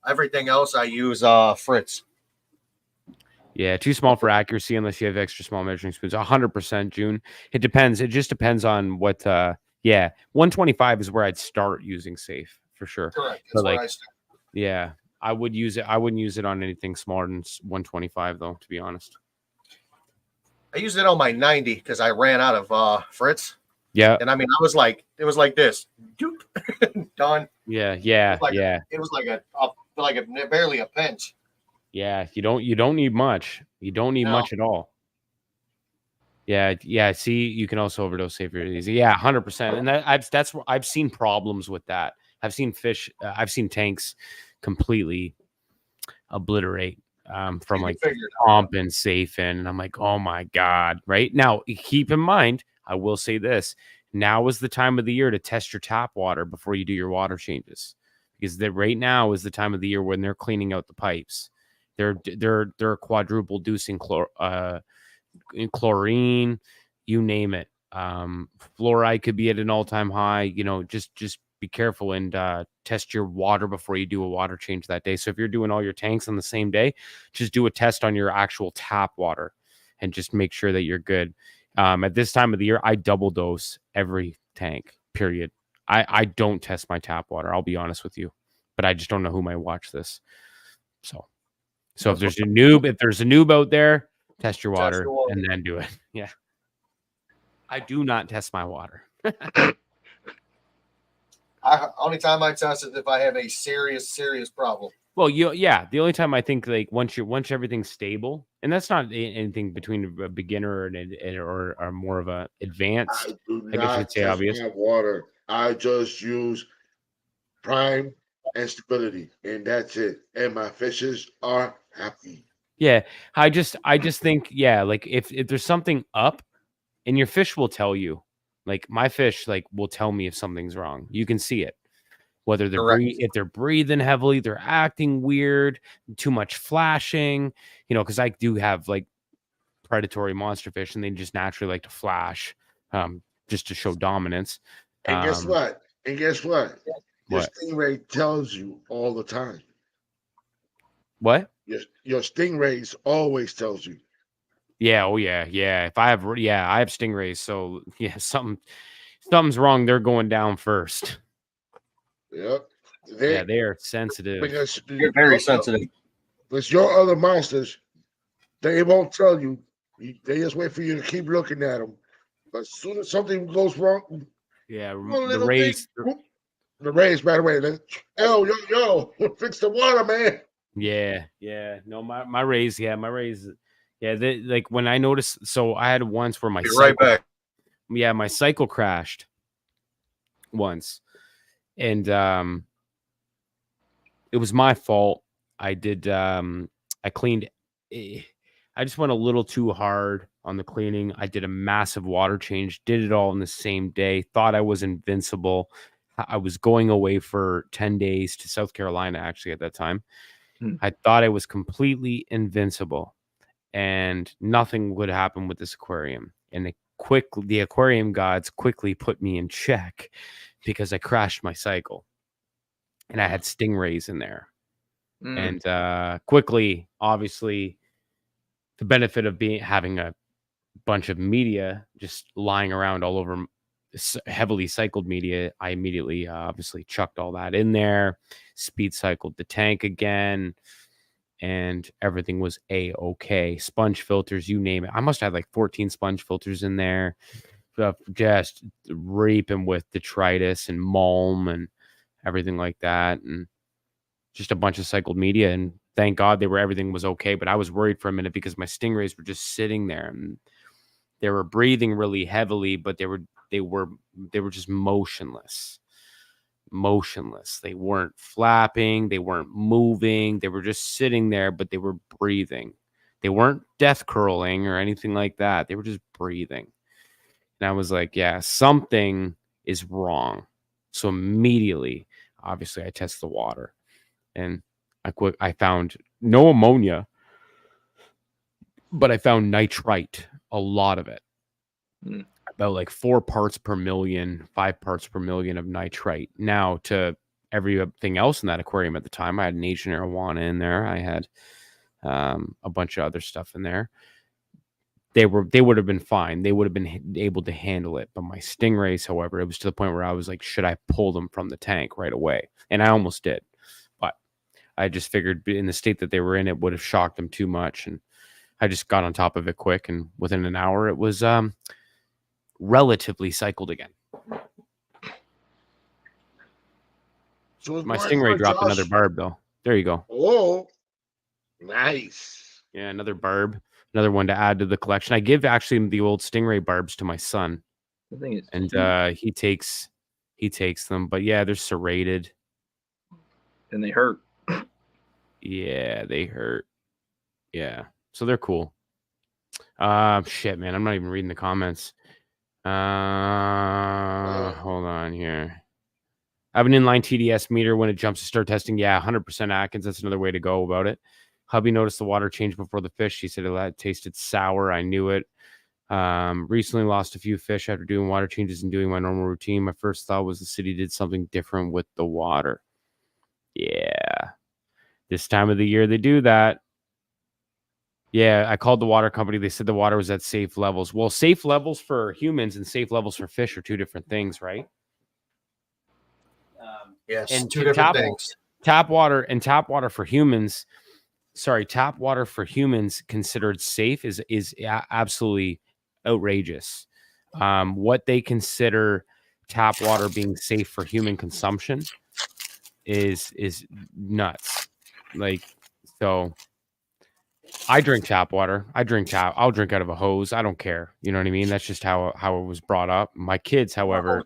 A: Everything else, I use Fritz.
C: Yeah, too small for accuracy unless you have extra small measuring spoons. 100%, June. It depends. It just depends on what. 125 is where I'd start using Safe for sure.
A: Correct.
C: But
A: That's where
C: like-
A: I start.
C: Yeah, I would use it. I wouldn't use it on anything smaller than 125, though. To be honest.
A: I used it on my 90 because I ran out of Fritz.
C: Yeah,
A: And I mean, it was like this. Doop. Done.
C: yeah.
A: It was like a barely a pinch.
C: Yeah, you don't need much. You don't need
A: No.
C: much at all. Yeah. See, you can also overdose Safe really easy. Yeah, 100%. And that's where I've seen problems with that. I've seen I've seen tanks completely obliterate from
A: You
C: like
A: can figure it out.
C: pump and Safe in. And I'm like, oh my God. Right now, keep in mind, I will say this. Now is the time of the year to test your tap water before you do your water changes. Because right now is the time of the year when they're cleaning out the pipes. They're quadruple dosing chlorine, you name it. Fluoride could be at an all-time high. You know, just be careful and test your water before you do a water change that day. So if you're doing all your tanks on the same day, just do a test on your actual tap water and just make sure that you're good. At this time of the year, I double dose every tank, period. I don't test my tap water. I'll be honest with you, but I just don't know who might watch this. So if there's a noob out there, test your water and then do it. Yeah. I do not test my water.
A: Only time I test it if I have a serious problem.
C: Well, the only time I think like once everything's stable, and that's not anything between a beginner or more of a advanced.
B: I do
C: I guess you
B: not
C: could say
B: test
C: obvious.
B: my water. I just use prime and stability, and that's it. And my fishes are happy.
C: Yeah, I just think like if there's something up, and your fish will tell you. Like my fish will tell me if something's wrong. You can see it. whether they're
A: Correct.
C: if they're breathing heavily, they're acting weird, too much flashing, because I do have like predatory monster fish and they just naturally like to flash, just to show dominance.
B: And guess what? Your
C: What?
B: stingray tells you all the time.
C: What?
B: Your stingrays always tells you.
C: Yeah, oh yeah. If I have stingrays, so yeah, something's wrong. They're going down first.
B: Yep.
C: Yeah, they are sensitive.
B: Because
A: You're very sensitive.
B: Because your other monsters, they won't tell you. They just wait for you to keep looking at them. But as soon as something goes wrong,
C: Yeah,
B: the rays, by the way, yo, fix the water, man.
C: Yeah. No, my rays, they, like when I noticed, so I had once where my
A: Be right back.
C: Yeah, my cycle crashed once, and it was my fault. I did I cleaned. I just went a little too hard on the cleaning. I did a massive water change, did it all in the same day, thought I was invincible. I was going away for 10 days to South Carolina, actually, at that time. I thought I was completely invincible and nothing would happen with this aquarium. And the aquarium gods quickly put me in check because I crashed my cycle and I had stingrays in there. And quickly, obviously, the benefit of having a bunch of media just lying around all over, heavily cycled media, I immediately obviously chucked all that in there, speed cycled the tank again, and everything was a-okay. Sponge filters, you name it. I must have like 14 sponge filters in there, just reaping with detritus and malm and everything like that, and just a bunch of cycled media. And thank God everything was okay. But I was worried for a minute because my stingrays were just sitting there and they were breathing really heavily, but they were just motionless. They weren't flapping, they weren't moving, they were just sitting there, but they were breathing. They weren't death curling or anything like that. They were just breathing. And I was like, yeah, something is wrong. So immediately, obviously, I tested the water and I found no ammonia, but I found nitrite, a lot of it. About like 4 parts per million, 5 parts per million of nitrite. Now, to everything else in that aquarium at the time, I had an Asian arowana in there. I had a bunch of other stuff in there. They would have been fine. They would have been able to handle it. But my stingrays, however, it was to the point where I was like, should I pull them from the tank right away? And I almost did. But I just figured in the state that they were in, it would have shocked them too much. And I just got on top of it quick. And within an hour, it was relatively cycled again.
B: So
C: my stingray dropped another barb though. There you go.
B: Oh, nice.
C: Yeah, another barb, another one to add to the collection. I give actually the old stingray barbs to my son, and he takes them. But yeah, they're serrated
D: and they hurt.
C: Yeah, they hurt. Yeah, so they're cool. Shit, man, I'm not even reading the comments. Hold on here. I have an inline TDS meter. When it jumps to start testing, yeah, 100% Atkins. That's another way to go about it. Hubby noticed the water change before the fish. He said it tasted sour. I knew it. Recently lost a few fish after doing water changes and doing my normal routine. My first thought was the city did something different with the water. Yeah. This time of the year, they do that. Yeah, I called the water company. They said the water was at safe levels. Well, safe levels for humans and safe levels for fish are two different things, right?
A: Yes,
C: and
A: two different things.
C: Tap water for humans. Sorry, tap water for humans considered safe is absolutely outrageous. What they consider tap water being safe for human consumption is nuts. Like, so I drink tap water. I'll drink out of a hose. I don't care. You know what I mean? That's just how it was brought up. My kids, however,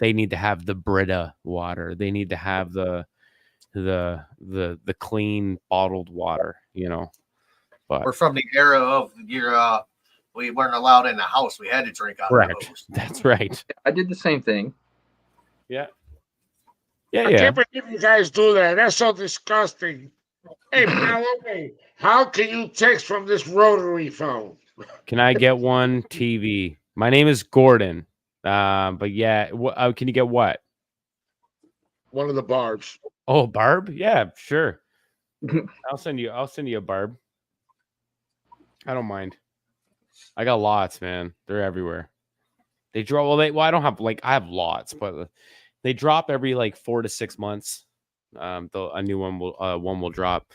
C: they need to have the Brita water. They need to have the clean bottled water, you know. But
A: we're from the era of we weren't allowed in the house. We had to drink out of the hose.
C: That's right.
D: I did the same thing.
C: Yeah. Yeah,
B: I
C: yeah.
B: can't believe you guys do that. That's so disgusting. Hey, Penelope, how can you text from this rotary phone?
C: Can I get one TV? My name is Gordon. But yeah, can you get what?
B: One of the barbs.
C: Oh, Barb? Yeah, sure. I'll send you a Barb. I don't mind. I got lots, man. They're everywhere. They drop. Well, I don't have I have lots, but they drop every like 4 to 6 months. A new one will drop.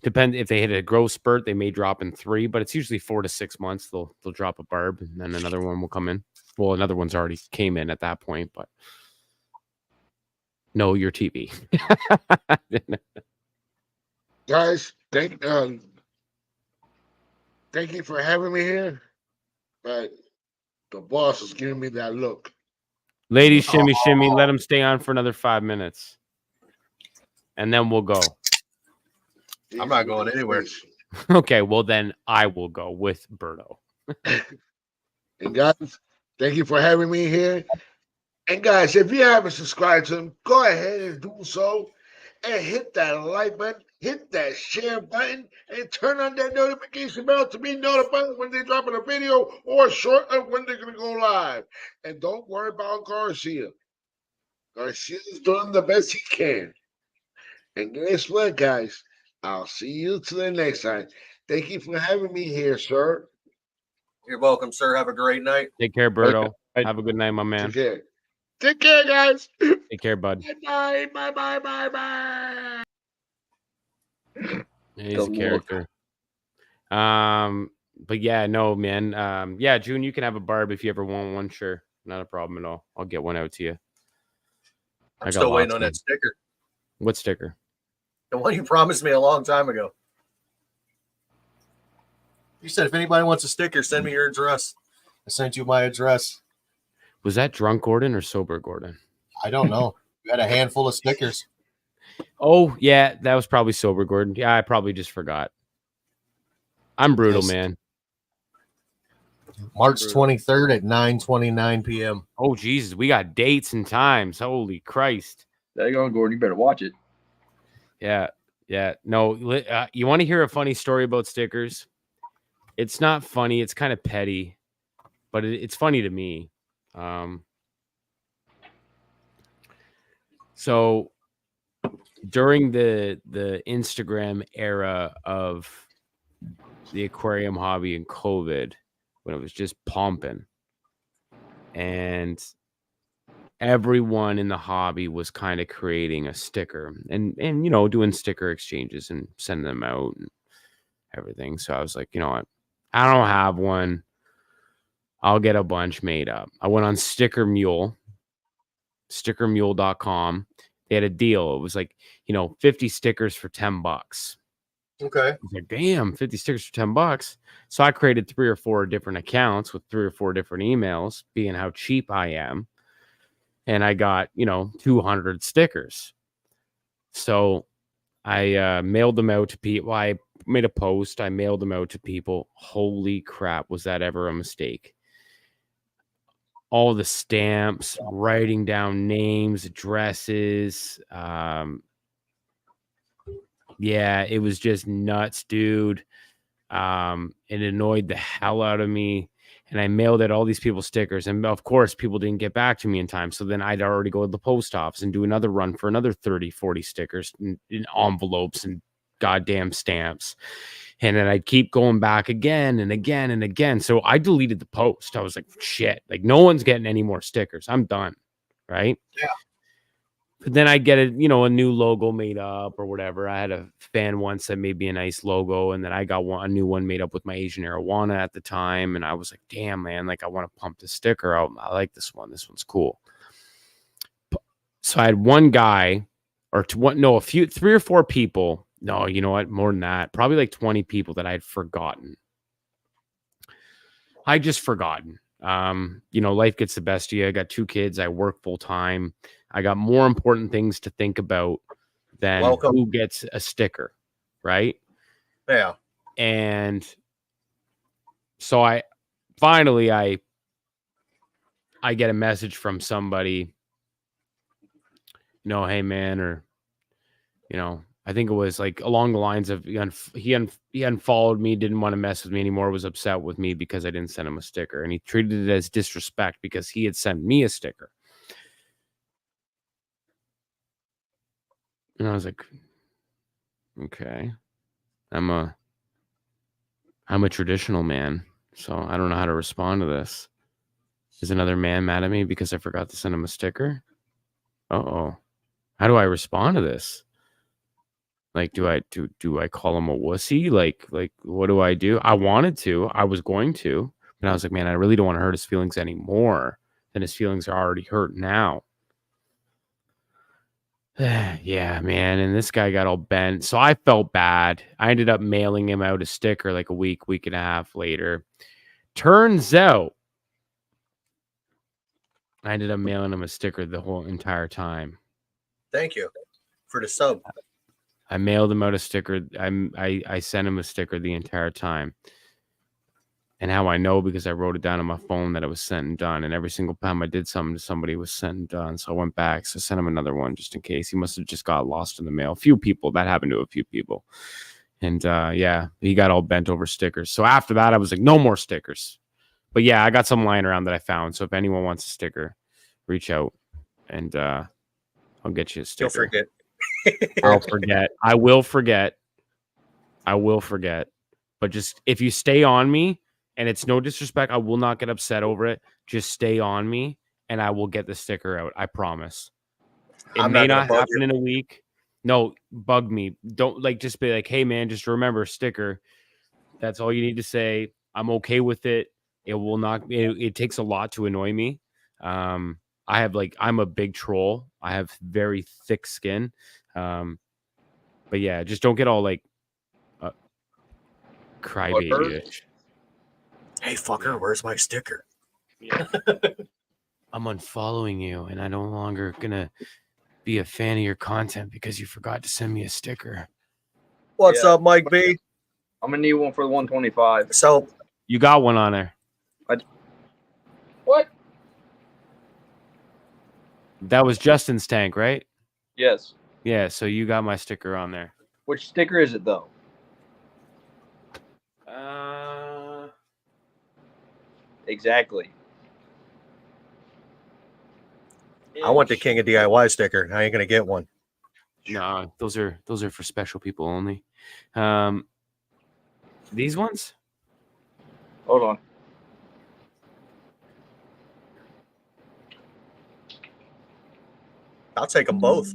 C: Depend if they hit a growth spurt, they may drop in 3, but it's usually 4 to 6 months. They'll drop a Barb, and then another one will come in. Well, another one's already came in at that point, but no, your TV.
B: Guys, thank you for having me here. But the boss is giving me that look.
C: Ladies, shimmy, shimmy. Let them stay on for another 5 minutes, and then we'll go.
A: I'm not going anywhere.
C: Okay, well then I will go with Berto.
B: And guys, thank you for having me here. And guys, if you haven't subscribed to him, go ahead and do so. And hit that like button, hit that share button, and turn on that notification bell to be notified when they drop in a video or a short of when they're going to go live. And don't worry about Garcia. Garcia's doing the best he can. And guess what, guys? I'll see you till the next time. Thank you for having me here, sir.
A: You're welcome, sir. Have a great night.
C: Take care, Berto. Have a good night, my man.
B: Take care. Take care, guys.
C: Take care, bud.
B: Bye, bye, bye, bye, bye.
C: He's a character. But yeah, no, man. Yeah, June, you can have a Barb if you ever want one. Sure, not a problem at all. I'll get one out to you.
A: I'm still waiting on that sticker.
C: What sticker?
A: The one you promised me a long time ago. You said if anybody wants a sticker, send me your address. I sent you my address.
C: Was that drunk Gordon or sober Gordon?
A: I don't know. We had a handful of stickers.
C: Oh, yeah, that was probably sober Gordon. Yeah, I probably just forgot. I'm brutal, man.
A: March 23rd at 9:29 p.m.
C: Oh, Jesus. We got dates and times. Holy Christ.
D: There you go, Gordon. You better watch it.
C: Yeah. Yeah. No, you want to hear a funny story about stickers? It's not funny. It's kind of petty, but it's funny to me. So during the Instagram era of the aquarium hobby and COVID, when it was just pumping, and everyone in the hobby was kind of creating a sticker and doing sticker exchanges and sending them out and everything. So I was like, you know what? I don't have one. I'll get a bunch made up. I went on stickermule.com. They had a deal. It was like, 50 stickers for $10.
A: Okay.
C: I was like, damn, 50 stickers for $10. So I created 3 or 4 different accounts with 3 or 4 different emails, being how cheap I am. And I got, 200 stickers. So I mailed them out to people. I made a post. I mailed them out to people. Holy crap. Was that ever a mistake? All the stamps, writing down names, addresses. Yeah, it was just nuts, dude. It annoyed the hell out of me. And I mailed out all these people stickers. And of course, people didn't get back to me in time. So then I'd already go to the post office and do another run for another 30, 40 stickers in envelopes and goddamn stamps. And then I'd keep going back again and again and again. So I deleted the post. I was like, shit, like no one's getting any more stickers. I'm done. Right.
A: Yeah.
C: But then I get a new logo made up or whatever. I had a fan once that made me a nice logo, and then I got a new one made up with my Asian arowana at the time. And I was like, damn, man, like I want to pump the sticker out. I like this one. This one's cool. So I had one guy or 3 or 4 people. No, you know what? More than that, probably like 20 people that I had forgotten. I just forgotten. Life gets the best of you. I got 2 kids. I work full time. I got more important things to think about than who gets a sticker, right?
A: Yeah.
C: And so I get a message from somebody, no, hey man, or I think it was like along the lines of he unfollowed me, didn't want to mess with me anymore, was upset with me because I didn't send him a sticker, and he treated it as disrespect because he had sent me a sticker. And I was like, okay, I'm a traditional man, so I don't know how to respond to this. Is another man mad at me because I forgot to send him a sticker? Uh-oh. How do I respond to this? Like, do I call him a wussy? Like what do I do? I was going to, but I was like, man, I really don't want to hurt his feelings any more than his feelings are already hurt now. Yeah, man. And this guy got all bent. So I felt bad. I ended up mailing him out a sticker like a week and a half later. Turns out I ended up mailing him a sticker the whole entire time.
A: Thank you for the sub.
C: I mailed him out a sticker. I sent him a sticker the entire time. And how I know, because I wrote it down on my phone that it was sent and done. And every single time I did something to somebody, it was sent and done. So I went back. So I sent him another one just in case. He must have just got lost in the mail. A few people. That happened to a few people. And yeah, he got all bent over stickers. So after that, I was like, no more stickers. But yeah, I got some lying around that I found. So if anyone wants a sticker, reach out and I'll get you a sticker.
A: You'll forget.
C: I'll forget. I will forget. But just if you stay on me, and it's no disrespect, I will not get upset over it. Just stay on me, and I will get the sticker out. I promise. It may not happen in a week. No, bug me. Don't just be like, hey man, just remember sticker. That's all you need to say. I'm okay with it. It will not. It takes a lot to annoy me. I'm a big troll. I have very thick skin. But yeah, just don't get all crybaby-ish.
A: Hey fucker, where's my sticker?
C: Yeah. I'm unfollowing you, and I'm no longer gonna be a fan of your content because you forgot to send me a sticker.
A: What's up, Mike B?
D: I'm gonna need one for the 125.
A: So
C: you got one on there.
D: What?
C: That was Justin's tank, right?
D: Yes.
C: Yeah, so you got my sticker on there.
D: Which sticker is it though? Exactly.
A: I want the King of DIY sticker. I ain't gonna get one.
C: No, those are for special people only. These ones?
D: Hold on.
A: I'll take them both.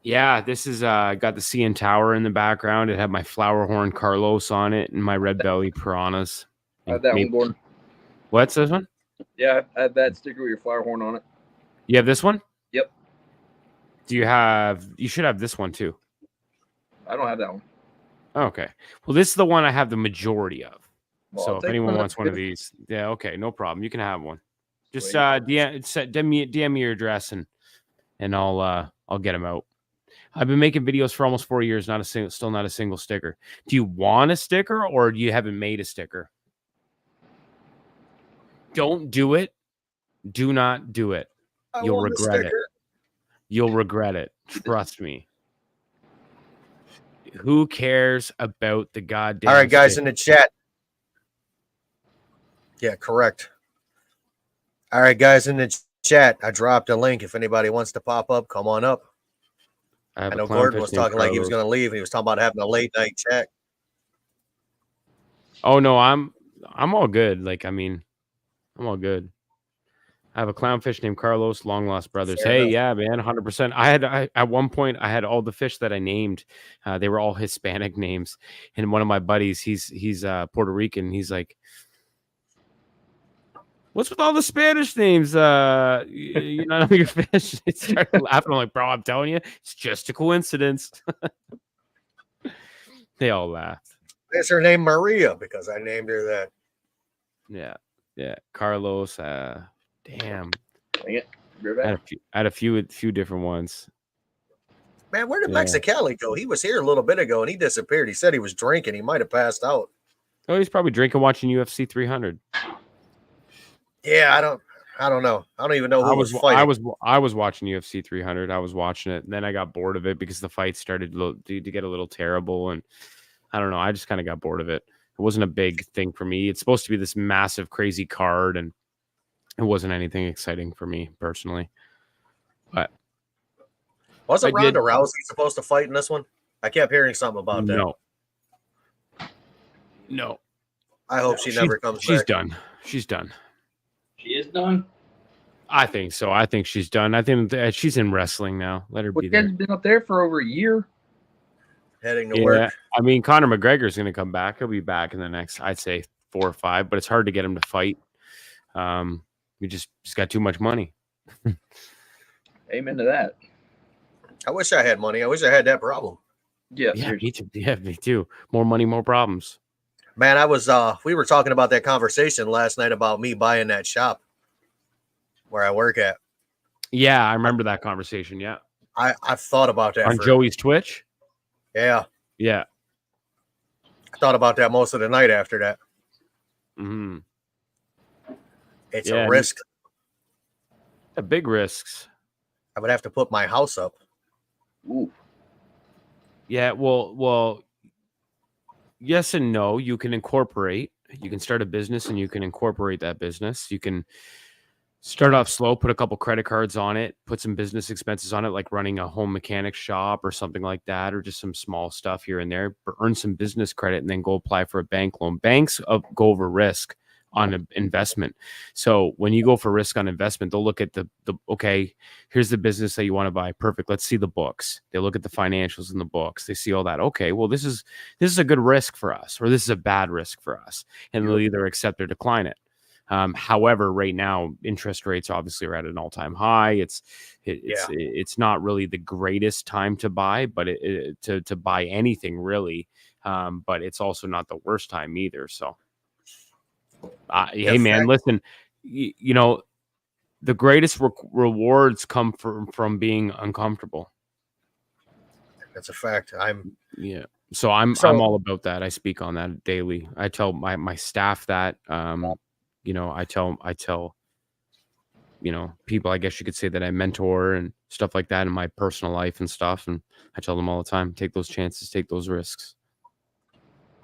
C: Yeah, this is got the CN Tower in the background. It had my flower horn Carlos on it and my red belly piranhas.
D: I have that one, Gordon.
C: What's this one?
D: Yeah, I have that sticker with your flower horn on it.
C: You have this one?
D: Yep.
C: You should have this one too.
D: I don't have that one.
C: Okay. Well, this is the one I have the majority of.
D: Well,
C: so if anyone wants one of these, yeah, okay, no problem. You can have one. Just DM me your address and I'll get them out. I've been making videos for almost 4 years, still not a single sticker. Do you want a sticker or you haven't made a sticker? Don't do it. Do not do it. You'll regret it. You'll regret it. Trust me. Who cares about the goddamn
A: All right, guys
C: sticker?
A: in the chat. Yeah, correct. All right, guys in the chat. I dropped a link. If anybody wants to pop up, come on up. I know Gordon was talking like he was going to leave. He was talking about having a late night chat.
C: Oh no, I'm all good. I'm all good. I have a clownfish named Carlos, long lost brothers.
A: Fair
C: hey,
A: enough.
C: yeah, man, 100%. At one point I had all the fish that I named. They were all Hispanic names, and one of my buddies, he's Puerto Rican. He's like, "What's with all the Spanish names? You know your fish." It started laughing. I'm like, "Bro, I'm telling you, it's just a coincidence." They all laughed.
A: Is her name Maria? Because I named her that.
C: Yeah. Carlos. Damn.
D: Dang it.
C: I had a few different ones.
A: Man, where did Mexicali go? He was here a little bit ago and he disappeared. He said he was drinking. He might have passed out.
C: Oh, he's probably drinking, watching UFC 300.
A: Yeah, I don't know. I don't even know who was fighting.
C: I was watching UFC 300. I was watching it, and then I got bored of it because the fight started to get a little terrible, and I don't know. I just kind of got bored of it. It wasn't a big thing for me. It's supposed to be this massive, crazy card, and it wasn't anything exciting for me personally. But
A: Wasn't
C: I did-
A: Ronda Rousey supposed to fight in this one? I kept hearing something about that.
C: No.
A: I hope she never comes
C: She's
A: back.
C: done. She's done.
D: She is done.
C: I think so. I think she's done. I think she's in wrestling now. Let her
D: Well,
C: be
D: she
C: there.
D: has been up there for over a year.
A: Heading to
C: Yeah,
A: work.
C: I mean, Conor McGregor's going to come back. He'll be back in the next, I'd say, 4 or 5. But it's hard to get him to fight. We just got too much money.
D: Amen to that.
A: I wish I had money. I wish I had that problem.
D: Yeah,
C: Yeah, me too. Yeah, me too. More money, more problems.
A: Man, I was we were talking about that conversation last night about me buying that shop where I work at.
C: Yeah, I remember that conversation. Yeah,
A: I've thought about that
C: on
A: for,
C: Joey's Twitch.
A: Yeah.
C: Yeah.
A: I thought about that most of the night after that.
C: Mm-hmm.
A: It's
C: Yeah,
A: a risk.
C: Big risks.
A: I would have to put my house up.
D: Ooh.
C: Yeah, well, yes and no. You can incorporate. You can start a business and you can incorporate that business. You can start off slow, put a couple credit cards on it, put some business expenses on it, like running a home mechanic shop or something like that, or just some small stuff here and there, but earn some business credit and then go apply for a bank loan. Banks go over risk on an investment. So when you go for risk on investment, they'll look at the okay, here's the business that you want to buy. Perfect. Let's see the books. They look at the financials in the books. They see all that. Okay, well, this is a good risk for us, or this is a bad risk for us. And they'll either accept or decline it. However, right now, interest rates obviously are at an all-time high. It's not really the greatest time to buy, but to buy anything really. But it's also not the worst time either. So, hey man, listen, you know, the greatest rewards come from being uncomfortable.
A: That's a fact.
C: So I'm all about that. I speak on that daily. I tell my staff that. You know, I tell, you know, people, I guess you could say, that I mentor and stuff like that in my personal life and stuff. And I tell them all the time, take those chances, take those risks.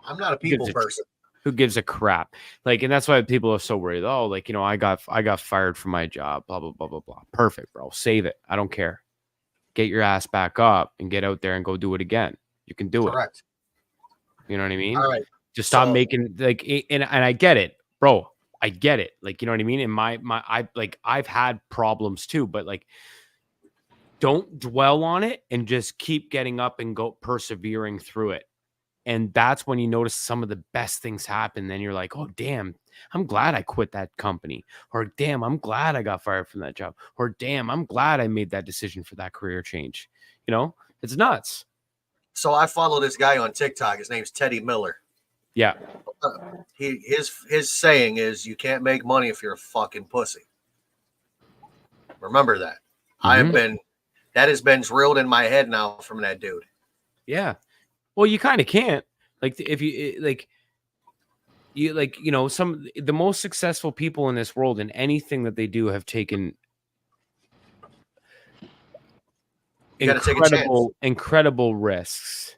A: I'm not a people person.
C: Who gives a crap? Like, and that's why people are so worried. Oh, like, you know, I got fired from my job, blah, blah, blah, blah, blah. Perfect, bro. Save it. I don't care. Get your ass back up and get out there and go do it again. You can do it.
A: Correct.
C: You know what I mean?
A: All right.
C: Just stop making like, and I get it, bro. I get it. Like, you know what I mean? And I've had problems too, but like, don't dwell on it and just keep getting up and go persevering through it. And that's when you notice some of the best things happen. Then you're like, oh, damn, I'm glad I quit that company. Or damn, I'm glad I got fired from that job. Or damn, I'm glad I made that decision for that career change. You know, it's nuts.
A: So I follow this guy on TikTok. His name's Teddy Miller.
C: Yeah.
A: His saying is, you can't make money if you're a fucking pussy. Remember that.
C: Mm-hmm.
A: That has been drilled in my head now from that dude.
C: Yeah. Well, you kind of can't. Like, if you you know, the most successful people in this world in anything that they do have taken incredible risks.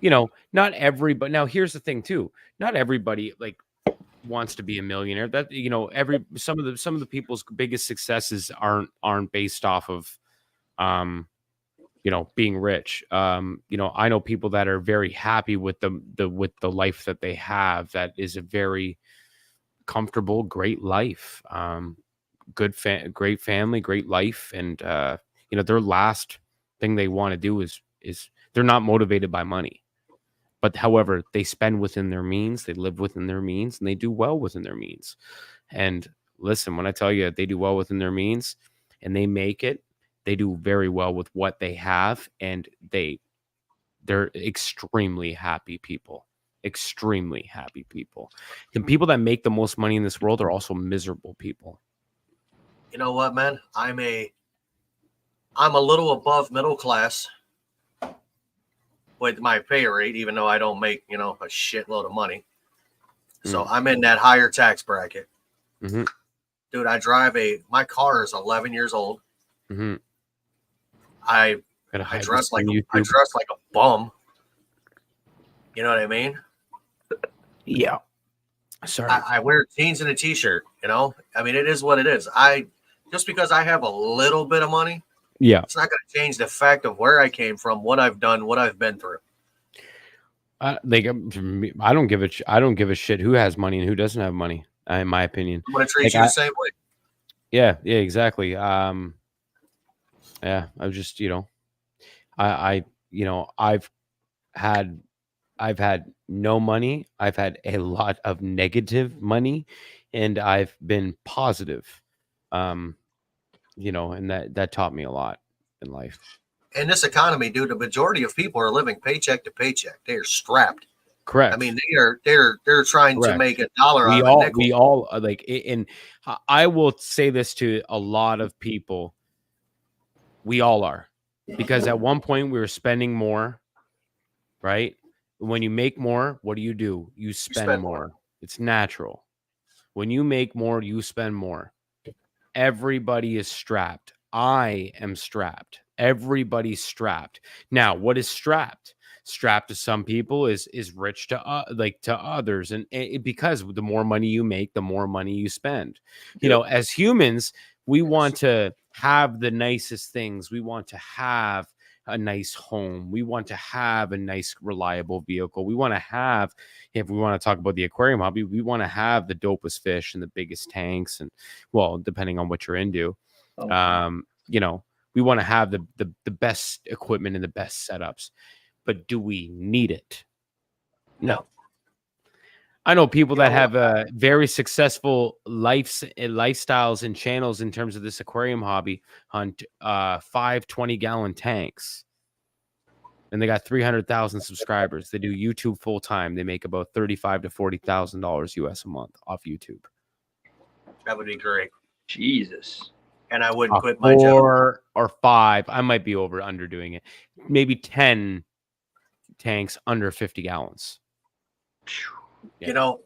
C: You know, not everybody. Now, here's the thing too. Not everybody like wants to be a millionaire. That, you know, some of the people's biggest successes aren't based off of, you know, being rich. You know, I know people that are very happy with the life that they have. That is a very comfortable, great life. Great family, great life, and you know, their last thing they want to do is they're not motivated by money. But however, they spend within their means, they live within their means, and they do well within their means. And listen, when I tell you they do well within their means and they make it, they do very well with what they have, and they're extremely happy people. Extremely happy people. The people that make the most money in this world are also miserable people.
A: You know what, man? I'm a little above middle class with my pay rate, even though I don't make, you know, a shitload of money. So I'm in that higher tax bracket.
C: Mm-hmm.
A: dude, my car is 11 years old.
C: Mm-hmm.
A: I
C: Gotta hide
A: dress
C: this
A: like
C: on
A: I
C: YouTube.
A: dress like a bum. You know what I mean?
C: Yeah. Sorry.
A: I wear jeans and a t-shirt, you know? I mean, it is what it is. Just because I have a little bit of money,
C: Yeah.
A: it's not going to change the fact of where I came from, what I've done, what I've been through.
C: I don't give a shit who has money and who doesn't have money. In my opinion,
A: I'm going to treat
C: Like,
A: you the same way.
C: yeah, exactly. Yeah, I was just, I've had no money. I've had a lot of negative money, and I've been positive. And that taught me a lot in life.
A: In this economy, dude, the majority of people are living paycheck to paycheck. They are strapped.
C: Correct.
A: I mean, they're trying to
C: Correct.
A: make $1 out of a nickel.
C: We all like, and I will say this to a lot of people. We all are, because at one point we were spending more, right? When you make more, what do? You spend more. It's natural. When you make more, you spend more. Everybody is strapped. I am strapped. Everybody's strapped. Now, what is strapped? Strapped to some people is rich to others, and because the more money you make, the more money you spend. As humans, we want to have the nicest things. We want to have a nice home. We want to have a nice, reliable vehicle. We want to have, if we want to talk about the aquarium hobby, we want to have the dopest fish and the biggest tanks, and well, depending on what you're into, we want to have the best equipment and the best setups. But do we need it? No. I know people that have very successful lifestyles and channels in terms of this aquarium hobby on 5 20-gallon tanks. And they got 300,000 subscribers. They do YouTube full time. They make about $35,000 to $40,000 US a month off YouTube.
A: That would be great.
D: Jesus.
A: And I wouldn't quit my job.
C: 4 or 5. I might be underdoing it. Maybe 10 tanks under 50 gallons.
A: You know,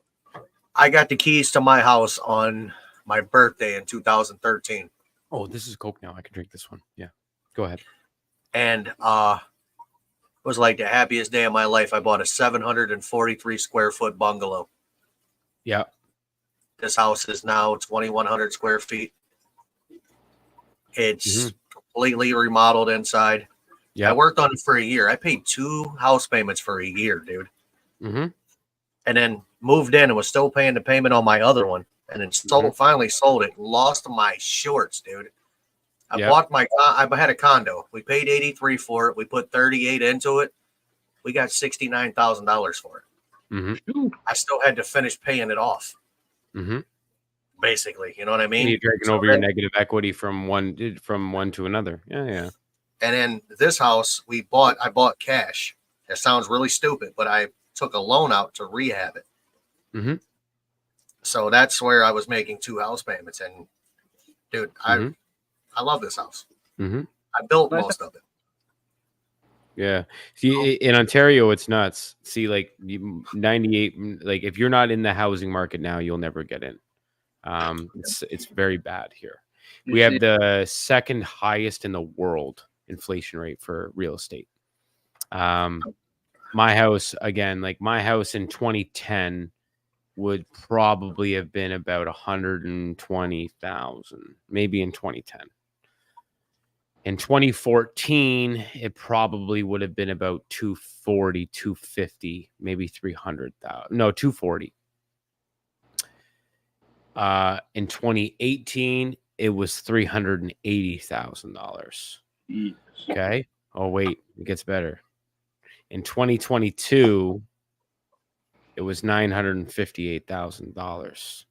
A: I got the keys to my house on my birthday in 2013.
C: Oh, this is Coke now. I can drink this one. Yeah. Go ahead.
A: And it was like the happiest day of my life. I bought a 743 square foot bungalow.
C: Yeah.
A: This house is now 2,100 square feet. It's completely remodeled inside.
C: Yeah.
A: I worked on it for a year. I paid 2 house payments for a year, dude.
C: Mm-hmm.
A: And then moved in and was still paying the payment on my other one. And then finally sold it. Lost my shorts, dude. I had a condo. We paid $83,000 for it. We put $38,000 into it. We got $69,000 for it.
C: Mm-hmm.
A: I still had to finish paying it off.
C: Mm-hmm.
A: Basically, you know what I mean?
C: You're dragging over your negative equity from one to another. Yeah.
A: And then this house I bought cash. That sounds really stupid, but I took a loan out to rehab it.
C: Mm-hmm.
A: So that's where I was making 2 house payments. And dude, I love this house.
C: Mm-hmm.
A: I built most of it. Yeah.
C: See, in Ontario, it's nuts. See, like 98, like if you're not in the housing market now, you'll never get in. It's very bad here. We have the second highest in the world inflation rate for real estate. My house, again, like my house in 2010 would probably have been about 120,000, maybe in 2010. In 2014, it probably would have been about 240, 250, maybe 300,000. No, 240. In 2018, it was $380,000. Okay. Oh, wait, it gets better. In 2022, it was $958,000.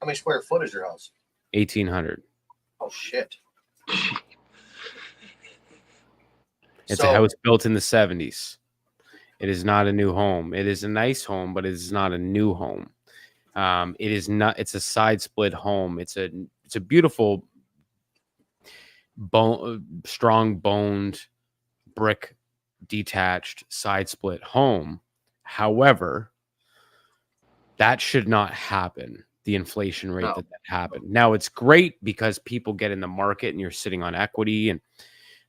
A: How many square foot is your house?
C: 1,800.
A: Oh shit!
C: It's a house built in the 70s. It is not a new home. It is a nice home, but it is not a new home. It is not. It's a side split home. It's a beautiful, strong boned brick detached side split home. However, that should not happen the inflation rate
D: No.
C: that happened. Now it's great because people get in the market and you're sitting on equity and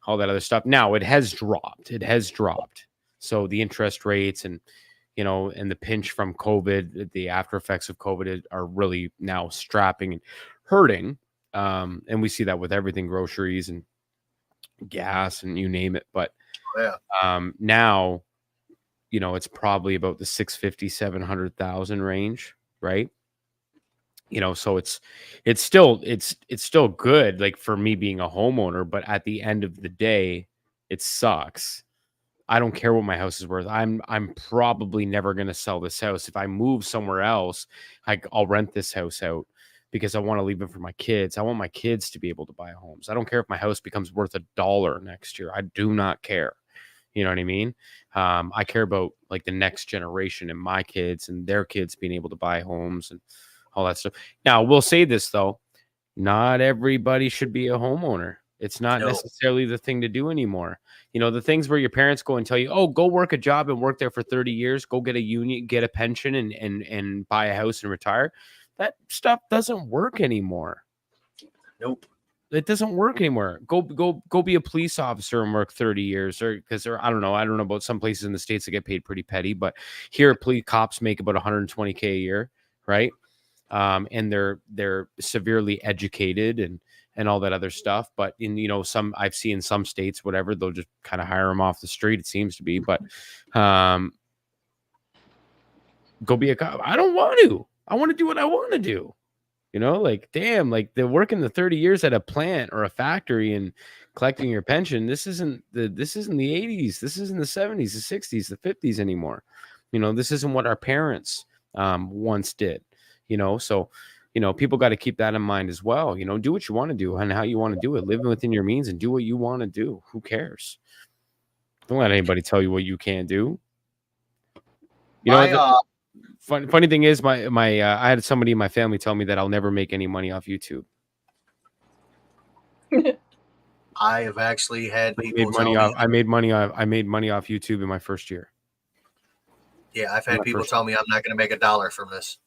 C: all that other stuff. Now it has dropped. It has dropped. So the interest rates and and the pinch from COVID, the after effects of COVID are really now strapping and hurting. And we see that with everything, groceries and gas and you name it. But
A: Yeah.
C: now, it's probably about the 650, 700,000 range, right? So it's still good, like for me being a homeowner, but at the end of the day, it sucks. I don't care what my house is worth. I'm probably never going to sell this house. If I move somewhere else, I'll rent this house out because I want to leave it for my kids. I want my kids to be able to buy homes. I don't care if my house becomes worth $1 next year. I do not care. You know what I mean? I care about like the next generation and my kids and their kids being able to buy homes and all that stuff. Now, we'll say this though, not everybody should be a homeowner. It's not
A: No.
C: necessarily the thing to do anymore. The things where your parents go and tell you, oh, go work a job and work there for 30 years, go get a union, get a pension and buy a house and retire. That stuff doesn't work anymore.
A: Nope.
C: It doesn't work anymore. Go be a police officer and work 30 years because I don't know about some places in the States that get paid pretty petty, but here police cops make about $120K a year, right? And they're severely educated and all that other stuff. But in some I've seen some states, whatever, they'll just kind of hire them off the street. It seems to be, but go be a cop. I don't want to. I want to do what I want to do. Like damn, like they're working the 30 years at a plant or a factory and collecting your pension. This isn't the 80s. This isn't the 70s, the 60s, the 50s anymore. This isn't what our parents once did. So people got to keep that in mind as well. Do what you want to do and how you want to do it. Live within your means and do what you want to do. Who cares? Don't let anybody tell you what you can't do. Funny thing is, my I had somebody in my family tell me that I'll never make any money off YouTube.
A: I have actually had people
C: I made money off YouTube in my first year.
A: Yeah, I've had people tell me I'm not going to make $1 from this.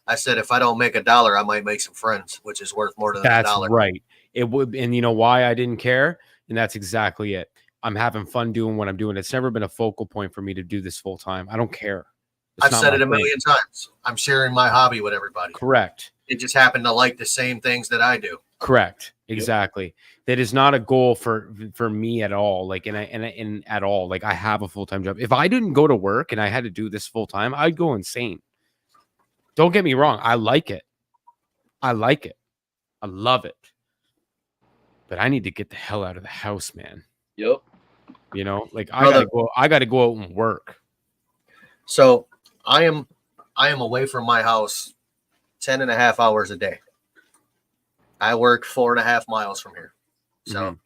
A: I said if I don't make $1, I might make some friends, which is worth more than $1.
C: That's right. It would, and you know why I didn't care, and that's exactly it. I'm having fun doing what I'm doing. It's never been a focal point for me to do this full time. I don't care.
A: I've said it a million times. I'm sharing my hobby with everybody.
C: Correct.
A: It just happened to like the same things that I do.
C: Correct. Exactly. Yep. That is not a goal for me at all. Like, and at all. Like, I have a full-time job. If I didn't go to work and I had to do this full time, I'd go insane. Don't get me wrong. I like it. I like it. I love it. But I need to get the hell out of the house, man.
D: Yep.
C: Like I gotta go out and work.
A: So I am away from my house 10.5 hours a day. I work 4.5 miles from here. So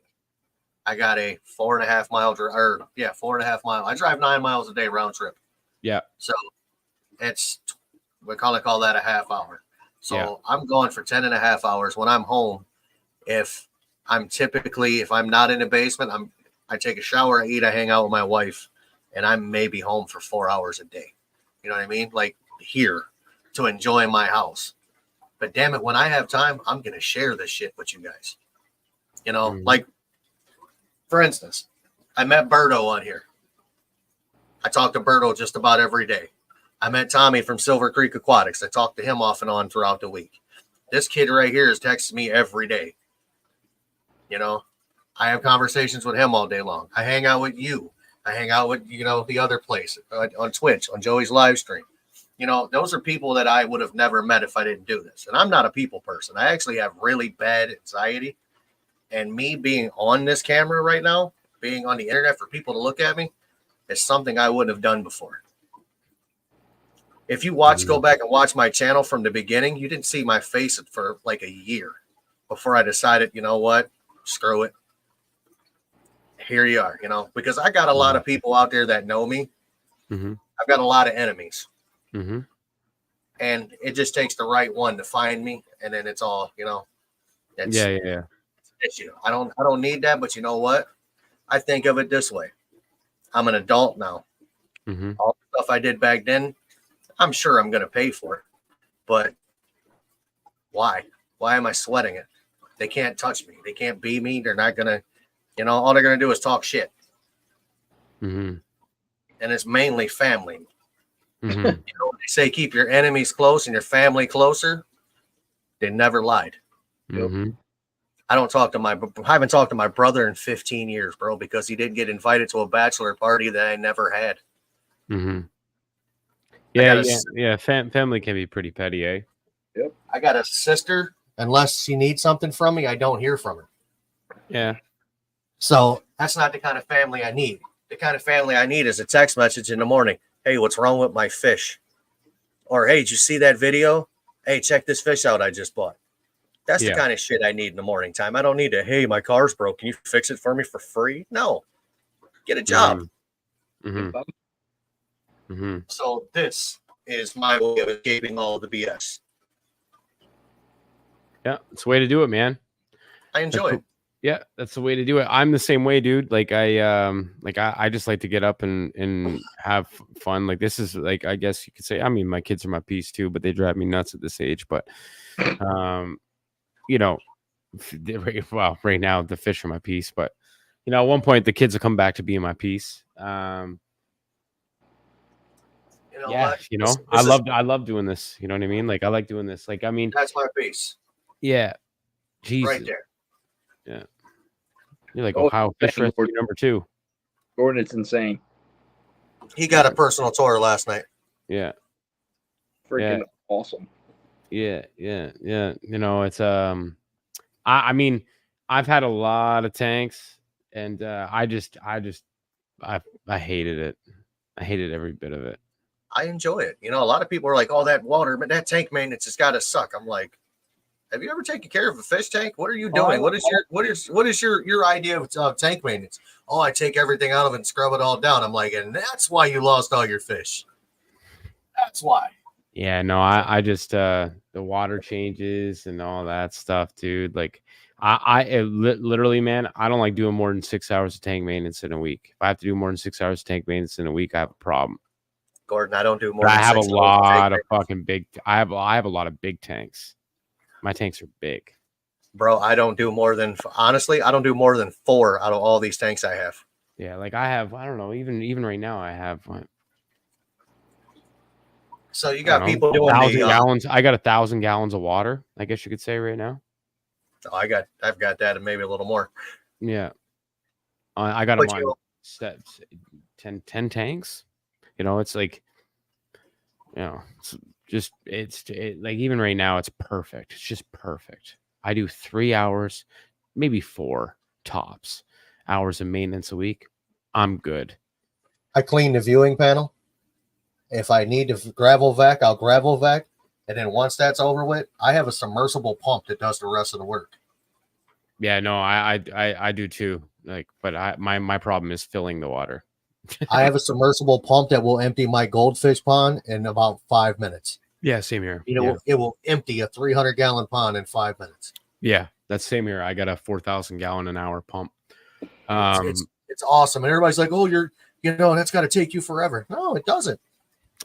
A: I got a 4.5 mile 4.5 mile. I drive 9 miles a day round trip.
C: Yeah.
A: So we call that a half hour. So I'm going for 10.5 hours. When I'm home, if I'm not in the basement, I take a shower, I eat, I hang out with my wife, and I'm maybe home for 4 hours a day. You know what I mean? Like here to enjoy my house. But damn it, when I have time, I'm going to share this shit with you guys. Like, for instance, I met Berto on here. I talk to Berto just about every day. I met Tommy from Silver Creek Aquatics. I talk to him off and on throughout the week. This kid right here is texting me every day. I have conversations with him all day long. I hang out with you. I hang out with, the other place on Twitch, on Joey's live stream. Those are people that I would have never met if I didn't do this. And I'm not a people person. I actually have really bad anxiety. And me being on this camera right now, being on the internet for people to look at me, is something I wouldn't have done before. If you go back and watch my channel from the beginning, you didn't see my face for like a year before I decided, you know what, screw it. Here you are, because I got a lot of people out there that know me.
C: Mm-hmm. I've
A: got a lot of enemies.
C: Mm-hmm.
A: And it just takes the right one to find me. And then it's all, it's, I don't need that, but you know what? I think of it this way. I'm an adult now.
C: Mm-hmm.
A: All the stuff I did back then, I'm sure I'm going to pay for it. But Why? Why am I sweating it? They can't touch me. They can't beat me. They're not gonna, all they're gonna do is talk shit.
C: Mm-hmm.
A: And it's mainly family.
C: Mm-hmm.
A: They say keep your enemies close and your family closer. They never lied.
C: Mm-hmm.
A: I haven't talked to my brother in 15 years, bro, because he didn't get invited to a bachelor party that I never had.
C: Mm-hmm.
A: got
C: Yeah. Family can be pretty petty, eh?
A: I got a sister. Unless she needs something from me, I don't hear from her.
C: Yeah.
A: So that's not the kind of family I need. The kind of family I need is a text message in the morning. Hey, what's wrong with my fish? Or, hey, did you see that video? Hey, check this fish out I just bought. That's the kind of shit I need in the morning time. I don't need to, hey, my car's broke. Can you fix it for me for free? No. Get a job.
C: Mm-hmm. Mm-hmm.
A: So this is my way of escaping all of the BS.
C: Yeah, it's the way to do it, man.
A: I enjoy it.
C: Yeah, that's the way to do it. I'm the same way, dude. Like I just like to get up and have fun. Like this is like, I guess you could say, I mean, my kids are my piece too, but they drive me nuts at this age. But well, right now the fish are my piece, but at one point the kids will come back to being my piece. I love doing this. You know what I mean? Like I like doing this. Like, I mean,
A: that's my piece.
C: Yeah. Jesus.
A: Right there.
C: Yeah. You're like Ohio Fish Rescue number 2.
D: Gordon, it's insane.
A: He got a personal tour last night.
C: Yeah.
D: Freaking awesome.
C: Yeah. It's I mean, I've had a lot of tanks and I hated it. I hated every bit of it.
A: I enjoy it. A lot of people are like, oh, that water, but that tank maintenance has got to suck. I'm like, have you ever taken care of a fish tank? What are you doing? What is your idea of tank maintenance? Oh, I take everything out of it and scrub it all down. I'm like, and that's why you lost all your fish. That's why.
C: Yeah, no, I just the water changes and all that stuff, dude. Like literally, man, I don't like doing more than 6 hours of tank maintenance in a week. If I have to do more than 6 hours of tank maintenance in a week, I have a problem.
A: Gordon, I don't do more.
C: I have a lot of fucking big. I have a lot of big tanks. My tanks are big,
A: bro. I don't do more than 4 out of all these tanks I have.
C: Yeah, like I have. I don't know. Even right now, I have.
A: So you got people doing
C: 1,000 gallons. I got 1,000 gallons of water. I guess you could say right now.
A: Oh, I've got that and maybe a little more.
C: Yeah, I got them on steps. 10 tanks. It's like, it's like even right now, it's perfect. It's just perfect. I do 3 hours, maybe 4 tops hours of maintenance a week. I'm good.
A: I clean the viewing panel. If I need to gravel vac, I'll gravel vac. And then once that's over with, I have a submersible pump that does the rest of the work.
C: Yeah, no, I do too. Like, but my problem is filling the water.
A: I have a submersible pump that will empty my goldfish pond in about 5 minutes.
C: Yeah, same here.
A: It will empty a 300-gallon pond in 5 minutes.
C: Yeah, that's same here. I got a 4,000 gallon an hour pump.
A: It's awesome, and everybody's like, "Oh, that's got to take you forever." No, it doesn't.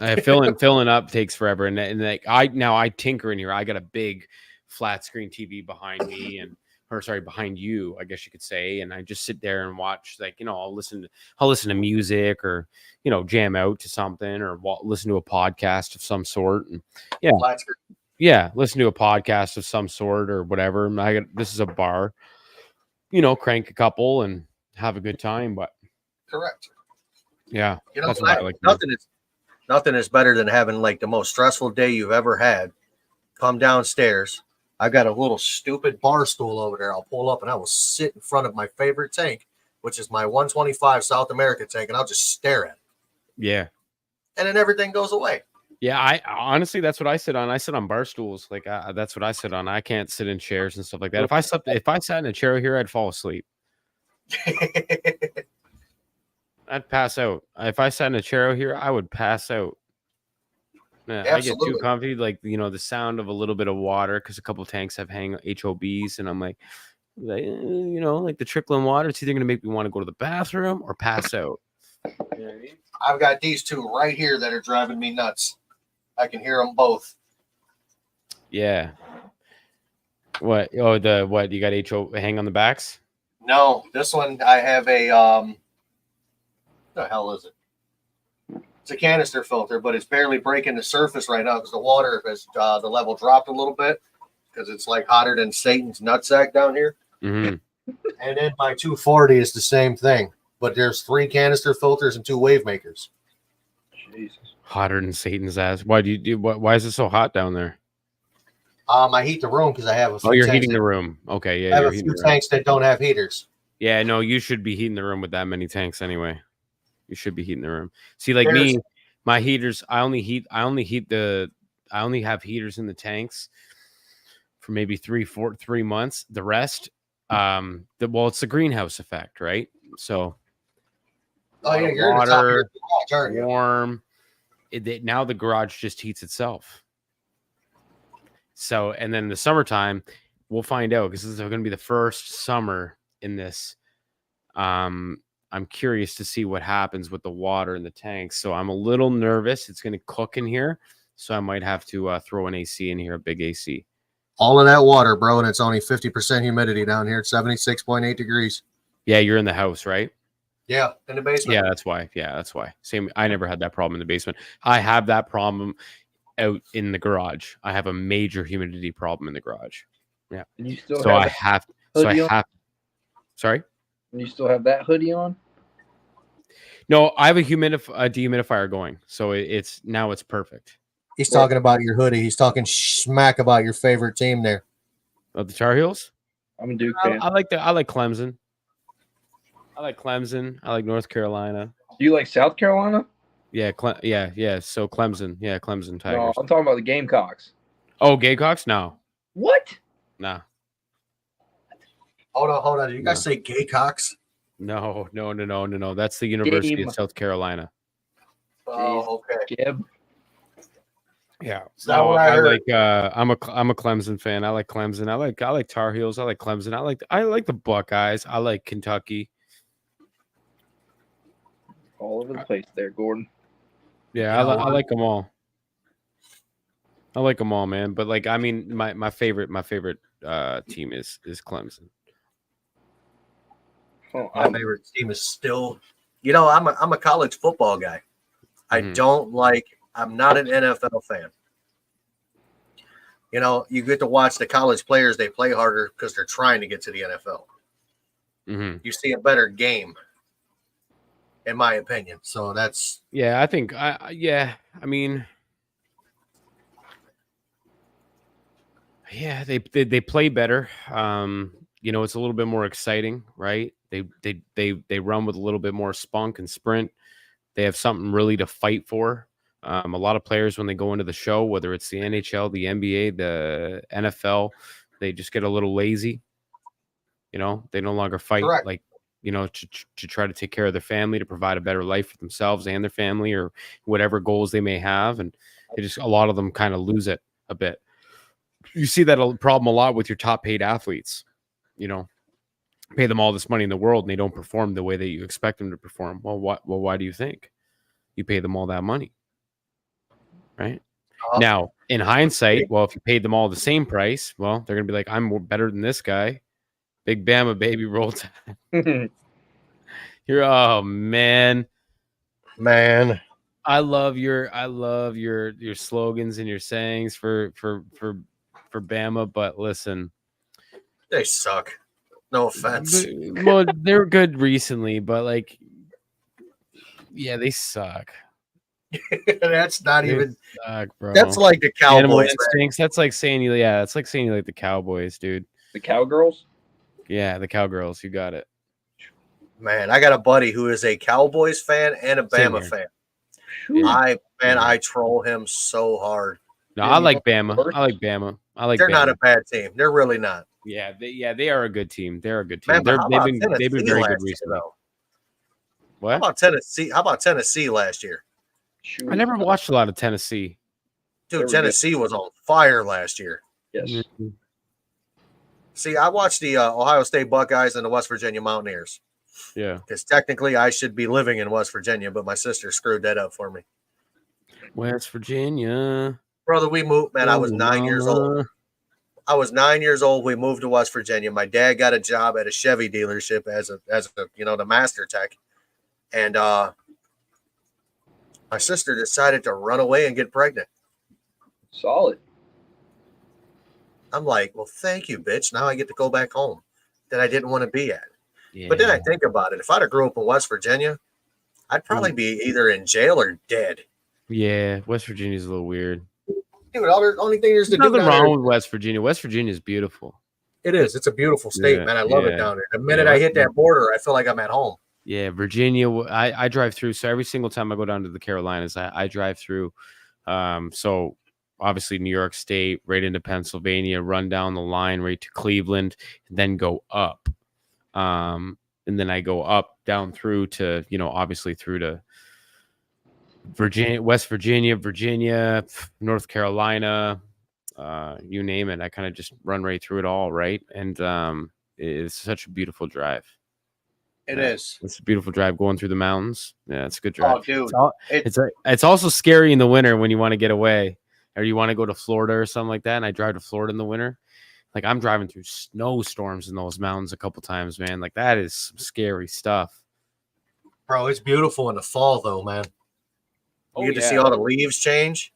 C: Filling up takes forever, and like I tinker in here. I got a big flat screen TV behind me, behind you, I guess you could say, and I just sit there and watch. Like, I'll listen to music or jam out to something or listen to a podcast of some sort. And listen to a podcast of some sort or whatever. This is a bar, crank a couple and have a good time. But
A: correct.
C: Yeah,
A: that's what I like. Nothing is better than having like the most stressful day you've ever had. Come downstairs. I got a little stupid bar stool over there. I'll pull up and I will sit in front of my favorite tank, which is my 125 South America tank, and I'll just stare at it.
C: Yeah.
A: And then everything goes away.
C: Yeah, I honestly, that's what I sit on. I sit on bar stools. Like that's what I sit on. I can't sit in chairs and stuff like that. If I sat in a chair here, I'd fall asleep. I'd pass out. If I sat in a chair here, I would pass out. Yeah, I get too comfy, like the sound of a little bit of water because a couple of tanks have HOBs, and I'm like the trickling water. It's either gonna make me want to go to the bathroom or pass out. You know what I mean?
A: I've got these two right here that are driving me nuts. I can hear them both.
C: Yeah, What? Oh, the what? You got HO hang on the backs?
A: No, this one I have a what the hell is it? It's a canister filter, but it's barely breaking the surface right now because the water has the level dropped a little bit because it's like hotter than Satan's nutsack down here.
C: Mm-hmm.
A: And then my 240 is the same thing, but there's 3 canister filters and 2 wave makers.
D: Jesus.
C: Hotter than Satan's ass. Why do you do? Why is it so hot down there?
A: I heat the room because I have a few
C: Oh, you're
A: tanks
C: heating
A: that,
C: the room. Okay,
A: I
C: yeah,
A: have
C: you're
A: a
C: heating
A: few
C: the room.
A: tanks that don't have heaters.
C: Yeah, no, you should be heating the room with that many tanks anyway. You should be heating the room. See, like
A: There's-
C: me, my heaters, I only have heaters in the tanks for maybe 3 months. The rest, it's the greenhouse effect, right? So
A: Oh yeah, you're in the top of your garage, aren't you?
C: warm. Now the garage just heats itself. So, and then in the summertime, we'll find out because this is going to be the first summer in this. I'm curious to see what happens with the water in the tanks. So I'm a little nervous. It's going to cook in here. So I might have to throw an AC in here, a big AC.
A: All of that water, bro, and it's only 50% humidity down here. It's 76.8 degrees.
C: Yeah, you're in the house, right?
A: Yeah, in the basement.
C: Yeah, that's why. Yeah, that's why. Same. I never had that problem in the basement. I have that problem out in the garage. I have a major humidity problem in the garage. Yeah.
D: And you still
C: So
D: have
C: I
D: that
C: have. So I
D: hoodie on?
C: have. Sorry.
D: And you still have that hoodie on?
C: No, I have a dehumidifier going, so it's perfect.
A: He's talking about your hoodie. He's talking smack about your favorite team there.
C: Oh, the Tar Heels.
D: I'm a Duke
C: I
D: fan.
C: like Clemson. I like Clemson. I like North Carolina.
D: Do you like South Carolina?
C: Yeah, yeah. So Clemson. Yeah, Clemson
D: No,
C: Tigers.
D: I'm talking about the Gamecocks.
C: Oh, Gamecocks? No,
D: What?
C: no,
A: Hold on. Did you guys say Gaycocks?
C: no. That's the University
D: Game.
C: of South Carolina.
A: Oh, okay.
D: Gib.
C: Yeah.
A: Is that what I heard?
C: I'm a Clemson fan. I like Clemson. I like Tar Heels. I like Clemson. I like the Buckeyes. I like Kentucky.
D: All over the place there, Gordon.
C: Yeah,
A: You know
C: I
A: what?
C: like them all. I like them all, man. But like, I mean, my favorite team is Clemson.
D: Oh,
A: My favorite team is still, I'm a college football guy.
C: Mhm.
A: I'm not an NFL fan. You get to watch the college players, they play harder because they're trying to get to the NFL.
C: Mm-hmm.
A: You see a better game, in my opinion. So that's
C: Yeah, I think I mean, yeah, they play better. It's a little bit more exciting, right? They run with a little bit more spunk and sprint. They have something really to fight for. A lot of players, when they go into the show, whether it's the NHL, the NBA, the NFL, they just get a little lazy. They no longer fight
A: correct.
C: like, to try to take care of their family, to provide a better life for themselves and their family, or whatever goals they may have. And a lot of them kind of lose it a bit. You see that problem a lot with your top paid athletes. Pay them all this money in the world and they don't perform the way that you expect them to perform. Well, why do you think you pay them all that money? Right? Now, in hindsight, well, if you paid them all the same price, well, they're going to be like, I'm more better than this guy. Big Bama, baby, roll tide. Oh man. I love your slogans and your sayings for Bama, but listen,
A: They suck. No offense.
C: Well, they're good recently, but like, yeah, they suck.
A: That's not
C: They
A: even.
C: suck, bro.
A: That's like the
C: Animal
A: Cowboys.
C: instincts. That's like saying you. Yeah, that's like saying you like the Cowboys, dude.
D: The Cowgirls?
C: Yeah, the Cowgirls. You got it.
A: Man, I got a buddy who is a Cowboys fan and a
C: Same
A: Bama
C: here.
A: fan.
C: Yeah.
A: I troll him so hard.
C: No,
D: Yeah,
C: I
D: you
C: like
D: know
C: Bama.
D: worse?
C: I like Bama. I like.
A: They're
C: Bama.
A: not a bad team. They're really not.
C: Yeah, they are a good team. They're a good team.
A: Man, but how about
C: They've been
A: Tennessee
C: very
A: last
C: good
A: year,
C: recently.
A: though?
C: What?
A: How about Tennessee last year?
D: Shoot.
C: I never watched a lot of Tennessee.
A: Dude,
D: They were
A: Tennessee was on fire last year.
D: Yes.
C: Mhm.
A: See, I watched the Ohio State Buckeyes and the West Virginia Mountaineers
C: Yeah.
A: because technically I should be living in West Virginia, but my sister screwed that up for me.
C: West Virginia.
A: Brother, we moved. Man, I was 9 years old. I was 9 years old. We moved to West Virginia. My dad got a job at a Chevy dealership as a the master tech, and my sister decided to run away and get pregnant.
D: Solid.
A: I'm like, well, thank you, bitch. Now I get to go back home that I didn't want to be at.
C: Yeah.
A: But then I think about it. If I'd have grew up in West Virginia, I'd probably be either in jail or dead.
C: Yeah, West Virginia's a little weird.
A: Dude, only thing there's to
C: There's
A: do
C: nothing
A: down there.
C: wrong with West Virginia. West Virginia is beautiful.
A: It is. It's a beautiful state,
C: Yeah,
A: man. I love it
C: yeah.
A: down there. The minute
C: Yeah,
A: I hit that border, I feel like I'm at home.
C: Yeah, Virginia. I drive through. So every single time I go down to the Carolinas, I drive through. So obviously New York State, right into Pennsylvania, run down the line right to Cleveland, and then go up. And then I go up down through to, obviously through to Virginia, West Virginia, North Carolina, you name it. I kind of just run right through it all, right? And it's such a beautiful drive.
A: It is.
C: It's a beautiful drive going through the mountains. Yeah, it's a good drive.
A: Oh, dude.
C: It's also scary in the winter when you want to get away or you want to go to Florida or something like that. And I drive to Florida in the winter. Like I'm driving through snowstorms in those mountains a couple times, man. Like that is some scary stuff.
A: Bro, it's beautiful in the fall, though, man. You get to see all the leaves change.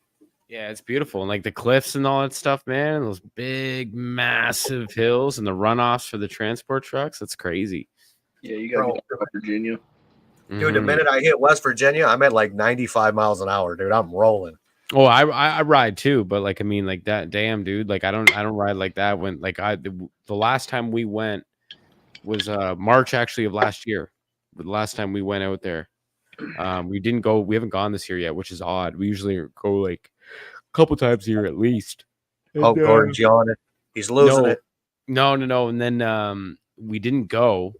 C: Yeah, it's beautiful. And like the cliffs and all that stuff, man. And those big, massive hills and the runoffs for the transport trucks. That's crazy.
D: Yeah, you got to get to Virginia.
A: Dude, the minute I hit West Virginia, I'm at like 95 miles an hour, dude. I'm rolling.
C: Oh, I ride too, but like I mean, like that, damn, dude. Like I don't ride like that. When like the last time we went was March actually of last year. The last time we went out there, we didn't go. We haven't gone this year yet, which is odd. We usually go like a couple times a year at least. And,
A: Oh, Gordon's yawning. He's losing it.
C: No. And then we didn't go,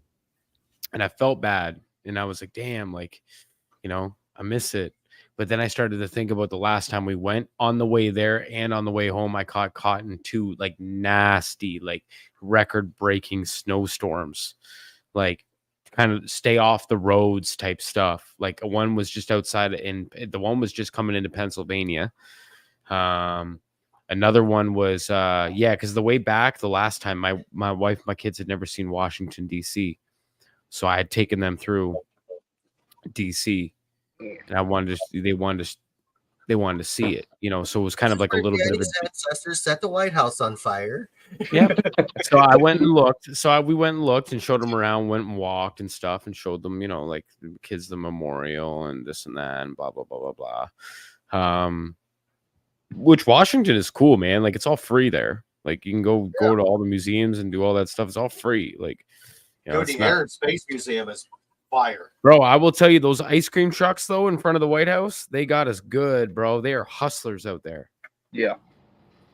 C: and I felt bad, and I was like, damn, like I miss it. But then I started to think about the last time we went. On the way there and on the way home, I caught in two like nasty, like record-breaking snowstorms, like kind of stay off the roads type stuff. Like one was just outside, and the one was just coming into Pennsylvania. Another one was because the way back the last time my wife, my kids had never seen Washington D.C., so I had taken them through D.C. and they wanted to see it, so it was kind of like a little bit of a
A: ancestors set the White House on fire.
C: Yeah. So I went and looked. We went and looked and showed them around, went and walked and stuff and showed them, like the kids, the memorial and this and that and blah, blah, blah, blah, blah. Which Washington is cool, man. Like it's all free there. Like you can go to all the museums and do all that stuff. It's all free. Like,
A: the Air and Space Museum is fire.
C: Bro, I will tell you, those ice cream trucks though in front of the White House, they got us good, bro. They are hustlers out there.
D: Yeah.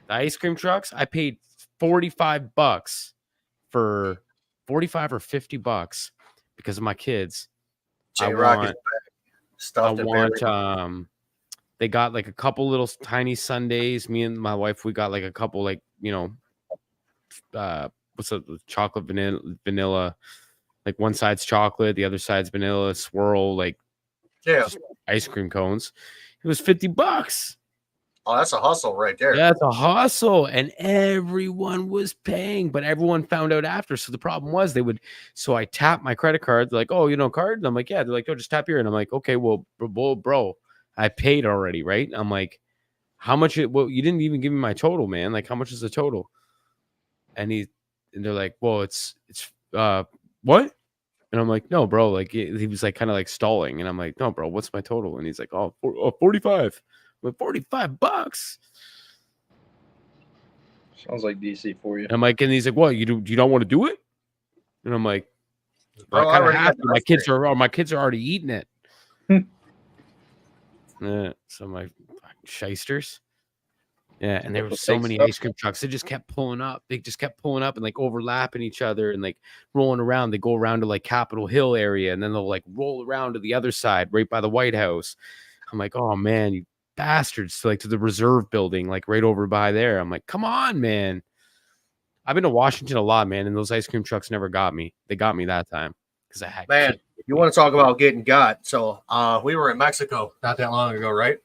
C: The ice cream trucks, I paid $45 for 45 or $50 because of my kids.
A: J-Rock
C: They got like a couple little tiny sundaes. Me and my wife, we got like a couple like, what's up, chocolate vanilla, like one side's chocolate, the other side's vanilla swirl, like ice cream cones. It was $50.
A: Oh, that's a hustle right there.
C: Yeah, it's a hustle, and everyone was paying, but everyone found out after. So the problem was so I tapped my credit card. They're like, oh, card? And I'm like, yeah. They're like, oh, just tap here. And I'm like, okay, well, bro, I paid already, right? I'm like, how much? Well, you didn't even give me my total, man. Like, how much is the total? And they're like, well, it's what? And I'm like, no, bro. Like he was like kind of like stalling, and I'm like, no, bro, what's my total? And he's like, 45. With $45.
D: Sounds like DC for you.
C: And I'm like, and he's like, what? You don't want to do it? And I'm like, bro, I have to. My kids are already eating it. Yeah, so my shysters. Yeah, and there were so many ice cream trucks. They just kept pulling up. They just kept pulling up and like overlapping each other and like rolling around. They go around to like Capitol Hill area, and then they'll like roll around to the other side, right by the White House. I'm like, oh man, you bastards, to the reserve building, like right over by there. I'm like, come on, man. I've been to Washington a lot, man, and those ice cream trucks never got me. They got me that time because I had
A: man. You want to talk about getting got? So we were in Mexico not that long ago, right?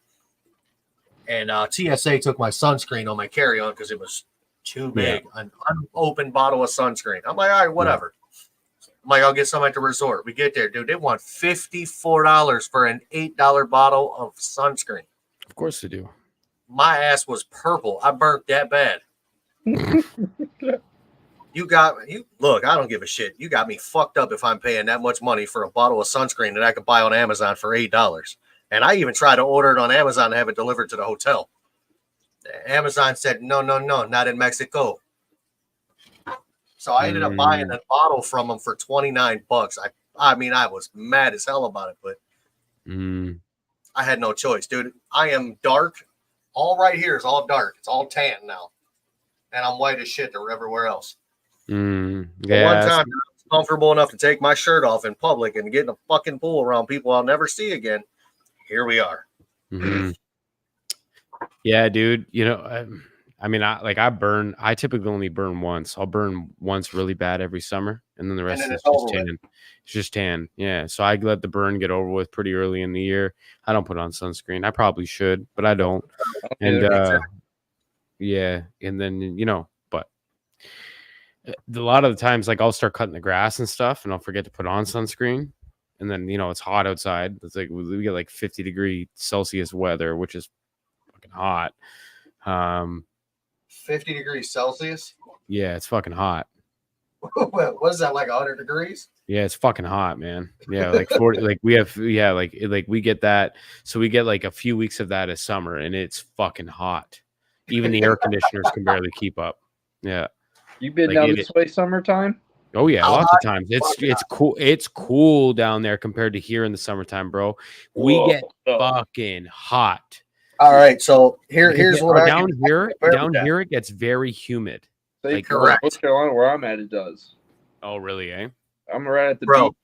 A: And TSA took my sunscreen on my carry-on because it was too big, an unopened bottle of sunscreen. I'm like, all right, whatever. I'm like, I'll get some at the resort. We get there, dude. They want $54 for an $8 bottle of sunscreen.
C: Of course they do.
A: My ass was purple. I burnt that bad. You look, I don't give a shit. You got me fucked up if I'm paying that much money for a bottle of sunscreen that I could buy on Amazon for $8. And I even tried to order it on Amazon and have it delivered to the hotel. Amazon said, no, not in Mexico. So I ended up buying a bottle from them for $29. I mean, I was mad as hell about it, but I had no choice, dude. I am dark. All right here is all dark. It's all tan now. And I'm white as shit everywhere else.
C: Yeah.
A: One time I was comfortable enough to take my shirt off in public and get in a fucking pool around people I'll never see again. Here we are.
C: Yeah, dude. You know, I mean, I typically only burn once. I'll burn once really bad every summer, and then the rest is just tan. It's just tan. Yeah. So I let the burn get over with pretty early in the year. I don't put on sunscreen. I probably should, but I don't. And yeah. And then, you know, but a lot of the times, like I'll start cutting the grass and stuff, and I'll forget to put on sunscreen. And then, you know, it's hot outside. It's like we get like 50-degree Celsius weather, which is fucking hot.
A: 50 degrees Celsius?
C: Yeah, it's fucking hot.
A: What is that, like 100 degrees?
C: Yeah, it's fucking hot, man. Yeah, like 40, like we have, yeah, like we get that. So we get like a few weeks of that as summer, and it's fucking hot. Even the air conditioners can barely keep up. Yeah.
D: You've been
C: Like,
D: down this way summertime?
C: Oh yeah, lots of times. It's cool. It's cool down there compared to here in the summertime, bro. We get fucking hot.
A: All right, so here's what
C: down here it gets very humid.
D: Like,
A: correct.
D: North Carolina, where I'm at, it does.
C: Oh really? Eh?
D: I'm right at the
A: Bro,
D: beach.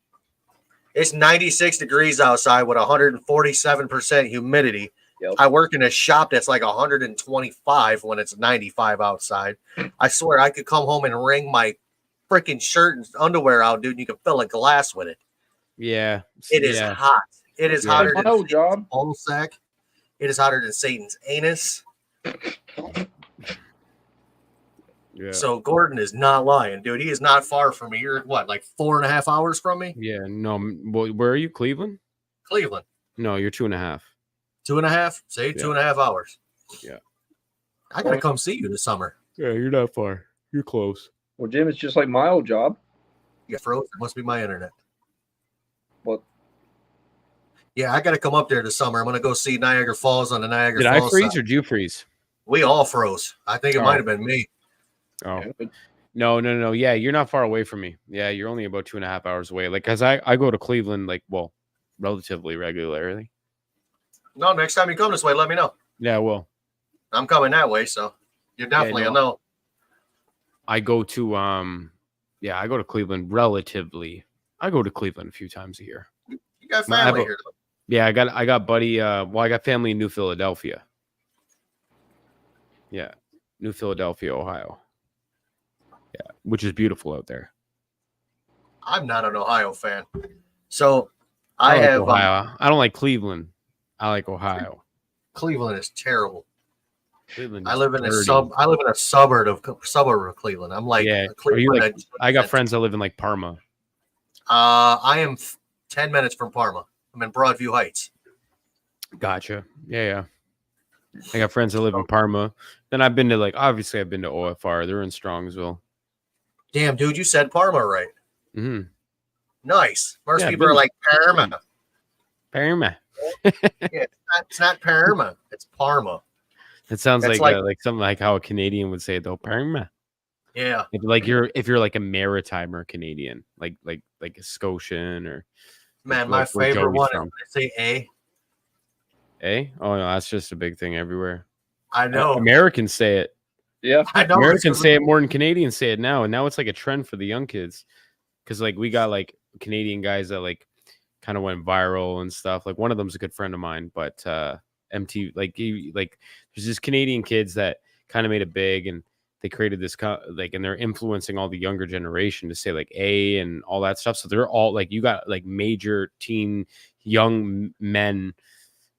A: it's 96 degrees outside with 147% humidity.
D: Yep.
A: I work in a shop that's like 125 when it's 95 outside. I swear I could come home and wring my freaking shirt and underwear out, dude. And you can fill a glass with it.
C: Yeah.
A: It is hot. It is hotter than
D: my job.
A: ball sack. It is hotter than Satan's anus.
C: Yeah.
A: So Gordon is not lying, dude. He is not far from me. You're what, like 4.5 hours from me?
C: Yeah. No. Where are you? Cleveland?
A: Cleveland.
C: No, you're 2.5.
A: 2.5? Say
C: Yeah.
A: 2.5 hours.
C: Yeah.
A: I gotta come see you this summer.
C: Yeah, you're not far. You're close.
D: Well, Jim, it's just like my old job.
A: You froze? It must be my internet.
D: What?
A: Yeah, I gotta come up there this summer. I'm gonna go see Niagara Falls on the Niagara
C: Did
A: Falls.
C: I freeze
A: side.
C: or did you freeze?
A: We all froze. I think it
C: Oh.
A: might have been me.
C: Oh. No. Yeah, you're not far away from me. Yeah, you're only about 2.5 hours away. Like, cause I go to Cleveland like, well, relatively regularly.
A: No, next time you come this way, let me know.
C: Yeah, well,
A: I'm coming that way, so you're definitely a no.
C: I go to I go to Cleveland relatively. I go to Cleveland a few times a year.
A: You got
C: I have
A: family
C: a-
A: here, though.
C: Yeah, I got buddy. I got family in New Philadelphia. Yeah, New Philadelphia, Ohio. Yeah, which is beautiful out there.
A: I'm not an Ohio fan, so I
C: like
A: have
C: Ohio. I don't like Cleveland. I like Ohio.
A: Cleveland is terrible.
C: Cleveland.
A: I
C: is
A: live in a
C: dirty.
A: I live in a suburb of Cleveland. I'm like,
C: Yeah. Are you
A: Cleveland.
C: I got friends that live in like Parma.
A: I am 10 minutes from Parma. I'm in Broadview Heights.
C: Gotcha. Yeah. I got friends that live in Parma. Then I've been to obviously I've been to OFR. They're in Strongsville.
A: Damn, dude, you said Parma right.
C: Mm-hmm.
A: Nice. Most
C: Yeah,
A: people are like Parma.
C: Parma.
A: It's not Parma. It's Parma.
C: It sounds
A: That's
C: like something like how a Canadian would say it though. Parma.
A: Yeah.
C: If you're like a maritimer Canadian, like a Scotian or
A: Man,
C: like
A: my
C: where
A: favorite
C: Joey's
A: one
C: from.
A: is when they say A.
C: Eh? Oh no, that's just a big thing everywhere.
A: I know.
C: Americans say it.
D: Yeah.
A: I know.
C: Americans say it more than Canadians say it now, and now it's like a trend for the young kids. Because we got Canadian guys that kind of went viral and stuff. Like one of them's a good friend of mine, but MT there's just Canadian kids that kind of made it big, and they created this and they're influencing all the younger generation to say A and all that stuff. So they're all you got major young men,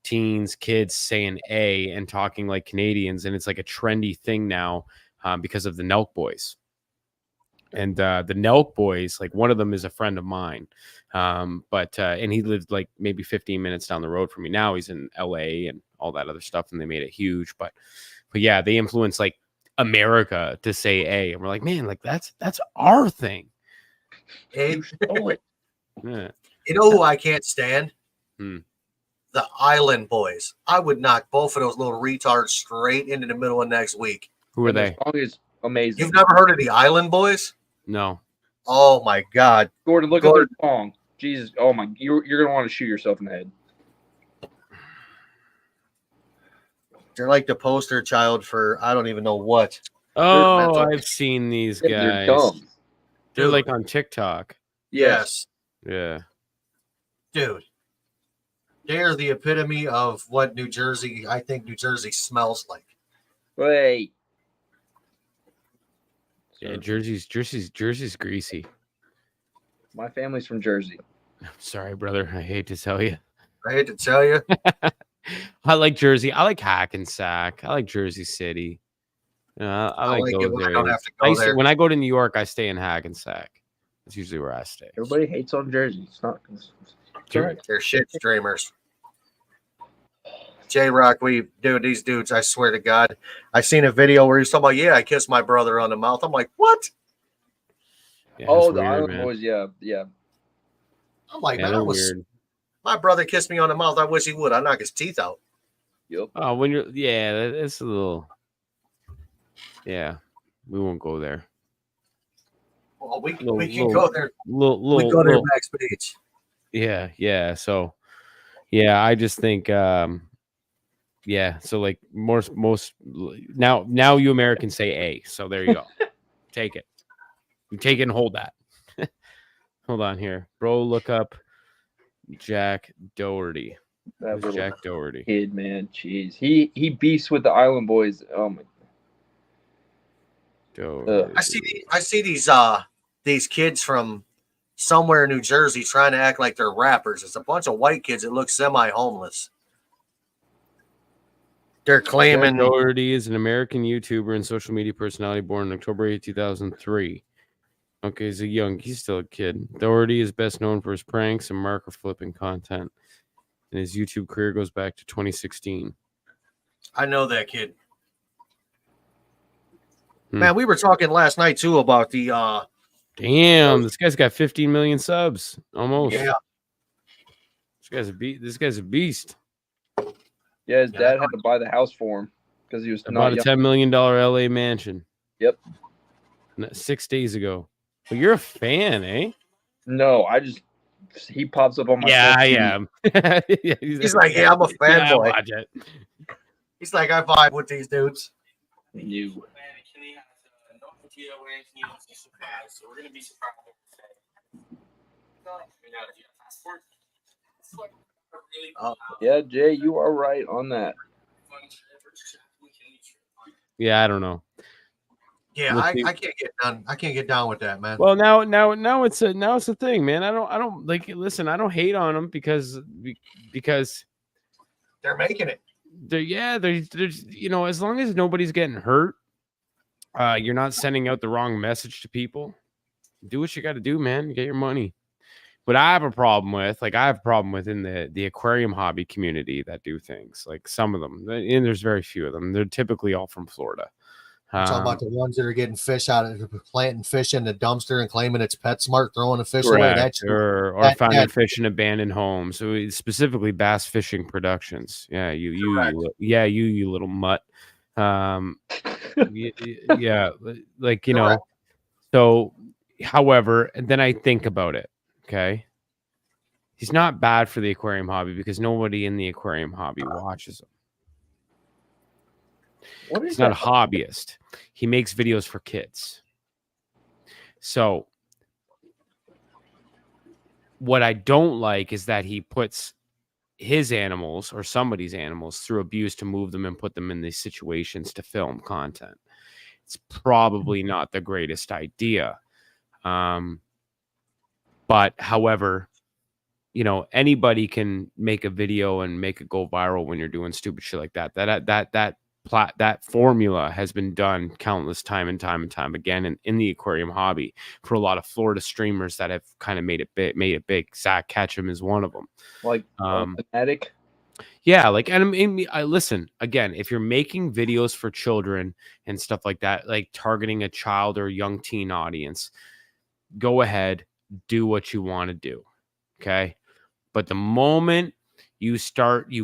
C: teens, kids saying A and talking like Canadians, and it's like a trendy thing now. because of the Nelk Boys. And the Nelk Boys, like one of them is a friend of mine, and he lived like maybe 15 minutes down the road from me. Now he's in LA and all that other stuff, and they made it huge. But yeah, they influenced like America to say A, and we're like, man, like that's our thing.
A: Hey,
C: Yeah.
A: you know who I can't stand?
C: Hmm.
A: The Island Boys. I would knock both of those little retards straight into the middle of next week.
C: Who are
D: And their
C: they?
D: song is amazing.
A: You've never heard of the Island Boys?
C: No.
A: Oh my God.
D: Gordon, look
A: Gordon.
D: at their song. Jesus, oh my, you're gonna want to shoot yourself in the head.
A: They're like the poster child for I don't even know what.
C: Oh,
A: mental.
C: I've seen these
D: Yeah,
C: guys.
D: they're dumb.
C: They're
A: Dude.
C: like on TikTok.
A: Yes.
C: Yeah.
A: Dude. They are the epitome of what I think New Jersey smells like.
D: Wait.
C: Yeah, Jersey's greasy.
D: My family's from Jersey.
C: I'm sorry, brother. I hate to tell you.
A: I hate to tell you.
C: I like Jersey. I like Hackensack. I like Jersey City. I like
A: it
C: those
A: when I don't
C: areas.
A: have to go there.
C: When I go to New York, I stay in Hackensack. That's usually where I stay.
D: Everybody hates on Jersey. It's not. It's all right.
A: They're shit streamers. J-Rock, these dudes, I swear to God. I seen a video where he's talking about, yeah, I kissed my brother on the mouth. I'm like, what?
C: Yeah,
D: Oh,
C: it's
D: the
C: weird,
D: Island
C: man.
D: Boys. Yeah.
A: I'm like,
C: Yeah,
A: man,
C: they're weird.
A: my brother kissed me on the mouth. I wish he would. I knock his teeth out.
D: Yep.
C: Oh, when you're it's a little. Yeah, we won't go there.
A: Well, we can
C: Little-
A: go there.
C: Little,
A: We go there
C: little-
A: backstage.
C: yeah. So, yeah, I just think, yeah. So like most now you Americans say A. So there you go. Take it. You take it and hold that. Hold on here, bro. Look up Jack Doherty.
D: That
C: Who's
D: little
C: Jack Doherty.
D: kid, man. Jeez, he beasts with the Island Boys. Oh my.
C: Doherty.
A: I see these kids from somewhere in New Jersey trying to act like they're rappers. It's a bunch of white kids that look semi-homeless. They're
C: Jack
A: claiming
C: Doherty is an American YouTuber and social media personality born on October 8, 2003. Okay, he's still a kid. Doherty is best known for his pranks and marker flipping content. And his YouTube career goes back to 2016.
A: I know that kid.
C: Hmm.
A: Man, we were talking last night too about the
C: Damn, this guy's got 15 million subs. Almost.
A: yeah.
C: This guy's a beast.
D: Yeah, his
A: Yeah,
D: dad had to buy the house for him because he was
C: I
D: not
C: bought a
D: young.
C: $10 million LA mansion.
D: Yep.
C: 6 days ago. Well, you're a fan, eh?
D: No, he pops up on my
C: Yeah,
D: phone.
C: I am. Yeah,
A: He's like, yeah, I'm a
C: yeah,
A: fanboy.
C: watch it.
A: He's like, I vibe with these dudes.
D: New.
E: So we're gonna be surprised.
D: Yeah, Jay, you are right on that.
C: Yeah, I don't know.
A: Yeah,
C: We'll
A: I
C: see.
A: can't get done. I can't get down with that, man.
C: Well, now it's a thing, man. I don't like. Listen, I don't hate on them because
A: They're making it.
C: there's as long as nobody's getting hurt, you're not sending out the wrong message to people. Do what you got to do, man. Get your money. But I have a problem with in the aquarium hobby community that do things like some of them, and there's very few of them. They're typically all from Florida.
A: I'm talking about the ones that are getting fish out of planting fish in the dumpster and claiming it's PetSmart, throwing the fish away.
C: Correct,
A: That's
C: or
A: that-
C: finding
A: that-
C: fish in abandoned homes. So it's specifically Bass Fishing Productions. Yeah, you little mutt. Yeah, like
A: Correct.
C: So, however, and then I think about it. Okay, he's not bad for the aquarium hobby because nobody in the aquarium hobby watches him.
D: What is
C: He's not a
D: that?
C: hobbyist. He makes videos for kids. So what I don't like is that he puts his animals or somebody's animals through abuse to move them and put them in these situations to film content. It's probably not the greatest idea. But however, anybody can make a video and make it go viral when you're doing stupid shit like that. That that formula has been done countless time and time again in the aquarium hobby for a lot of Florida streamers that have kind of made it big. Zach Ketchum is one of them.
D: Like Fanatic.
C: Yeah, like, and I listen again. If you're making videos for children and stuff like that, like targeting a child or young teen audience, go ahead, do what you want to do. Okay, but the moment you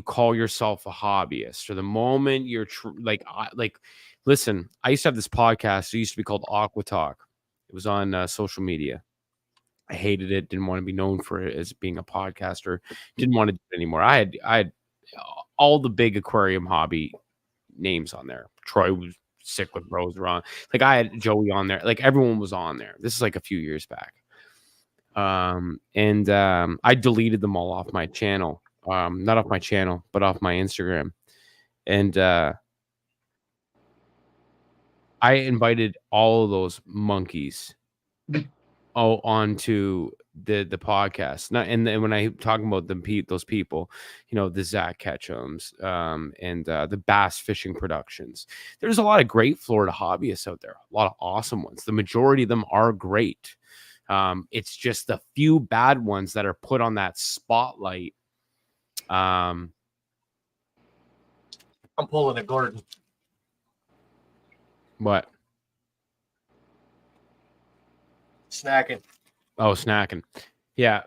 C: call yourself a hobbyist, or the moment you're listen, I used to have this podcast. It used to be called Aqua Talk. It was on social media. I hated it. Didn't want to be known for it as being a podcaster. Didn't want to do it anymore. I had all the big aquarium hobby names on there. Troy was sick with Rose Ron. Like I had Joey on there. Like everyone was on there. This is like a few years back. I deleted them all off my channel. Not off my channel, but off my Instagram. And I invited all of those monkeys onto the podcast. And when I talking about those people, you know, the Zach Ketchums, and the Bass Fishing Productions. There's a lot of great Florida hobbyists out there, a lot of awesome ones. The majority of them are great. It's just the few bad ones that are put on that spotlight.
A: I'm pulling a Gordon.
C: What?
A: Snacking.
C: Oh, snacking. Yeah.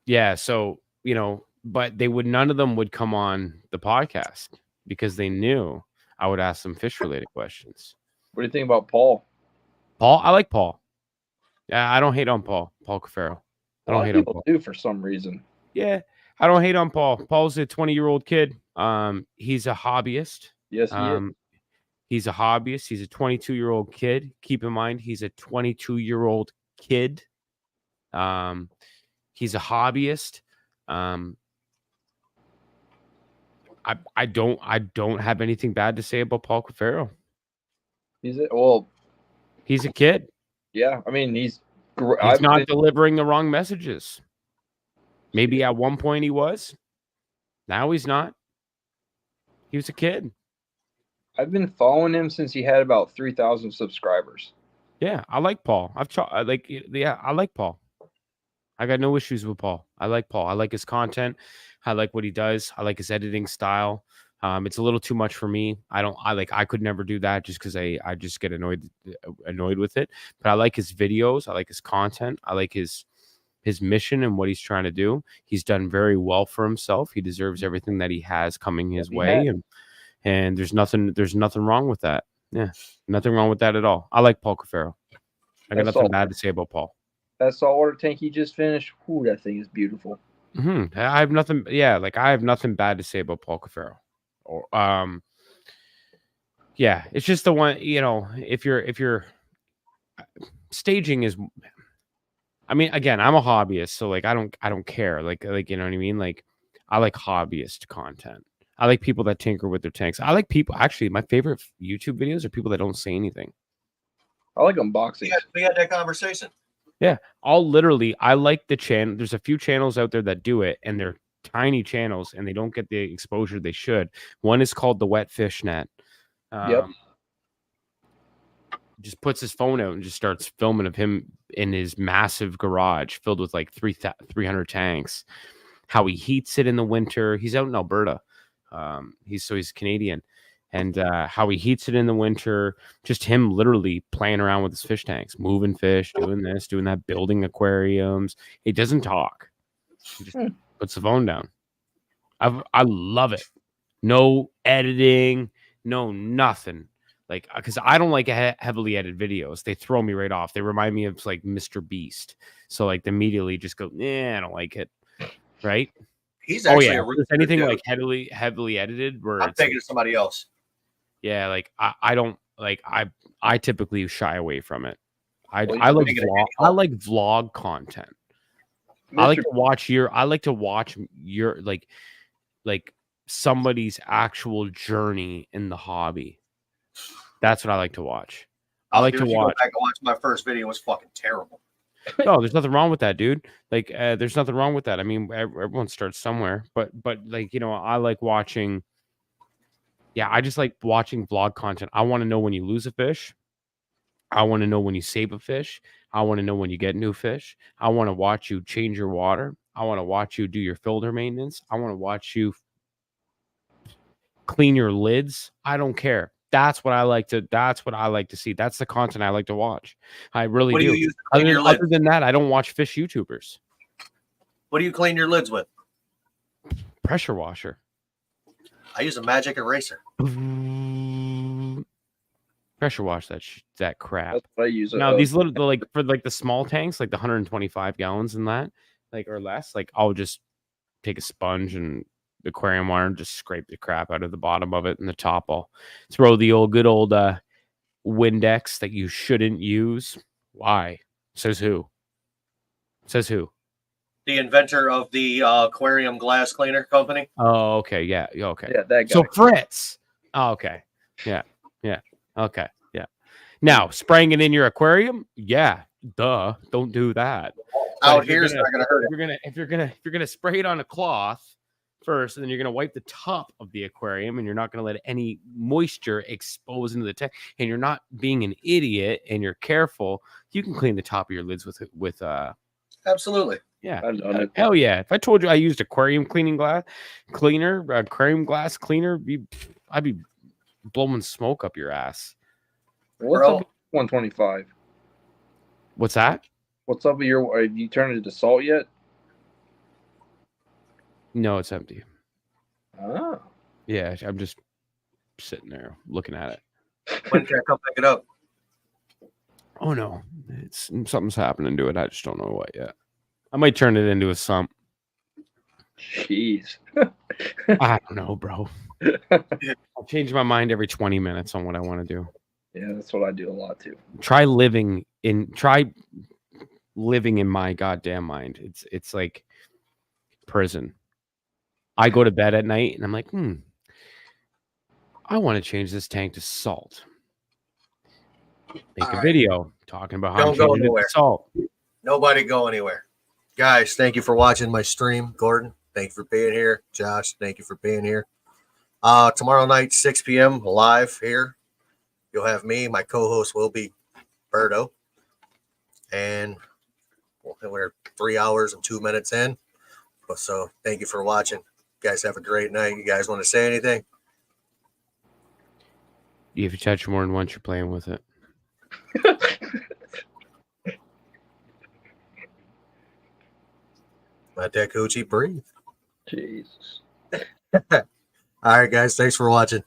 C: Yeah. So, you know, but none of them would come on the podcast because they knew I would ask them fish related questions.
D: What do you think about Paul?
C: Paul? I like Paul. Yeah. I don't hate on Paul Cafaro. I don't hate on Paul.
D: Do for some reason.
C: Yeah. I don't hate on Paul. Paul's a 20-year-old kid. He's a hobbyist.
D: Yes, he is.
C: He's a hobbyist. He's a 22-year-old kid. Keep in mind, he's a 22-year-old kid. He's a hobbyist. I don't have anything bad to say about Paul Cafaro.
D: He's
C: a kid.
D: Yeah, I mean, he's
C: not delivering the wrong messages. Maybe at one point he was. Now he's not. He was a kid.
D: I've been following him since he had about 3,000 subscribers.
C: Yeah, I like Paul. I like Paul. I got no issues with Paul. I like Paul. I like his content. I like what he does. I like his editing style. It's a little too much for me. I could never do that just because I just get annoyed with it. But I like his videos. I like his content. I like his mission and what he's trying to do. He's done very well for himself. He deserves everything that he has coming his way. And there's nothing wrong with that. Yeah, nothing wrong with that at all. I like Paul Cafaro. I got nothing bad to say about Paul.
D: That saltwater tank he just finished, ooh, that thing is beautiful.
C: I have nothing. Yeah, like I have nothing bad to say about Paul Cafaro. Or yeah, it's just the one. You know, if you're staging is. I mean, again, I'm a hobbyist, so like I don't care. Like you know what I mean? Like I like hobbyist content. I like people that tinker with their tanks. I like people. Actually, my favorite YouTube videos are people that don't say anything.
D: I like unboxing.
A: We had that conversation.
C: Yeah, I like the channel. There's a few channels out there that do it, and they're tiny channels, and they don't get the exposure they should. One is called the Wet Fish Net.
D: Yep.
C: Just puts his phone out and just starts filming of him in his massive garage filled with like 300 tanks. How he heats it in the winter. He's out in Alberta. He's Canadian, and how he heats it in the winter, just him literally playing around with his fish tanks, moving fish, doing this, doing that, building aquariums. He doesn't talk. He just puts the phone down. I love it. No editing, no nothing. Like, because I don't like heavily edited videos. They throw me right off. They remind me of like Mr. Beast. So like immediately just go, I don't like it. Right?
A: He's actually
C: anything like heavily edited where
A: I'm thinking of somebody else.
C: Yeah, like I don't like I typically shy away from it. I like vlog content. I like to watch your like somebody's actual journey in the hobby. That's what I like to watch. I like to watch. Go back
A: and watch my first video. It was fucking terrible.
C: No, there's nothing wrong with that, dude. Like, there's nothing wrong with that. I mean, everyone starts somewhere, but like, you know, I like watching. yeah, I just like watching vlog content. I want to know when you lose a fish. I want to know when you save a fish. I want to know when you get new fish. I want to watch you change your water. I want to watch you do your filter maintenance. I want to watch you clean your lids. I don't care. That's what I like to see. That's the content I like to watch. I really
A: What do
C: do.
A: you use to clean your lids?
C: Other than that, I don't watch fish YouTubers.
A: What do you clean your lids with?
C: Pressure washer.
A: I use a magic eraser.
C: Pressure wash that crap.
D: That's what I use.
C: Now these little like for like the small tanks, like the 125 gallons and that, like or less, like I'll just take a sponge and the aquarium water and just scrape the crap out of the bottom of it, and the top I'll throw the good old Windex that you shouldn't use. Why? Says who? Says who?
A: The inventor of the aquarium glass cleaner company.
C: Oh, okay, yeah, okay.
D: Yeah, that guy.
C: So Fritz. Oh, okay. Yeah. Okay. Yeah. Now spraying it in your aquarium. Yeah. Duh. Don't do that.
A: Out
C: if you're
A: here is
C: gonna-
A: not going to hurt it.
C: If you're gonna spray it on a cloth first, and then you're gonna wipe the top of the aquarium, and you're not gonna let any moisture expose into the tank, and you're not being an idiot, and you're careful, you can clean the top of your lids with
A: Absolutely.
C: yeah.
D: I've done it.
C: Hell yeah. If I told you I used aquarium aquarium glass cleaner, I'd be blowing smoke up your ass.
D: What's
A: Bro.
D: up with 125?
C: What's that?
D: What's up with your? Have you turned it to salt yet?
C: No, it's empty.
D: Ah,
C: Yeah, I'm just sitting there looking at it.
A: When can I come pick it up?
C: Oh no, something's happening to it. I just don't know what yet. I might turn it into a sump.
D: jeez.
C: I don't know, bro. I'll change my mind every 20 minutes on what I want to do.
D: Yeah, that's what I do a lot too.
C: Try living in my goddamn mind. It's like prison. I go to bed at night and I'm like, I want to change this tank to salt. Make
A: All
C: a
A: right.
C: video talking about how
A: Don't
C: I'm
A: go
C: changing it
A: nowhere.
C: to salt.
A: Nobody go anywhere. Guys, thank you for watching my stream. Gordon, thank you for being here. Josh, thank you for being here. Tomorrow night, 6 p.m. live here. You'll have me. My co-host will be Berto. And we're 3 hours and 2 minutes in. So thank you for watching. You guys have a great night. You guys want to say anything?
C: If you touch more than once, you're playing with it.
A: Let that coochie breathe.
D: Jesus.
A: All right, guys. Thanks for watching.